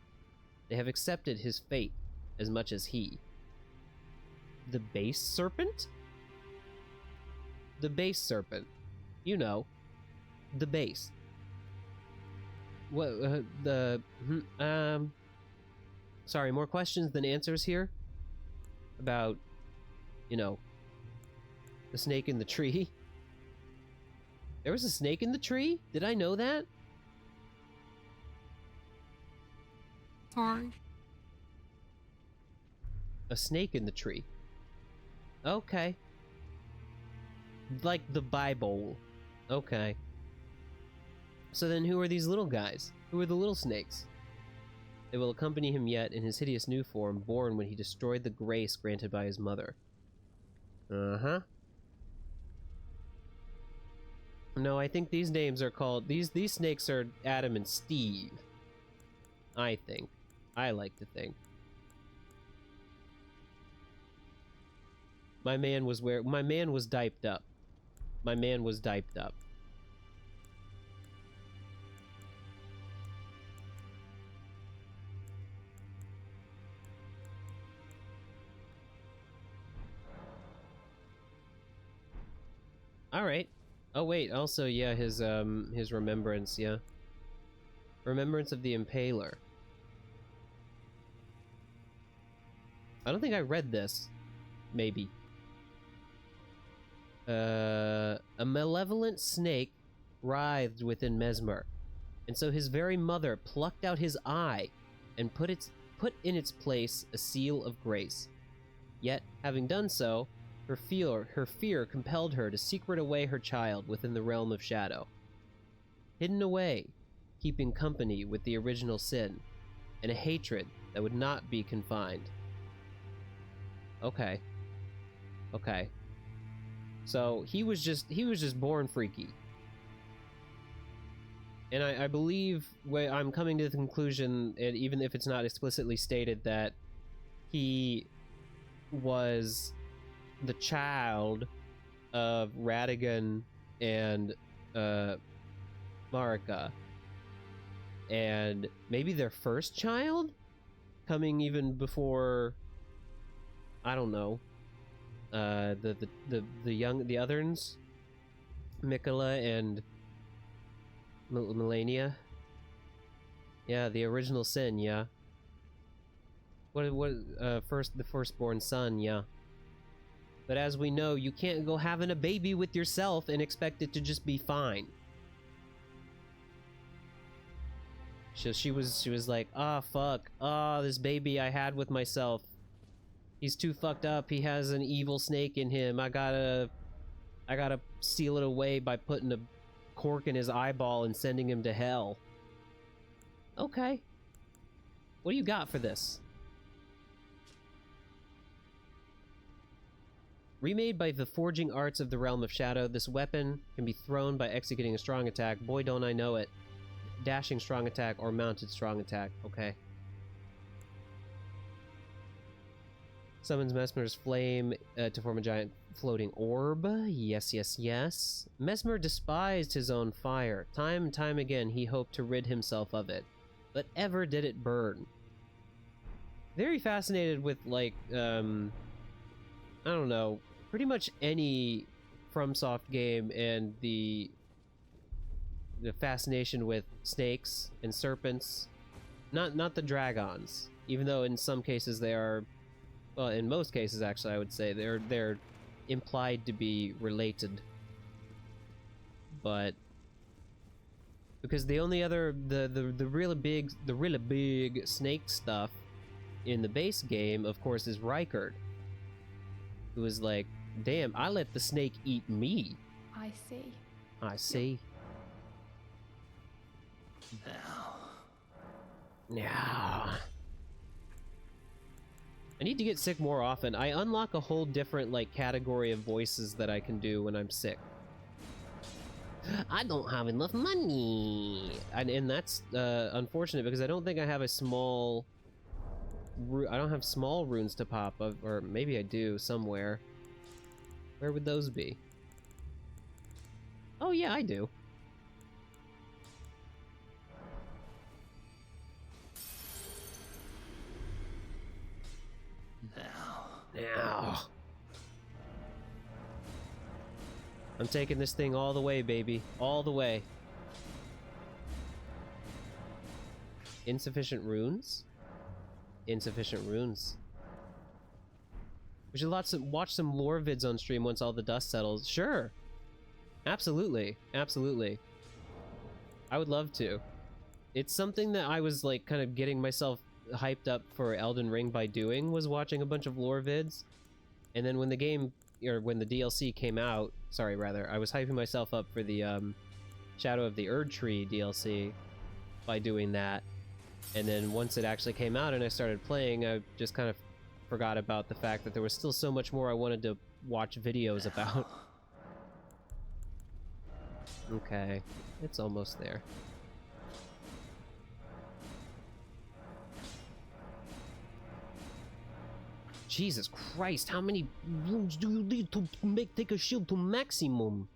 They have accepted his fate as much as he. The base serpent? The base serpent. You know. The base. What, sorry, more questions than answers here? About, you know, the snake in the tree? There was a snake in the tree? Did I know that? Sorry. A snake in the tree. Okay. Like the Bible. Okay. So then who are these little guys? Who are the little snakes? They will accompany him yet in his hideous new form, born when he destroyed the grace granted by his mother. Uh-huh. No, I think these names are called... These snakes are Adam and Steve. I think. I like to think. My man was diped up. My man was diped up. Alright. Oh wait, also yeah, his remembrance, yeah. Remembrance of the Impaler. I don't think I read this. Maybe. A malevolent snake writhed within Mesmer, and so his very mother plucked out his eye and put in its place a seal of grace. Yet, having done so, her fear compelled her to secret away her child within the realm of shadow. Hidden away, keeping company with the original sin, and a hatred That would not be confined. Okay. Okay. So he was just born freaky. And I believe I'm coming to the conclusion, and even if it's not explicitly stated, that he was the child of Radigan and Marika. And maybe their first child? Coming even before, I don't know, the others, Mikola and Melania. Yeah, the original sin. Yeah. The firstborn son. Yeah. But as we know, you can't go having a baby with yourself and expect it to just be fine. So she was like, ah, fuck. Ah, this baby I had with myself. He's too fucked up. He has an evil snake in him. I gotta seal it away by putting a cork in his eyeball and sending him to hell. Okay. What do you got for this? Remade by the forging arts of the Realm of Shadow, this weapon can be thrown by executing a strong attack. Boy, don't I know it. Dashing strong attack or mounted strong attack. Okay. Summons Mesmer's flame to form a giant floating orb. Yes, yes, yes. Mesmer despised his own fire. Time and time again he hoped to rid himself of it. But ever did it burn. Very fascinated with, like, I don't know, pretty much any FromSoft game and the fascination with snakes and serpents. Not the dragons, even though in some cases they are, well, in most cases actually I would say they're implied to be related. But because the only other the really big snake stuff in the base game, of course, is Rykard, who is like, damn, I let the snake eat me. I see. I see. Now. I need to get sick more often. I unlock a whole different, like, category of voices that I can do when I'm sick. I don't have enough money. And that's unfortunate, because I don't think I have a small... I don't have small runes to pop, or maybe I do somewhere. Where would those be? Oh yeah, I do. Now. I'm taking this thing all the way, baby. All the way. Insufficient runes? Insufficient runes. We should watch some lore vids on stream once all the dust settles. Sure. Absolutely. Absolutely. I would love to. It's something that I was, like, kind of getting myself hyped up for Elden Ring by doing, was watching a bunch of lore vids. And then when the game, or when the DLC came out, I was hyping myself up for the Shadow of the Erdtree DLC by doing that. And then once it actually came out and I started playing, I just kind of forgot about the fact that there was still so much more I wanted to watch videos about. Okay, it's almost there. Jesus Christ, how many runes do you need to take a shield to maximum?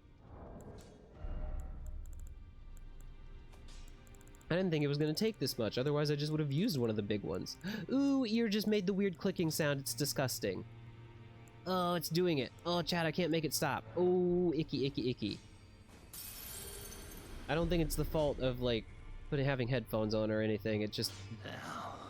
I didn't think it was going to take this much, otherwise I just would have used one of the big ones. Ooh, ear just made the weird clicking sound, it's disgusting. Oh, it's doing it. Oh, Chad, I can't make it stop. Oh, icky, icky, icky. I don't think it's the fault of, like, having headphones on or anything, it just...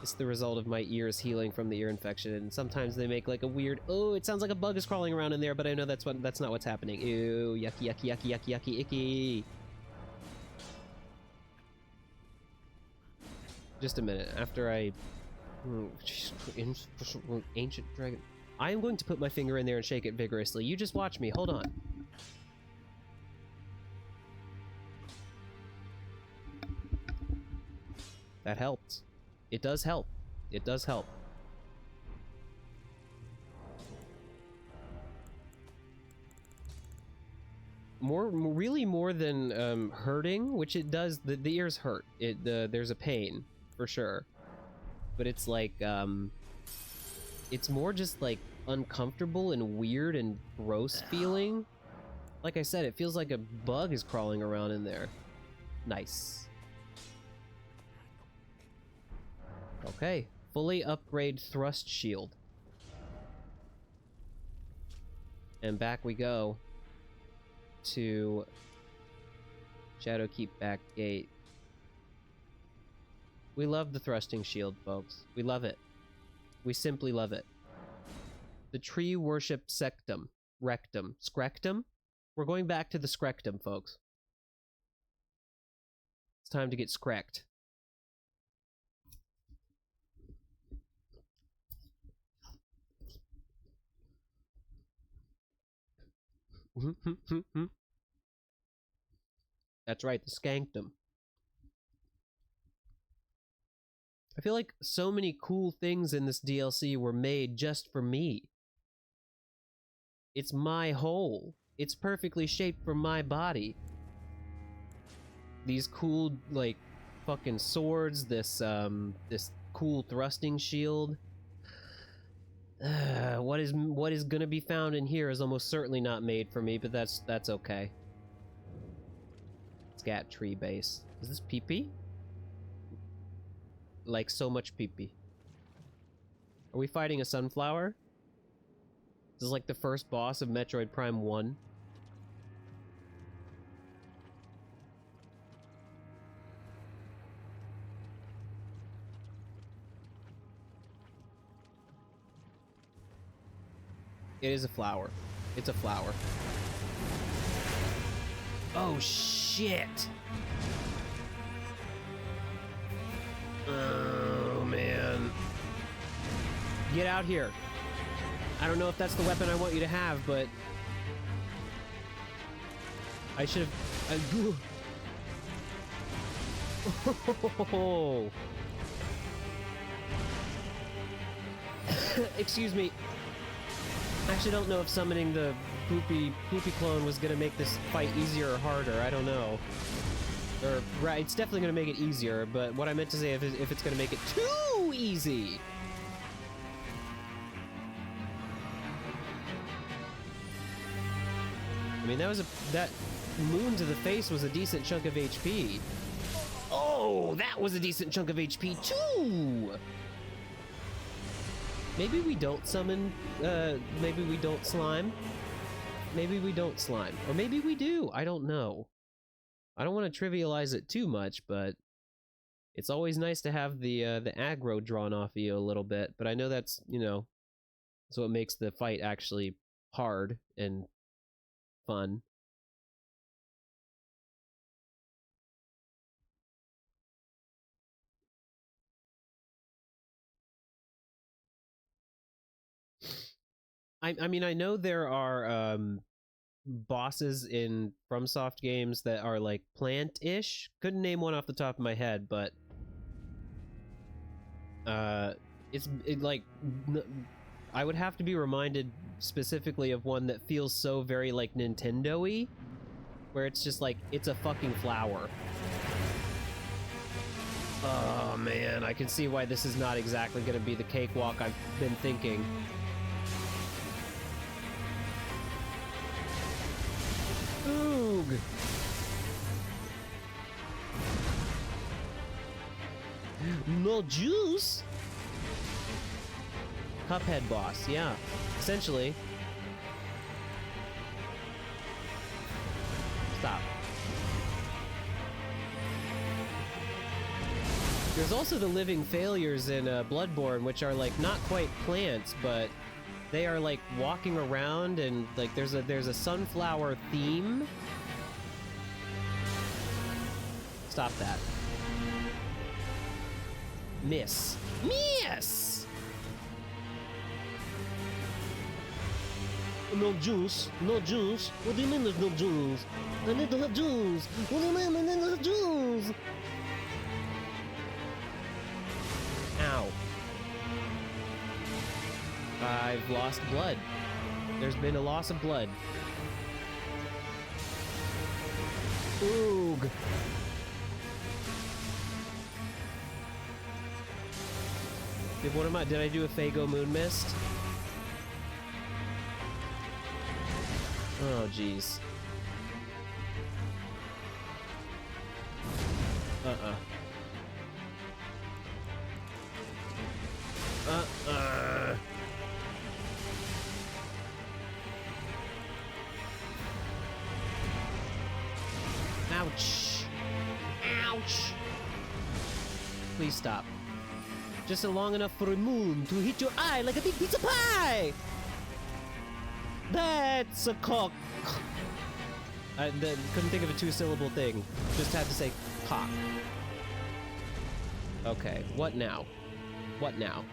It's the result of my ears healing from the ear infection, and sometimes they make, like, a weird... Oh, it sounds like a bug is crawling around in there, but I know that's not what's happening. Ew, yucky, yucky, yucky, yucky, yucky, icky. Just a minute, after I... Ancient dragon... I am going to put my finger in there and shake it vigorously. You just watch me, hold on. That helped. It does help. It does help. Really more than hurting, which it does. The ears hurt. There's a pain for sure, but it's like it's more just like uncomfortable and weird and gross feeling. Like I said, it feels like a bug is crawling around in there. Nice. Okay, fully upgrade thrust shield, and back we go to Shadowkeep back gate. We love the thrusting shield, folks. We love it. We simply love it. The tree worship rectum. Screctum? We're going back to the screctum, folks. It's time to get screcked. That's right, the skankdom. I feel like so many cool things in this DLC were made just for me. It's my hole. It's perfectly shaped for my body. These cool, like, fucking swords, this cool thrusting shield. What is gonna be found in here is almost certainly not made for me, but that's okay. Scat tree base. Is this pee-pee? Like so much pee-pee. Are we fighting a sunflower? This is like the first boss of Metroid Prime 1. It is a flower. It's a flower. Oh, shit! Oh, man. Get out here. I don't know if that's the weapon I want you to have, but... I should have... Oh. Excuse me. I actually don't know if summoning the poopy clone was gonna make this fight easier or harder. I don't know. Or, right, it's definitely gonna make it easier, but what I meant to say if it's gonna make it too easy. I mean, that moon to the face was a decent chunk of HP. Oh, that was a decent chunk of HP too! Maybe we don't summon, maybe we don't slime. Maybe we don't slime. Or maybe we do, I don't know. I don't want to trivialize it too much, but it's always nice to have the aggro drawn off of you a little bit, but I know that's, you know, that's what makes the fight actually hard and fun. I mean, I know there are bosses in FromSoft games that are like plant-ish. Couldn't name one off the top of my head, but I would have to be reminded specifically of one that feels so very like Nintendo-y, where it's just like, it's a fucking flower. Oh man, I can see why this is not exactly gonna be the cakewalk I've been thinking. Oog! No juice? Cuphead boss, yeah. Essentially. Stop. There's also the living failures in Bloodborne, which are like not quite plants, but they are like walking around, and like there's a sunflower theme. Stop that. Miss. Miss! No juice. No juice. What do you mean there's no juice? I need to have juice. What do you mean I need to have juice? Ow. I've lost blood. There's been a loss of blood. Oog. Did I do a Fago Moon Mist? Oh, jeez. Uh-uh. Ouch. Ouch. Please stop. Just long enough for a moon to hit your eye like a big pizza pie! That's a cock. I couldn't think of a two-syllable thing. Just had to say cock. Okay, what now? What now?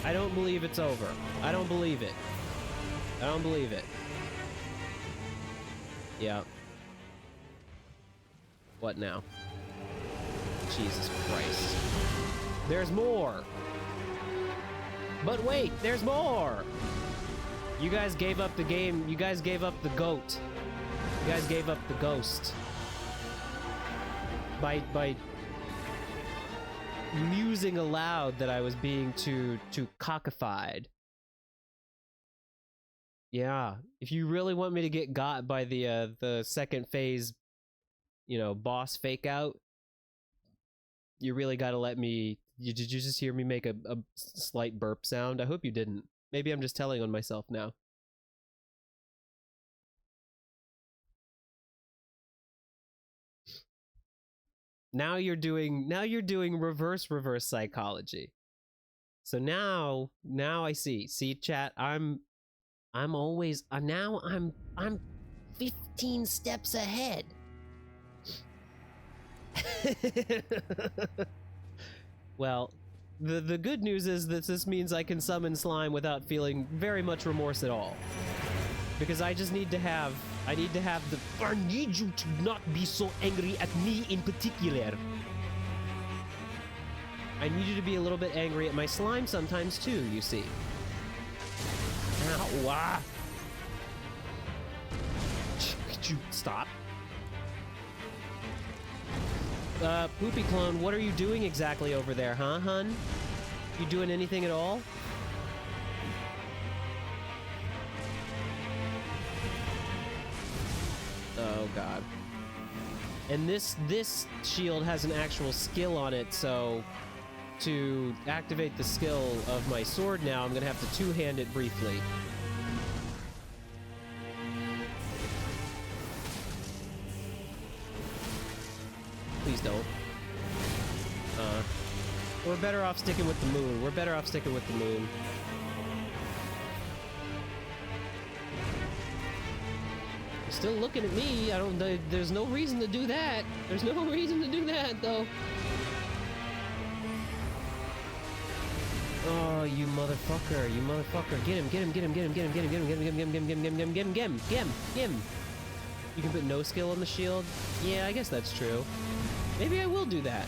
I don't believe it's over. I don't believe it. I don't believe it. Yeah. What now? Jesus Christ. There's more! But wait, there's more! You guys gave up the game. You guys gave up the goat. You guys gave up the ghost. By musing aloud that I was being too cockified. Yeah, if you really want me to get got by the second phase, you know, boss fake out, you really gotta let me. Did you just hear me make a slight burp sound? I hope you didn't. Maybe I'm just telling on myself now. Now you're doing reverse psychology. So now I see. See, chat, I'm always now I'm 15 steps ahead. Well, the good news is that this means I can summon slime without feeling very much remorse at all. Because I just need to have I need you to not be so angry at me in particular. I need you to be a little bit angry at my slime sometimes too, you see. Ow, ah. Could you stop? Poopy Clone, what are you doing exactly over there, huh, hun? You doing anything at all? Oh, God. And this shield has an actual skill on it, so to activate the skill of my sword now, I'm gonna have to two-hand it briefly. Please don't. We're better off sticking with the moon. We're better off sticking with the moon. You're still looking at me. There's no reason to do that. There's no reason to do that, though. Oh, you motherfucker. You motherfucker. Get him, get him, get him, get him, get him, get him, get him, get him, get him, get him, get him, get him, get him, get him, get him, get him. You can put no skill on the shield? Yeah, I guess that's true. Maybe I will do that.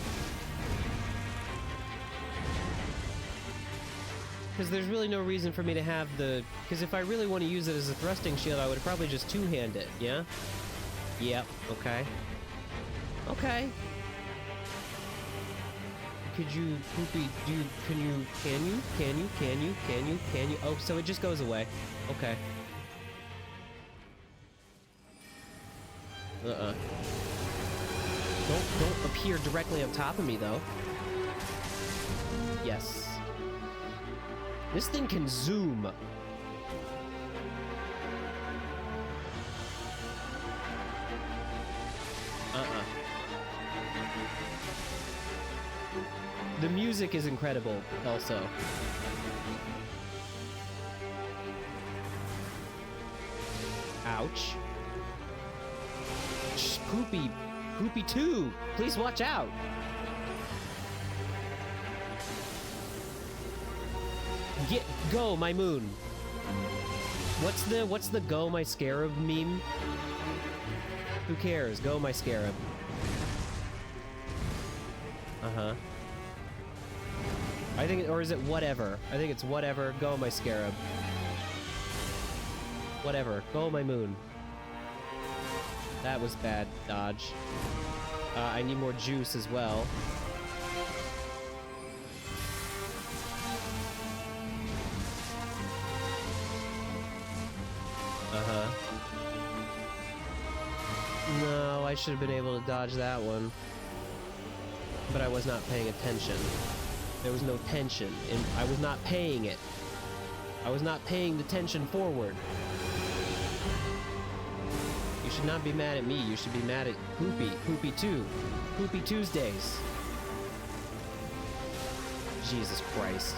Because there's really no reason for me to have the... Because if I really want to use it as a thrusting shield, I would probably just two-hand it, yeah? Yep, okay. Okay. Could you, Poopy, can you? Oh, so it just goes away. Okay. Don't appear directly on top of me, though. Yes. This thing can zoom. The music is incredible, also. Ouch. Shh, Poopy 2, please watch out. Go, my moon. What's the go, my scarab meme? Who cares? Go, my scarab. Uh-huh. I think, or is it whatever? I think it's whatever. Go, my scarab. Whatever. Go, my moon. That was bad dodge. I need more juice as well. Uh-huh. No, I should have been able to dodge that one. But I was not paying attention. There was no tension, and I was not paying it. I was not paying the tension forward. You should not be mad at me. You should be mad at Poopy. Poopy 2. Poopy Tuesdays. Jesus Christ.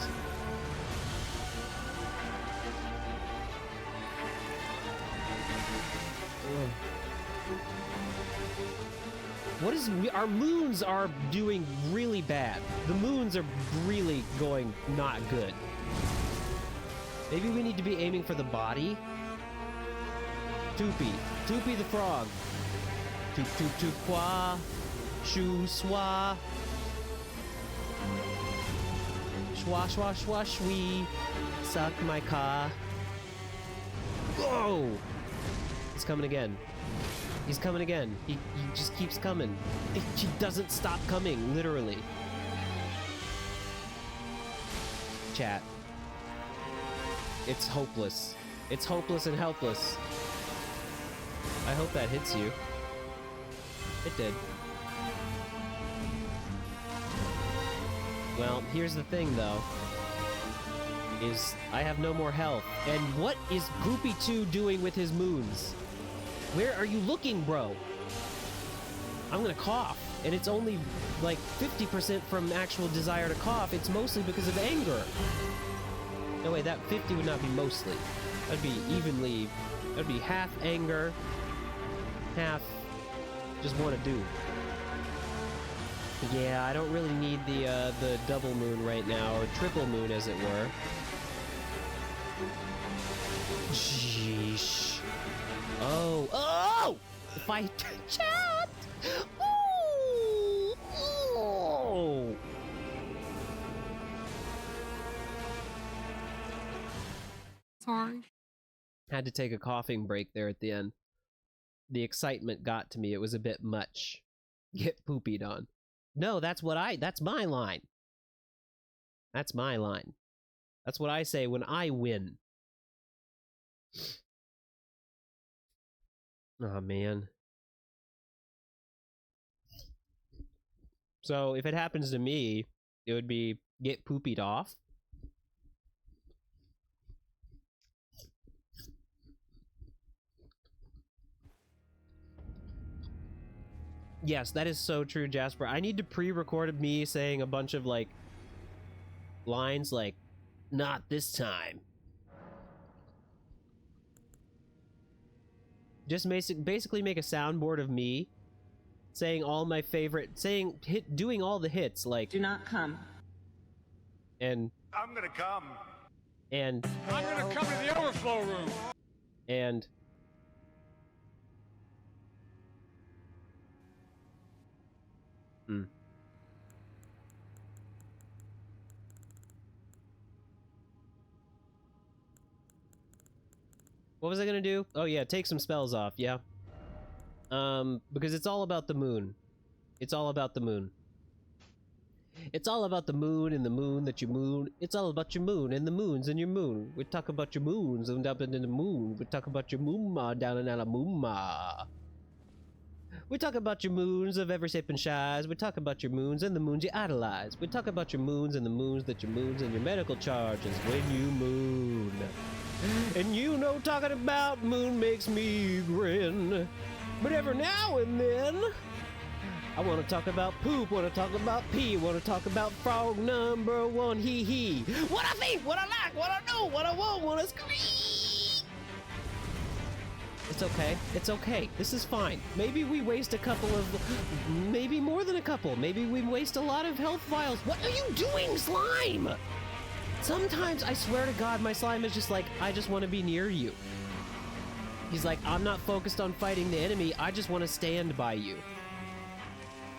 Ugh. What is... Our moons are doing really bad. The moons are really going not good. Maybe we need to be aiming for the body? Toopy. Toopy the frog. Toop toop toop qua. Shoo swa. Schwa schwa schwa shwee. Suck my car. Whoa! He's coming again. He's coming again. He just keeps coming. He doesn't stop coming, literally. Chat. It's hopeless. It's hopeless and helpless. I hope that hits you. It did. Well, here's the thing, though. Is I have no more health. And what is Poopy 2 doing with his moons? Where are you looking, bro? I'm gonna cough. And it's only, like, 50% from actual desire to cough. It's mostly because of anger. No, wait, that 50 would not be mostly. That'd be evenly... That'd be half anger, half just want to do. Yeah, I don't really need the double moon right now, or triple moon as it were. Jeesh. Oh, oh! If I chat! Ooh! Oh! Sorry. Had to take a coughing break there at the end. The excitement got to me. It was a bit much. Get poopied on. No, that's my line. That's my line. That's what I say when I win. Oh, man. So, if it happens to me, it would be get poopied off. Yes, that is so true, Jasper. I need to pre-record me saying a bunch of, like, lines like, not this time. Just basically make a soundboard of me saying all my favorite, doing all the hits, like... Do not come. And... I'm gonna come. And... I'm gonna come to the overflow room. And... What was I gonna do? Oh yeah, take some spells off, yeah. Because it's all about the moon. It's all about the moon. It's all about the moon and the moon that you moon. It's all about your moon and the moons and your moon. We talk about your moons and up in the moon. We talk about your moonma down in Alamuma. We talk about your moons of every shape and size. We talk about your moons and the moons you idolize. We talk about your moons and the moons that your moons and your medical charges when you moon. And you know talking about moon makes me grin. But every now and then, I want to talk about poop, want to talk about pee, want to talk about frog number one, hee hee. What I think, what I like, what I know, what I want to scream. It's okay, it's okay, this is fine. Maybe we waste a couple of, maybe more than a couple. Maybe we waste a lot of health vials. What are you doing, slime? Sometimes, I swear to God, my slime is just like, I just want to be near you. He's like, I'm not focused on fighting the enemy, I just want to stand by you.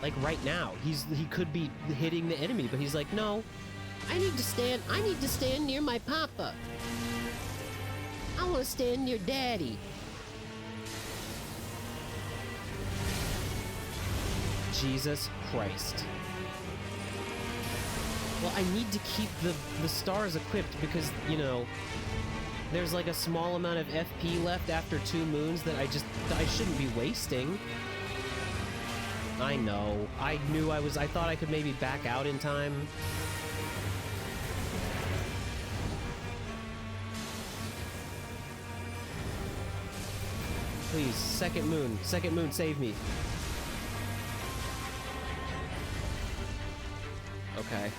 Like right now, he could be hitting the enemy, but he's like, no, I need to stand near my papa. I want to stand near daddy. Jesus Christ. Well, I need to keep the stars equipped because, you know, there's like a small amount of FP left after 2 moons that I shouldn't be wasting. I know. I thought I could maybe back out in time. Please, second moon, save me. Okay.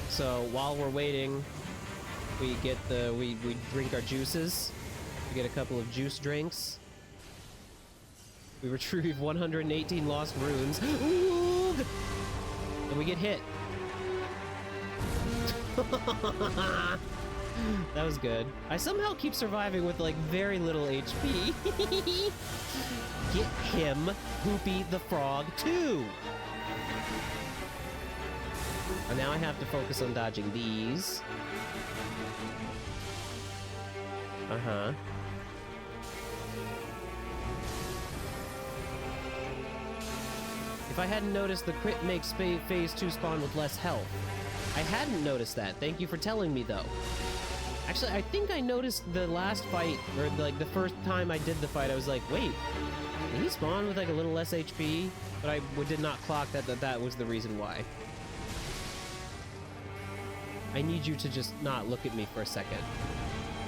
So while we're waiting, we get we drink our juices. We get a couple of juice drinks. We retrieve 118 lost runes. Ooh! And we get hit. That was good. I somehow keep surviving with like very little HP. Get him, Poopy the Frog, too. And now I have to focus on dodging these. Uh-huh. If I hadn't noticed, the crit makes phase 2 spawn with less health. I hadn't noticed that. Thank you for telling me, though. Actually, I think I noticed the last fight, or like the first time I did the fight, I was like, wait, did he spawn with like a little less HP? But I did not clock that was the reason why. I need you to just not look at me for a second.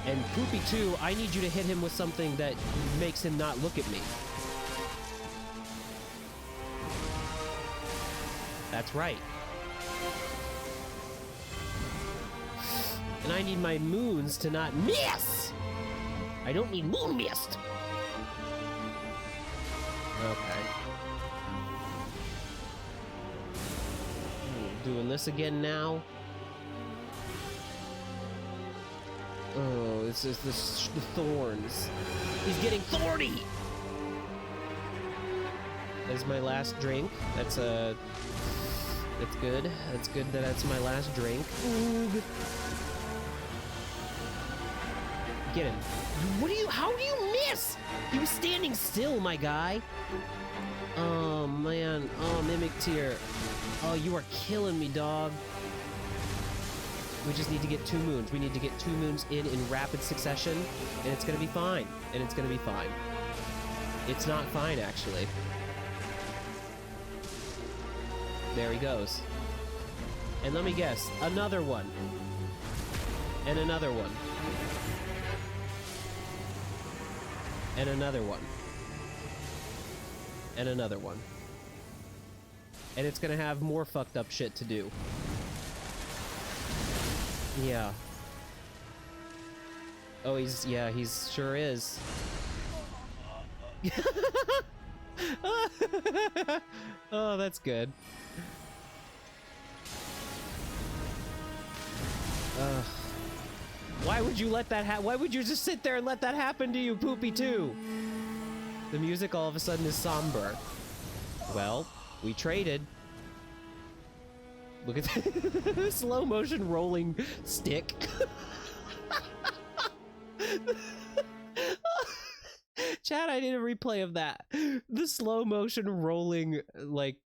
And Poopy 2, I need you to hit him with something that makes him not look at me. That's right. And I need my moons to not miss! I don't need moon mist! Okay. Doing this again now. Oh, it's just the thorns. He's getting thorny! That's my last drink. That's good. That's good that that's my last drink. Oog. Get him. How do you miss? He was standing still, my guy. Oh, man. Oh, Mimic Tear. Oh, you are killing me, dog. We just need to get 2 moons. We need to get 2 moons in rapid succession, and it's gonna be fine. And it's gonna be fine. It's not fine, actually. There he goes. And let me guess, another one. And another one. And another one. And another one. And it's gonna have more fucked up shit to do. Yeah. Oh, he sure is. Oh, that's good. Why would you let that why would you just sit there and let that happen to you, Poopy 2? The music all of a sudden is somber. Well, we traded. Look at the slow motion rolling stick. Chat, I need a replay of that. The slow motion rolling, like,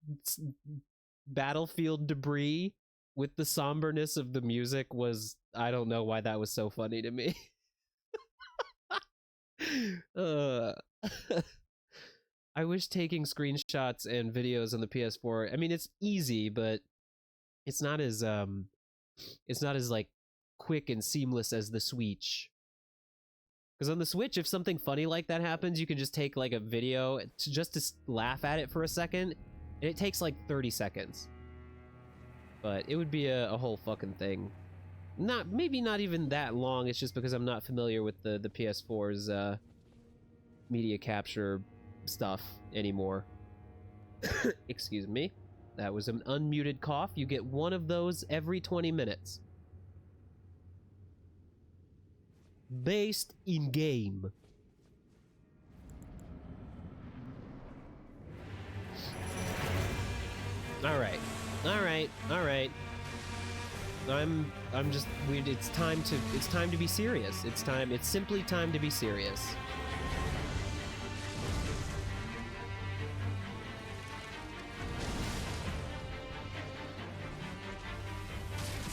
battlefield debris with the somberness of the music was, I don't know why that was so funny to me. I wish taking screenshots and videos on the PS4, I mean, it's easy, but it's not as like quick and seamless as the Switch. Because on the Switch, if something funny like that happens, you can just take like a video just to laugh at it for a second, and it takes like 30 seconds. But it would be a whole fucking thing. Maybe not even that long, it's just because I'm not familiar with the PS4's media capture stuff anymore. Excuse me. That was an unmuted cough. You get one of those every 20 minutes. Based in game. Alright. Alright, alright. I'm just it's time to be serious. It's simply time to be serious.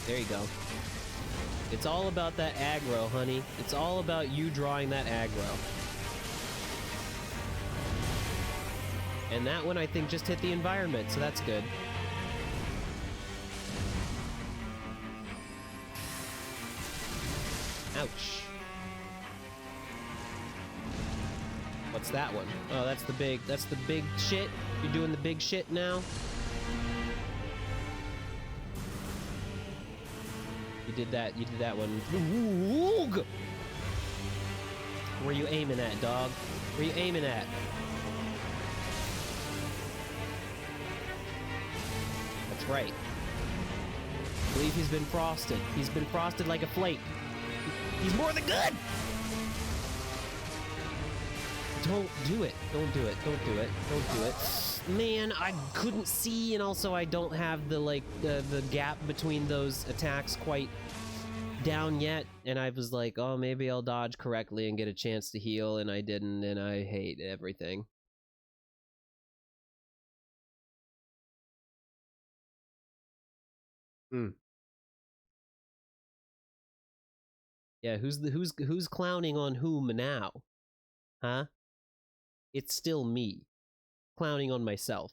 There you go. It's all about that aggro, honey. It's all about you drawing that aggro. And that one, I think, just hit the environment, so that's good. Ouch. What's that one? Oh, that's the big shit? You're doing the big shit now? You did that one. Where you aiming at, dog? Where you aiming at? That's right. I believe he's been frosted. He's been frosted like a flake. He's more than good! Don't do it. Don't do it. Don't do it. Don't do it. Man, I couldn't see, and also I don't have the, like, the gap between those attacks quite down yet, and I was like, oh, maybe I'll dodge correctly and get a chance to heal, and I didn't, and I hate everything. Yeah, who's clowning on whom now? Huh? It's still me. Clowning on myself.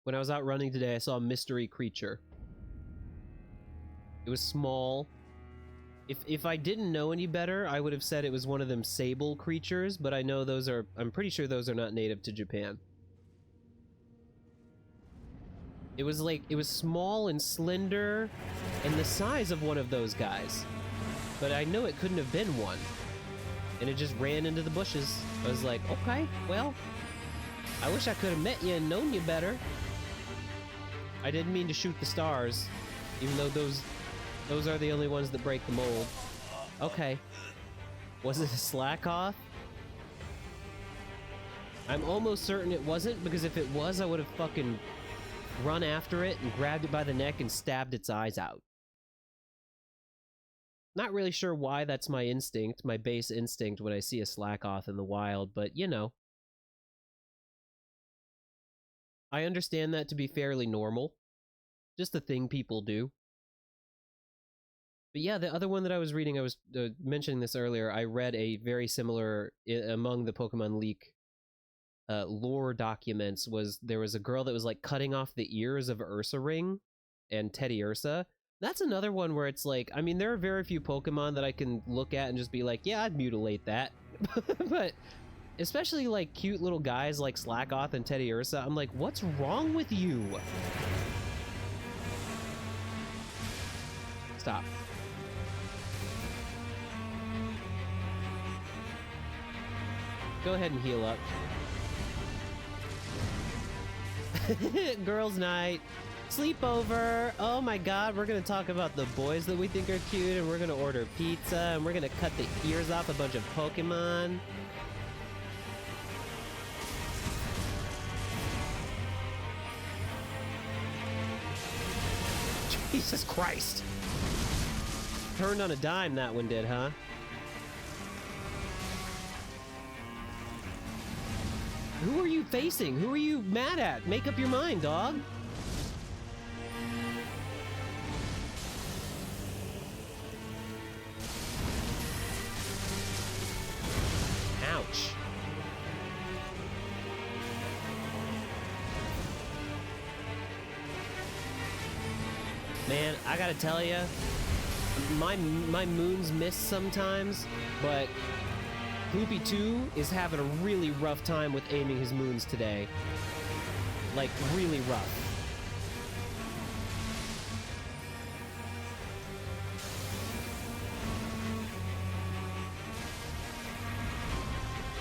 When I was out running today, I saw a mystery creature. It was small. If I didn't know any better, I would have said it was one of them sable creatures, but I know those are... I'm pretty sure those are not native to Japan. It was like... It was small and slender, and the size of one of those guys. But I know it couldn't have been one. And it just ran into the bushes. I was like, okay, well... I wish I could have met you and known you better. I didn't mean to shoot the stars, even though those are the only ones that break the mold. Okay. Was it a Slackoth? I'm almost certain it wasn't, because if it was, I would have fucking run after it and grabbed it by the neck and stabbed its eyes out. Not really sure why that's my instinct, my base instinct when I see a Slackoth in the wild, but you know. I understand that to be fairly normal. Just a thing people do. But yeah, the other one that I was reading, I was mentioning this earlier, I read a very similar, among the Pokemon Leak lore documents, there was a girl that was like cutting off the ears of Ursaring and Teddy Ursa. That's another one where it's like, I mean, there are very few Pokemon that I can look at and just be like, yeah, I'd mutilate that. But... especially, like, cute little guys like Slackoth and Teddy Ursa, I'm like, what's wrong with you? Stop. Go ahead and heal up. Girls' night. Sleepover. Oh my god, we're gonna talk about the boys that we think are cute, and we're gonna order pizza, and we're gonna cut the ears off a bunch of Pokemon. Jesus Christ. Turned on a dime, that one did, huh? Who are you facing? Who are you mad at? Make up your mind, dog. Ouch. Man, I gotta tell you, my moons miss sometimes, but Poopy 2 is having a really rough time with aiming his moons today. Like, really rough.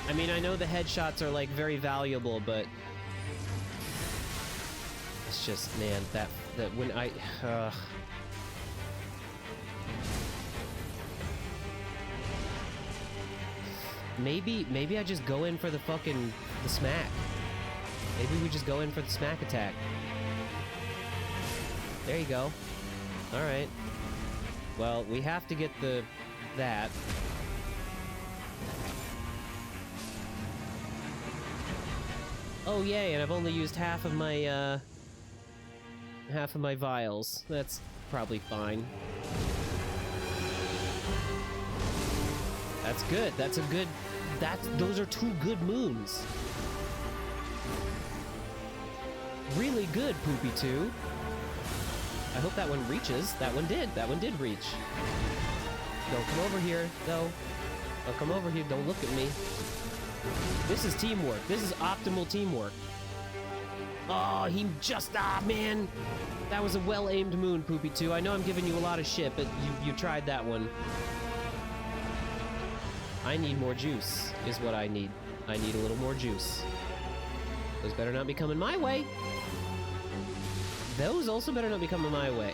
I mean, I know the headshots are, like, very valuable, but... it's just, man, that when I... Maybe I just go in for the smack. Maybe we just go in for the smack attack. There you go. Alright. Well, we have to get that. Oh yay, and I've only used half of my vials. That's probably fine. That's good. Those are 2 good moons. Really good, Poopy 2. I hope that one reaches. That one did. That one did reach. Don't come over here, though. Don't come over here. Don't look at me. This is teamwork. This is optimal teamwork. Oh, man. That was a well-aimed moon, Poopy 2. I know I'm giving you a lot of shit, but you tried that one. I need more juice, is what I need. I need a little more juice. Those better not be coming my way. Those also better not be coming my way.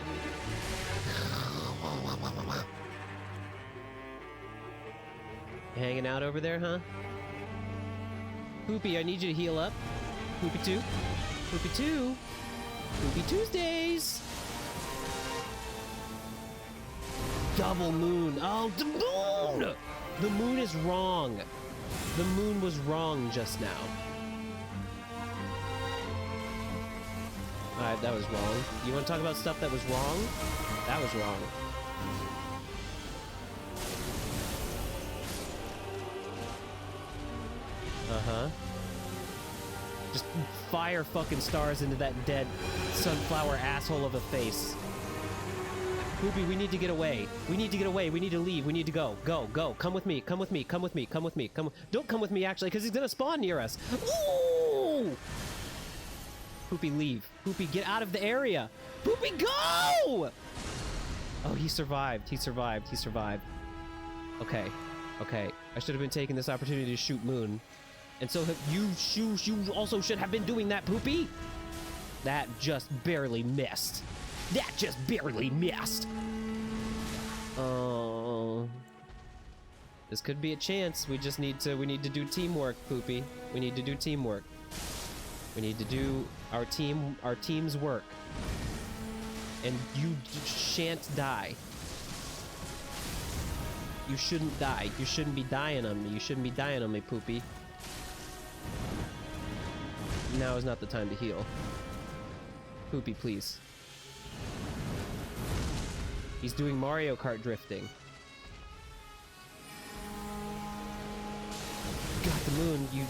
Hanging out over there, huh? Poopy, I need you to heal up. Poopy 2. Poopy 2. Poopy Tuesdays. Double moon. Oh, the moon! The moon is wrong. The moon was wrong just now. Alright, that was wrong. You want to talk about stuff that was wrong? That was wrong. Uh-huh. Just fire fucking stars into that dead sunflower asshole of a face. Poopy, we need to get away. We need to get away. We need to leave. We need to go. Go, go. Come with me. Come with me. Come with me. Come with me. Don't come with me, actually, because he's gonna spawn near us. Ooh! Poopy, leave. Poopy, get out of the area. Poopy, go! Oh, he survived. He survived. He survived. Okay. Okay. I should have been taking this opportunity to shoot Moon. And so you also should have been doing that, Poopy. That just barely missed. That just barely missed. Oh. This could be a chance. We need to do teamwork, Poopy. We need to do teamwork. We need to do our team's work. And you shan't die. You shouldn't die. You shouldn't be dying on me. You shouldn't be dying on me, Poopy. Now is not the time to heal. Poopy, please. He's doing Mario Kart drifting. Got the moon. You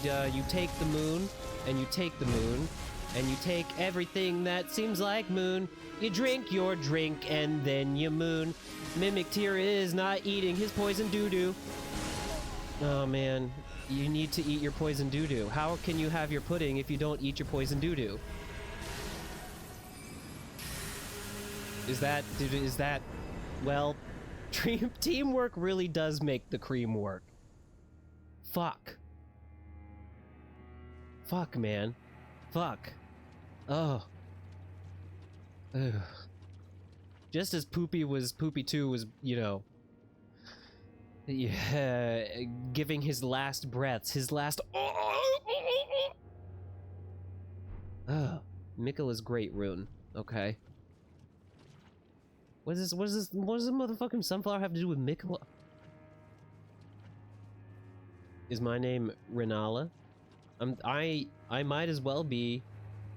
take the moon, and you take the moon, and you take everything that seems like moon. You drink your drink, and then you moon. Mimic Tier is not eating his poison doo-doo. Oh man, you need to eat your poison doo-doo. How can you have your pudding if you don't eat your poison doo-doo? Is that, well, teamwork really does make the cream work. Fuck. Fuck, man. Fuck. Oh. Ugh. Just as Poopy 2 was, you know, yeah, giving his last breaths, his last. Oh, Miquela's great rune. Okay. What does this motherfucking sunflower have to do with Miquela? Is my name Renala? I might as well be.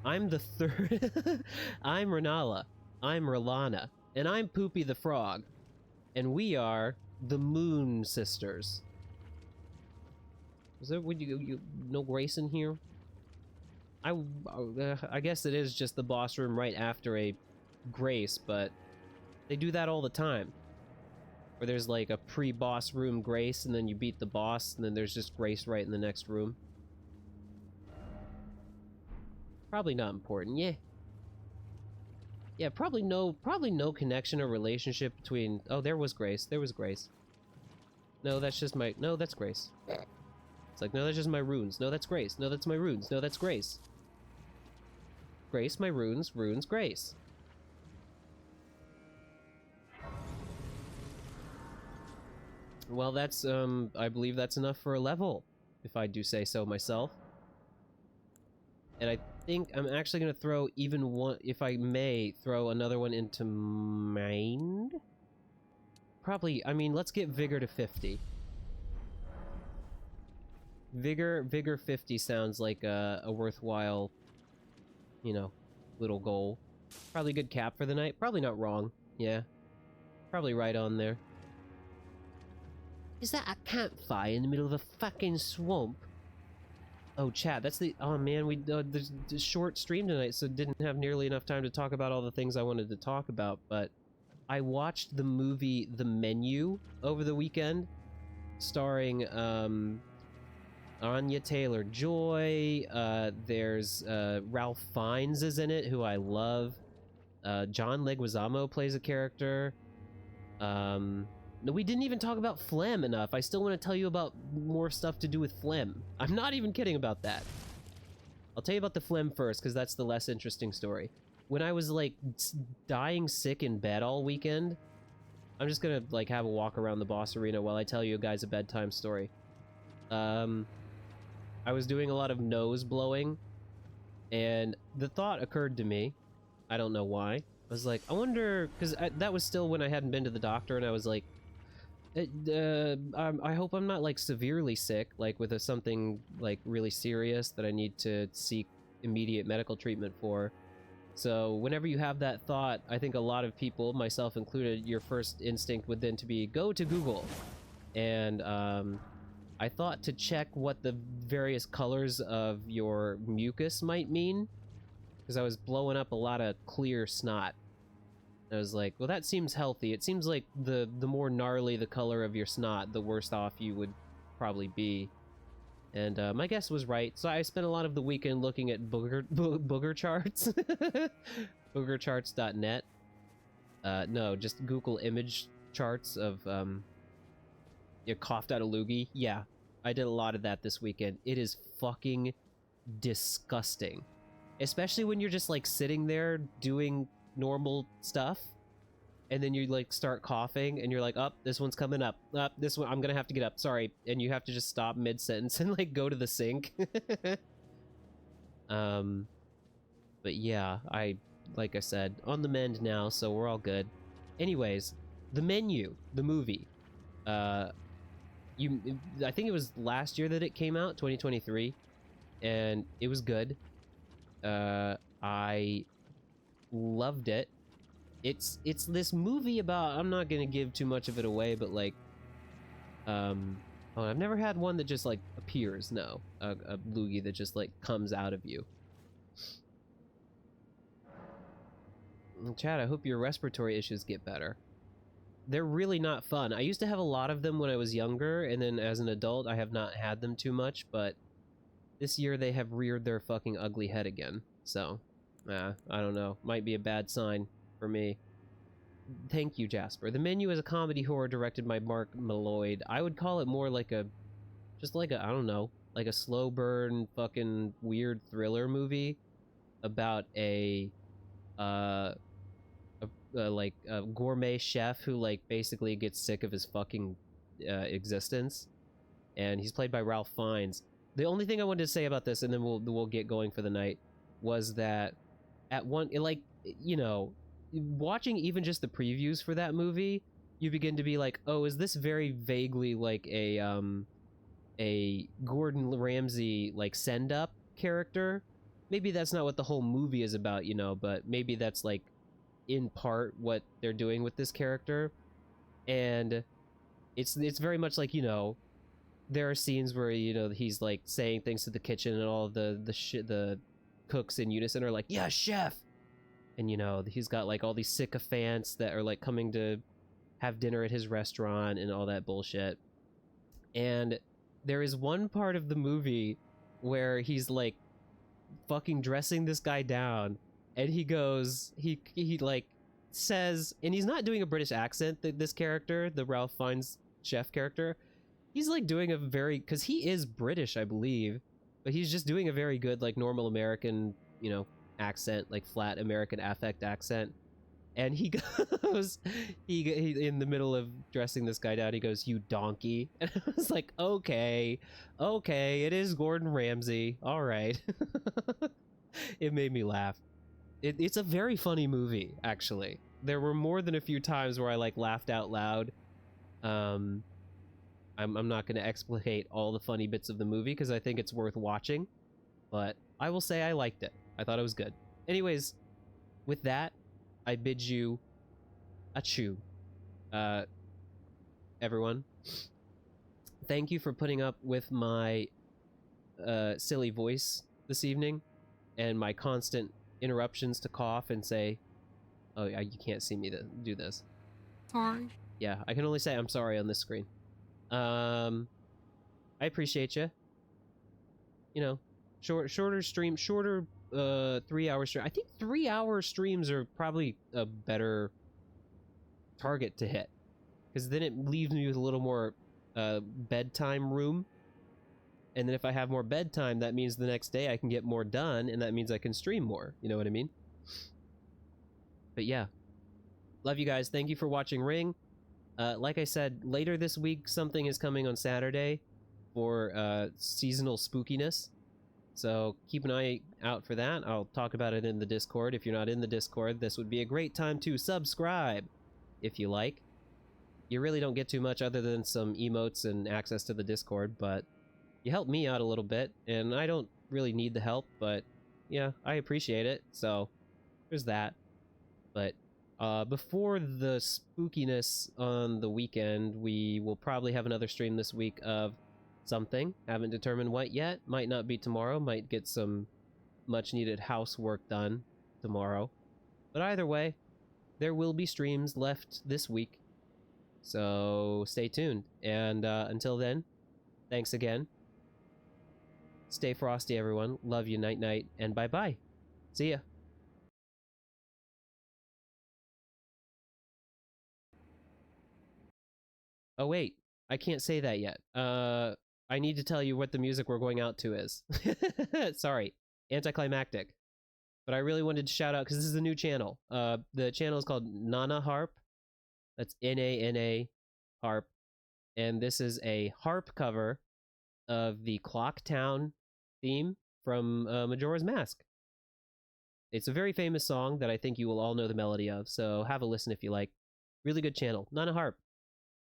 I'm the third. I'm Renala. I'm Rolana. And I'm Poopy the Frog. And we are the Moon Sisters. Is there, would you no Grace in here? I guess it is just the boss room right after a Grace, but they do that all the time. Where there's like a pre-boss room Grace, and then you beat the boss, and then there's just Grace right in the next room. Probably not important, yeah. Yeah, probably no connection or relationship between... Oh, there was Grace. There was Grace. No, that's just my... No, that's Grace. It's like, no, that's just my runes. No, that's Grace. No, that's my runes. No, that's Grace. Grace, my runes. Runes, Grace. Well, that's, I believe that's enough for a level, if I do say so myself. And I think I'm actually going to throw even one, if I may, throw another one into mind? Probably, I mean, let's get Vigor to 50. Vigor 50 sounds like a worthwhile, you know, little goal. Probably a good cap for the night. Probably not wrong. Yeah. Probably right on there. Is that a campfire in the middle of a fucking swamp? Oh, chat, that's the... Oh, man, we... the short stream tonight, so didn't have nearly enough time to talk about all the things I wanted to talk about, but I watched the movie The Menu over the weekend, starring, Anya Taylor-Joy, there's, Ralph Fiennes is in it, who I love. John Leguizamo plays a character. No, we didn't even talk about phlegm enough. I still want to tell you about more stuff to do with phlegm. I'm not even kidding about that. I'll tell you about the phlegm first, because that's the less interesting story. When I was, like, dying sick in bed all weekend, I'm just gonna, like, have a walk around the boss arena while I tell you guys a bedtime story. I was doing a lot of nose blowing, and the thought occurred to me. I don't know why. I was like, I wonder... Because that was still when I hadn't been to the doctor, and I was like, I hope I'm not, like, severely sick, like, with something, like, really serious that I need to seek immediate medical treatment for. So, whenever you have that thought, I think a lot of people, myself included, your first instinct would then to be, go to Google. And, I thought to check what the various colors of your mucus might mean, because I was blowing up a lot of clear snot. I was like, well, that seems healthy. It seems like the more gnarly the color of your snot, the worse off you would probably be. And my guess was right. So I spent a lot of the weekend looking at booger charts. Boogercharts.net. No, just Google image charts of you coughed out a loogie. Yeah, I did a lot of that this weekend. It is fucking disgusting. Especially when you're just like sitting there doing normal stuff, and then you like start coughing, and you're like, "Up, this one's coming up. Up, this one, I'm gonna have to get up. Sorry," and you have to just stop mid sentence and like go to the sink. But yeah, like I said, on the mend now, so we're all good. Anyways, The Menu, the movie. I think it was last year that it came out, 2023, and it was good. I loved it. It's this movie about, I'm not gonna give too much of it away, but like, oh, I've never had one that just like appears. No, a loogie that just like comes out of you. Chad, I hope your respiratory issues get better. They're really not fun. I used to have a lot of them when I was younger, and then as an adult, I have not had them too much, but this year they have reared their fucking ugly head again. So, I don't know. Might be a bad sign for me. Thank you, Jasper. The Menu is a comedy horror directed by Mark Malloyd. I would call it more like a, just like a, I don't know, like a slow burn fucking weird thriller movie about a gourmet chef who like basically gets sick of his fucking existence, and he's played by Ralph Fiennes. The only thing I wanted to say about this, and then we'll get going for the night, was that at one, like, you know, watching even just the previews for that movie, you begin to be like, oh, is this very vaguely like a Gordon Ramsay like send up character? Maybe that's not what the whole movie is about, you know, but maybe that's like in part what they're doing with this character. And it's very much like, you know, there are scenes where, you know, he's like saying things to the kitchen, and all of the cooks in unison are like, yeah, chef. And, you know, he's got like all these sycophants that are like coming to have dinner at his restaurant and all that bullshit. And there is one part of the movie where he's like fucking dressing this guy down, and he goes, he like says, and he's not doing a British accent, this character, the Ralph Fiennes chef character, he's like doing a very, because he is British, I believe, but he's just doing a very good like normal American, you know, accent, like flat American affect accent. And he goes, he in the middle of dressing this guy down, he goes, "You donkey." And I was like, okay, it is Gordon Ramsay. All right. It made me laugh. It's a very funny movie, actually. There were more than a few times where I like laughed out loud. I'm not going to explicate all the funny bits of the movie because I think it's worth watching, but I will say I liked it. I thought it was good. Anyways, with that, I bid you adieu. Everyone. Thank you for putting up with my silly voice this evening and my constant interruptions to cough and say, oh, yeah, you can't see me do this. Sorry. Yeah, I can only say I'm sorry on this screen. I appreciate you. You know, shorter stream, shorter 3-hour stream. I think 3-hour streams are probably a better target to hit, because then it leaves me with a little more bedtime room. And then if I have more bedtime, that means the next day I can get more done, and that means I can stream more. You know what I mean? But yeah. Love you guys. Thank you for watching Ring. Like I said, later this week, something is coming on Saturday for seasonal spookiness. So keep an eye out for that. I'll talk about it in the Discord. If you're not in the Discord, this would be a great time to subscribe, if you like. You really don't get too much other than some emotes and access to the Discord, but you help me out a little bit, and I don't really need the help, but yeah, I appreciate it, so there's that. But before the spookiness on the weekend, we will probably have another stream this week of something. Haven't determined what yet. Might not be tomorrow. Might get some much needed housework done tomorrow. But either way, there will be streams left this week. So stay tuned. And until then, thanks again. Stay frosty, everyone. Love you, night night, and bye-bye. See ya. Oh wait, I can't say that yet. I need to tell you what the music we're going out to is. Sorry, anticlimactic. But I really wanted to shout out, because this is a new channel. The channel is called Nana Harp. That's N-A-N-A Harp. And this is a harp cover of the Clock Town theme from Majora's Mask. It's a very famous song that I think you will all know the melody of, so have a listen if you like. Really good channel. Nana Harp.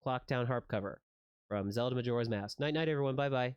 Clock Town harp cover from Zelda Majora's Mask. Night night, everyone. Bye bye.